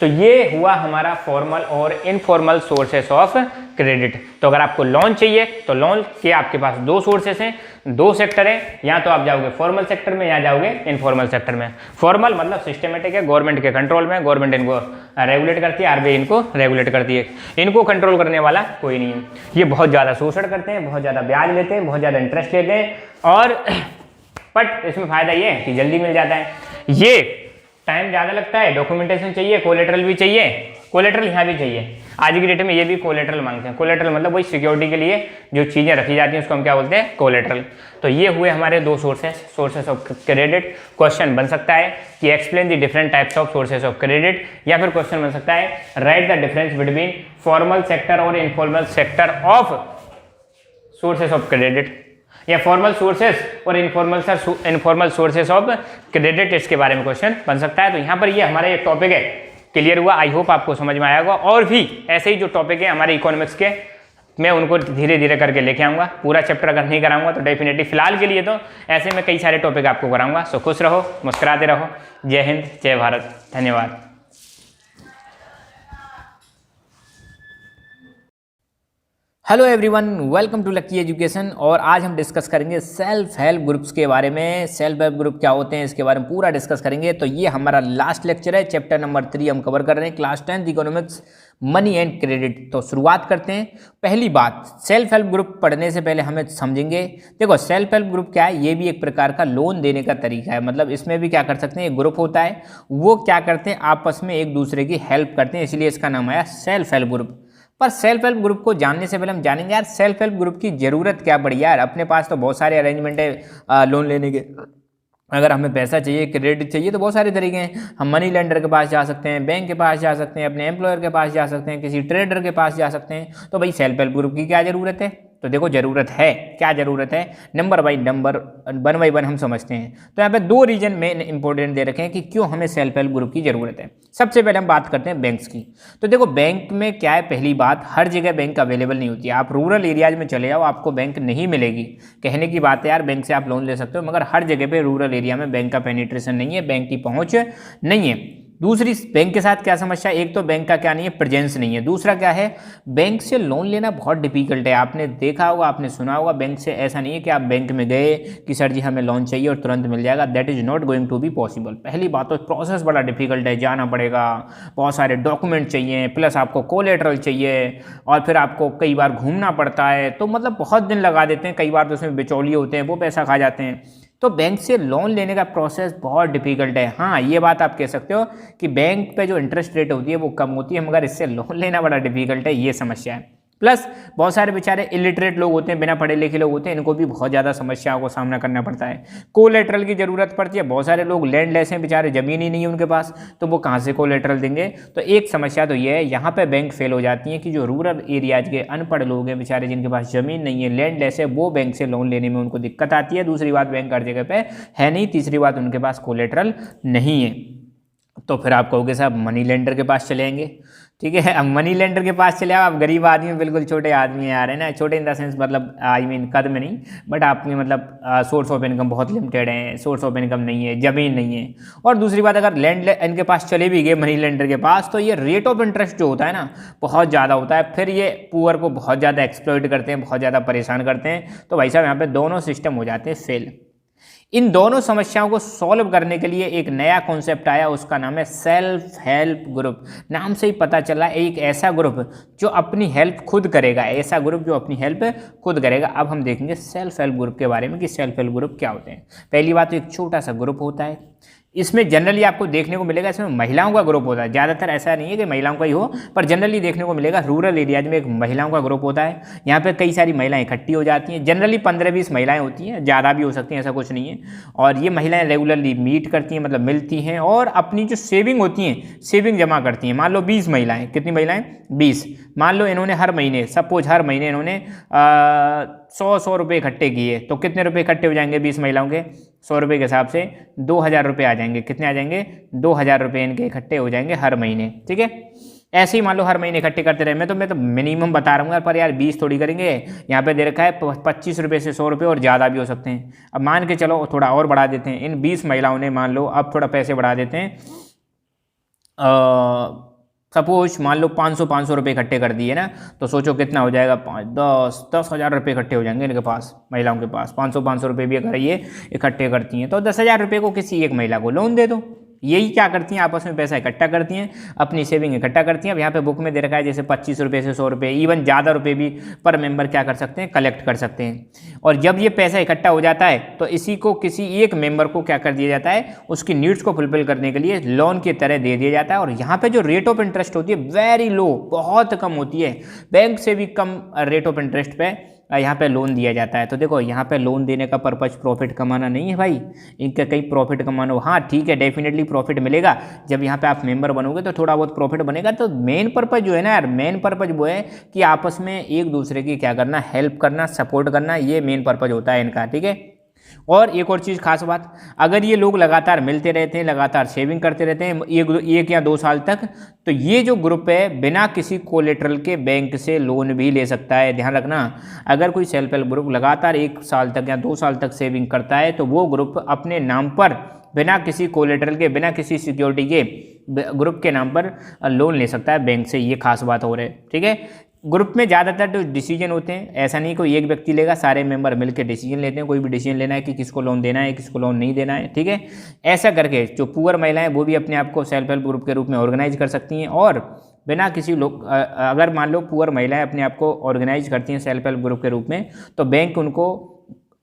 S1: तो ये हुआ हमारा फॉर्मल और इनफॉर्मल सोर्सेस ऑफ क्रेडिट। तो अगर आपको लोन चाहिए तो लोन के आपके पास दो सोर्सेस हैं, दो सेक्टर हैं, या तो आप जाओगे फॉर्मल सेक्टर में या जाओगे इनफॉर्मल सेक्टर में। फॉर्मल मतलब सिस्टमेटिक है, गवर्नमेंट के कंट्रोल में, गवर्नमेंट इनको रेगुलेट करती है, आरबीआई इनको रेगुलेट करती है, इनको कंट्रोल करने वाला कोई नहीं है। ये बहुत ज़्यादा शोषण करते हैं, बहुत ज़्यादा ब्याज लेते हैं, बहुत ज़्यादा इंटरेस्ट लेते हैं, और बट इसमें फ़ायदा ये है कि जल्दी मिल जाता है। ये टाइम ज़्यादा लगता है, डॉक्यूमेंटेशन चाहिए, कोलेटरल भी चाहिए, कोलेट्रल यहाँ भी चाहिए, आज की डेट में ये भी कोलेट्रल मांगते हैं। कोलेट्रल मतलब वही सिक्योरिटी के लिए जो चीज़ें रखी जाती हैं उसको हम क्या बोलते हैं, कोलेट्रल। तो ये हुए हमारे दो सोर्सेस ऑफ क्रेडिट। क्वेश्चन बन सकता है कि explain the different types of sources of credit, या फिर क्वेश्चन बन सकता है write the difference between formal sector और informal sector of sources of credit, या फॉर्मल सोर्सेस और इनफॉर्मल सोर्सेस ऑफ क्रेडिट, इसके बारे में क्वेश्चन बन सकता है। तो यहाँ पर ये हमारा एक टॉपिक है, क्लियर हुआ। आई होप आपको समझ में आया होगा। और भी ऐसे ही जो टॉपिक है हमारे इकोनॉमिक्स के, मैं उनको धीरे धीरे करके लेके आऊँगा। पूरा चैप्टर अगर नहीं कराऊंगा तो डेफिनेटली फिलहाल के लिए तो ऐसे में कई सारे टॉपिक आपको कराऊंगा। सो खुश रहो, मुस्कुराते रहो। जय हिंद, जय भारत, धन्यवाद। Hello everyone, welcome to Lucky Education. और आज हम डिस्कस करेंगे सेल्फ हेल्प ग्रुप्स के बारे में। सेल्फ हेल्प ग्रुप क्या होते हैं इसके बारे में पूरा डिस्कस करेंगे। तो ये हमारा लास्ट लेक्चर है, चैप्टर नंबर 3 हम कवर कर रहे हैं, class 10 economics, money and credit. तो शुरुआत करते हैं। पहली बात, सेल्फ हेल्प ग्रुप पढ़ने से पहले हमें समझेंगे, देखो सेल्फ हेल्प ग्रुप क्या है, ये भी एक प्रकार का लोन देने का तरीका है। मतलब इसमें भी क्या कर सकते हैं, एक ग्रुप होता है, वो क्या करते हैं, आपस में एक दूसरे की हेल्प करते हैं, इसलिए इसका नाम आया सेल्फ हेल्प ग्रुप। पर सेल्फ हेल्प ग्रुप को जानने से पहले हम जानेंगे यार सेल्फ हेल्प ग्रुप की ज़रूरत क्या पड़ी। यार अपने पास तो बहुत सारे अरेंजमेंट है लोन लेने के। अगर हमें पैसा चाहिए, क्रेडिट चाहिए, तो बहुत सारे तरीके हैं। हम मनी लेंडर के पास जा सकते हैं, बैंक के पास जा सकते हैं, अपने एम्प्लॉयर के पास जा सकते हैं, किसी ट्रेडर के पास जा सकते हैं। तो भाई सेल्फ हेल्प ग्रुप की क्या ज़रूरत है? तो देखो ज़रूरत है, क्या ज़रूरत है, number by number, one by one हम समझते हैं। तो यहाँ पे दो रीजन मेन इंपॉर्टेंट दे रखे हैं कि क्यों हमें सेल्फ हेल्प ग्रुप की ज़रूरत है। सबसे पहले हम बात करते हैं बैंक्स की। तो देखो बैंक में क्या है, पहली बात, हर जगह बैंक अवेलेबल नहीं होती है। आप रूरल एरियाज में चले जाओ, आपको बैंक नहीं मिलेगी। कहने की बात है यार, बैंक से आप लोन ले सकते हो, मगर हर जगह पे रूरल एरिया में बैंक का पेनिट्रेशन नहीं है, बैंक की पहुँच नहीं है। दूसरी, बैंक के साथ क्या समस्या, एक तो बैंक का क्या नहीं है, प्रेजेंस नहीं है। दूसरा क्या है, बैंक से लोन लेना बहुत डिफिकल्ट है। आपने देखा होगा, आपने सुना होगा, बैंक से ऐसा नहीं है कि आप बैंक में गए कि सर जी हमें लोन चाहिए और तुरंत मिल जाएगा। That is not going to be possible. पहली बात तो प्रोसेस बड़ा डिफिकल्ट है, जाना पड़ेगा, बहुत सारे डॉक्यूमेंट चाहिए, प्लस आपको कोलेटरल चाहिए, और फिर आपको कई बार घूमना पड़ता है। तो मतलब बहुत दिन लगा देते हैं, कई बार तो उसमें बिचौलिए होते हैं, वो पैसा खा जाते हैं। तो बैंक से लोन लेने का प्रोसेस बहुत डिफिकल्ट है। हाँ, ये बात आप कह सकते हो कि बैंक पे जो इंटरेस्ट रेट होती है वो कम होती है, मगर इससे लोन लेना बड़ा डिफिकल्ट है, ये समस्या है। प्लस बहुत सारे बेचारे इलिटरेट लोग होते हैं, बिना पढ़े लिखे लोग होते हैं, इनको भी बहुत ज़्यादा समस्याओं को सामना करना पड़ता है। कोलेटरल की ज़रूरत पड़ती है। बहुत सारे लोग लैंडलेस हैं, बेचारे ज़मीन ही नहीं है उनके पास, तो वो कहाँ से कोलेटरल देंगे। तो एक समस्या तो ये है, यहाँ पे बैंक फेल हो जाती है कि जो रूरल एरियाज के अनपढ़ लोग हैं बेचारे, जिनके पास ज़मीन नहीं है, लैंडलेस है, वो बैंक से लोन लेने में उनको दिक्कत आती है। दूसरी बात, बैंक हर जगह पर है नहीं। तीसरी बात, उनके पास कोलेटरल नहीं है। तो फिर आप कहोगे साहब मनी लेंडर के पास चले आएंगे, ठीक है। अब मनी लेंडर के पास चले आओ, आप गरीब आदमी, बिल्कुल छोटे आदमी आ रहे हैं ना, छोटे इन द सेंस मतलब आई मीन कद में नहीं, बट आपके मतलब सोर्स ऑफ इनकम बहुत लिमिटेड है, सोर्स ऑफ इनकम नहीं है, ज़मीन नहीं है। और दूसरी बात, अगर लैंड इनके पास चले भी गए मनी लेंडर के पास, तो ये रेट ऑफ इंटरेस्ट जो होता है ना बहुत ज़्यादा होता है। फिर ये पुअर को बहुत ज़्यादा एक्सप्लॉइट करते हैं, बहुत ज़्यादा परेशान करते हैं। तो भाई साहब यहाँ पे दोनों सिस्टम हो जाते हैं फेल। इन दोनों समस्याओं को सॉल्व करने के लिए एक नया कॉन्सेप्ट आया, उसका नाम है सेल्फ हेल्प ग्रुप। नाम से ही पता चला, एक ऐसा ग्रुप जो अपनी हेल्प खुद करेगा, ऐसा ग्रुप जो अपनी हेल्प खुद करेगा। अब हम देखेंगे सेल्फ हेल्प ग्रुप के बारे में कि सेल्फ हेल्प ग्रुप क्या होते हैं। पहली बात तो एक छोटा सा ग्रुप होता है, इसमें जनरली आपको देखने को मिलेगा, इसमें महिलाओं का ग्रुप होता है। ज़्यादातर ऐसा नहीं है कि महिलाओं का ही हो, पर जनरली देखने को मिलेगा रूरल एरियाज में एक महिलाओं का ग्रुप होता है। यहाँ पे कई सारी महिलाएं इकट्ठी हो जाती हैं, जनरली 15-20 महिलाएं होती हैं, ज़्यादा भी हो सकती हैं, ऐसा कुछ नहीं है। और ये महिलाएं रेगुलरली मीट करती हैं, मतलब मिलती हैं, और अपनी जो सेविंग होती हैं, सेविंग जमा करती हैं। मान लो 20 महिलाएँ, कितनी महिलाएँ? 20। मान लो इन्होंने हर महीने, सपोज हर महीने इन्होंने 100 रुपये इकट्ठे किए, तो कितने रुपये इकट्ठे हो जाएंगे 20 महिलाओं के? 100 रुपये के हिसाब से 2000 रुपये आ जाएंगे। कितने आ जाएंगे? 2000 रुपये इनके इकट्ठे हो जाएंगे हर महीने, ठीक है। ऐसे ही मान लो हर महीने इकट्ठे करते रहे। मैं तो मिनिमम बता रहा हूँ, पर यार 20 थोड़ी करेंगे। यहाँ पे दे रखा है 25 रुपये से 100 रुपये, और ज़्यादा भी हो सकते हैं। अब मान के चलो थोड़ा और बढ़ा देते हैं। इन 20 महिलाओं ने मान लो अब थोड़ा पैसे बढ़ा देते हैं, सपोज मान लो 500 रुपये इकट्ठे कर दिए ना, तो सोचो कितना हो जाएगा? 10 हज़ार रुपये इकट्ठे हो जाएंगे इनके पास, महिलाओं के पास। 500 रुपये भी अगर ये इकट्ठे करती हैं, तो 10,000 रुपये को किसी एक महिला को लोन दे दो। यही क्या करती हैं, आपस में पैसा इकट्ठा करती हैं, अपनी सेविंग इकट्ठा करती हैं। अब यहाँ पे बुक में दे रखा है जैसे 25 रुपये से 100 रुपये, इवन ज़्यादा रुपये भी पर मेंबर क्या कर सकते हैं, कलेक्ट कर सकते हैं। और जब ये पैसा इकट्ठा हो जाता है तो इसी को किसी एक मेंबर को क्या कर दिया जाता है, उसकी नीड्स को फुलफिल करने के लिए लोन की तरह दे दिया जाता है। और यहाँ पे जो रेट ऑफ इंटरेस्ट होती है वेरी लो, बहुत कम होती है, बैंक से भी कम रेट ऑफ इंटरेस्ट पे यहाँ पे लोन दिया जाता है। तो देखो यहाँ पे लोन देने का पर्पज प्रॉफिट कमाना नहीं है भाई, इनका कहीं प्रॉफिट कमाना हो, हाँ ठीक है डेफिनेटली प्रॉफिट मिलेगा, जब यहाँ पे आप मेंबर बनोगे तो थोड़ा बहुत प्रॉफिट बनेगा। तो मेन पर्पज जो है ना यार, मेन पर्पज वो है कि आपस में एक दूसरे की क्या करना, हेल्प करना, सपोर्ट करना, ये मेन पर्पज होता है इनका, ठीक है। और एक और चीज़ खास बात, अगर ये लोग लगातार मिलते रहते हैं, लगातार सेविंग करते रहते हैं एक या 2 साल तक, तो ये जो ग्रुप है बिना किसी कोलेटरल के बैंक से लोन भी ले सकता है। ध्यान रखना, अगर कोई सेल्फ हेल्प ग्रुप लगातार 1 साल तक या 2 साल तक सेविंग करता है तो वो ग्रुप अपने नाम पर बिना किसी कोलेटरल के, बिना किसी सिक्योरिटी के ग्रुप के नाम पर लोन ले सकता है बैंक से। ये खास बात हो रही है, ठीक है। ग्रुप में ज़्यादातर जो डिसीजन होते हैं, ऐसा नहीं कोई एक व्यक्ति लेगा, सारे मेंबर मिलकर डिसीजन लेते हैं, कोई भी डिसीजन लेना है कि किसको लोन देना है, किसको लोन नहीं देना है, ठीक है। ऐसा करके जो पुअर महिलाएं वो भी अपने आप को सेल्फ हेल्प ग्रुप के रूप में ऑर्गेनाइज कर सकती हैं। और बिना किसी लोग, अगर मान लो पुअर महिलाएं अपने आप को ऑर्गेनाइज करती हैं सेल्फ हेल्प ग्रुप के रूप में, तो बैंक उनको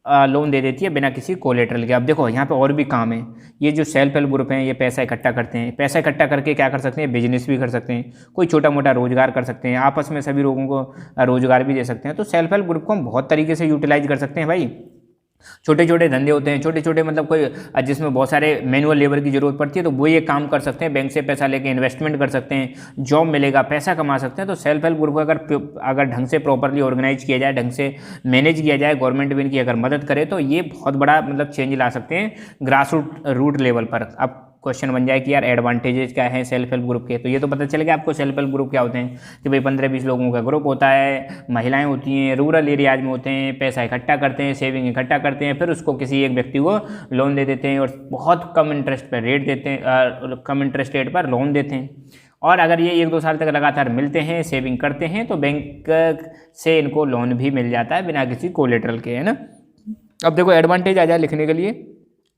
S1: लोन दे देती है बिना किसी कोलेटरल के। अब देखो यहाँ पे और भी काम है, ये जो सेल्फ हेल्प ग्रुप हैं ये पैसा इकट्ठा करते हैं, पैसा इकट्ठा करके क्या कर सकते हैं, बिजनेस भी कर सकते हैं, कोई छोटा मोटा रोजगार कर सकते हैं, आपस में सभी लोगों को रोजगार भी दे सकते हैं। तो सेल्फ हेल्प ग्रुप को हम बहुत तरीके से यूटिलाइज कर सकते हैं भाई। छोटे छोटे धंधे होते हैं, छोटे छोटे मतलब कोई जिसमें बहुत सारे मैनुअल लेबर की जरूरत पड़ती है, तो वो ये काम कर सकते हैं, बैंक से पैसा लेके इन्वेस्टमेंट कर सकते हैं, जॉब मिलेगा, पैसा कमा सकते हैं। तो सेल्फ हेल्प ग्रुप अगर ढंग से प्रॉपरली ऑर्गेनाइज किया जाए, ढंग से मैनेज किया जाए, गवर्नमेंट भी इनकी अगर मदद करे तो ये बहुत बड़ा मतलब चेंज ला सकते हैं ग्रास रूट लेवल पर। अब क्वेश्चन बन जाए कि यार एडवांटेजेस क्या है सेल्फ हेल्प ग्रुप के, तो ये तो पता चलेगा आपको सेल्फ हेल्प ग्रुप क्या होते हैं कि भाई 15-20 लोगों का ग्रुप होता है, महिलाएं होती हैं, रूरल एरियाज में होते हैं, पैसा इकट्ठा करते हैं, सेविंग इकट्ठा करते हैं, फिर उसको किसी एक व्यक्ति को लोन दे देते हैं और बहुत कम इंटरेस्ट पर रेट देते हैं, कम इंटरेस्ट रेट पर लोन देते हैं। और अगर ये 1-2 साल तक लगातार मिलते हैं, सेविंग करते हैं, तो बैंक से इनको लोन भी मिल जाता है बिना किसी कोलेटरल के, है ना। अब देखो एडवांटेज आ जाए लिखने के लिए,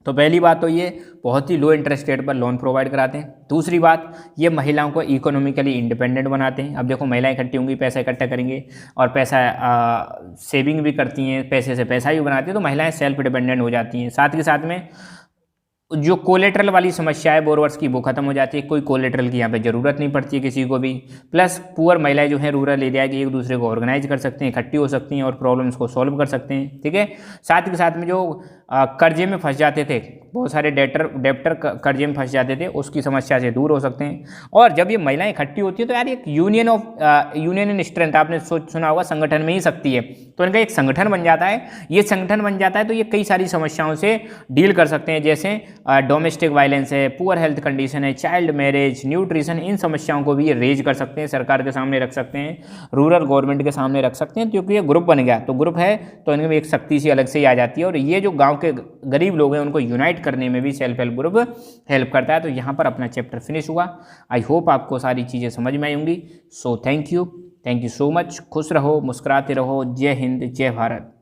S1: तो पहली बात तो ये बहुत ही लो इंटरेस्ट रेट पर लोन प्रोवाइड कराते हैं। दूसरी बात, ये महिलाओं को इकोनॉमिकली इंडिपेंडेंट बनाते हैं। अब देखो महिलाएं इकट्ठी होंगी, पैसा इकट्ठा करेंगे और पैसा सेविंग भी करती हैं, पैसे से पैसा भी बनाती हैं, तो महिलाएं सेल्फ डिपेंडेंट हो जाती हैं। साथ के साथ में जो कोलेटरल वाली समस्या है बोरोवर्स की वो खत्म हो जाती है, कोई कोलेटरल की यहाँ पे ज़रूरत नहीं पड़ती है किसी को भी। प्लस पुअर महिलाएं जो हैं रूरल एरिया की एक दूसरे को ऑर्गेनाइज कर सकते हैं, इकट्ठी हो सकती हैं और प्रॉब्लम्स को सॉल्व कर सकते हैं, ठीक है। साथ के साथ में जो कर्जे में फंस जाते थे, बहुत सारे डेप्टर कर्जे में फंस जाते थे, उसकी समस्या से दूर हो सकते हैं। और जब ये महिलाएं इकट्ठी होती है तो यार एक यूनियन इन स्ट्रेंथ, आपने सुना होगा संगठन में ही शक्ति है, तो इनका एक संगठन बन जाता है। ये संगठन बन जाता है तो ये कई सारी समस्याओं से डील कर सकते हैं, जैसे डोमेस्टिक वायलेंस है, पुअर हेल्थ कंडीशन है, चाइल्ड मैरिज, न्यूट्रिशन, इन समस्याओं को भी ये रेज कर सकते हैं, सरकार के सामने रख सकते हैं, रूरल गवर्नमेंट के सामने रख सकते हैं। क्योंकि ये ग्रुप बन गया, तो ग्रुप है तो इनमें एक शक्ति सी अलग से ही आ जाती है। और ये जो गाँव के गरीब लोग हैं उनको यूनाइट करने में भी सेल्फ हेल्प ग्रुप हेल्प करता है। तो यहाँ पर अपना चैप्टर फिनिश हुआ। आई होप आपको सारी चीज़ें समझ में आई होंगी। सो थैंक यू सो मच। खुश रहो, मुस्कुराते रहो। जय हिंद, जय भारत।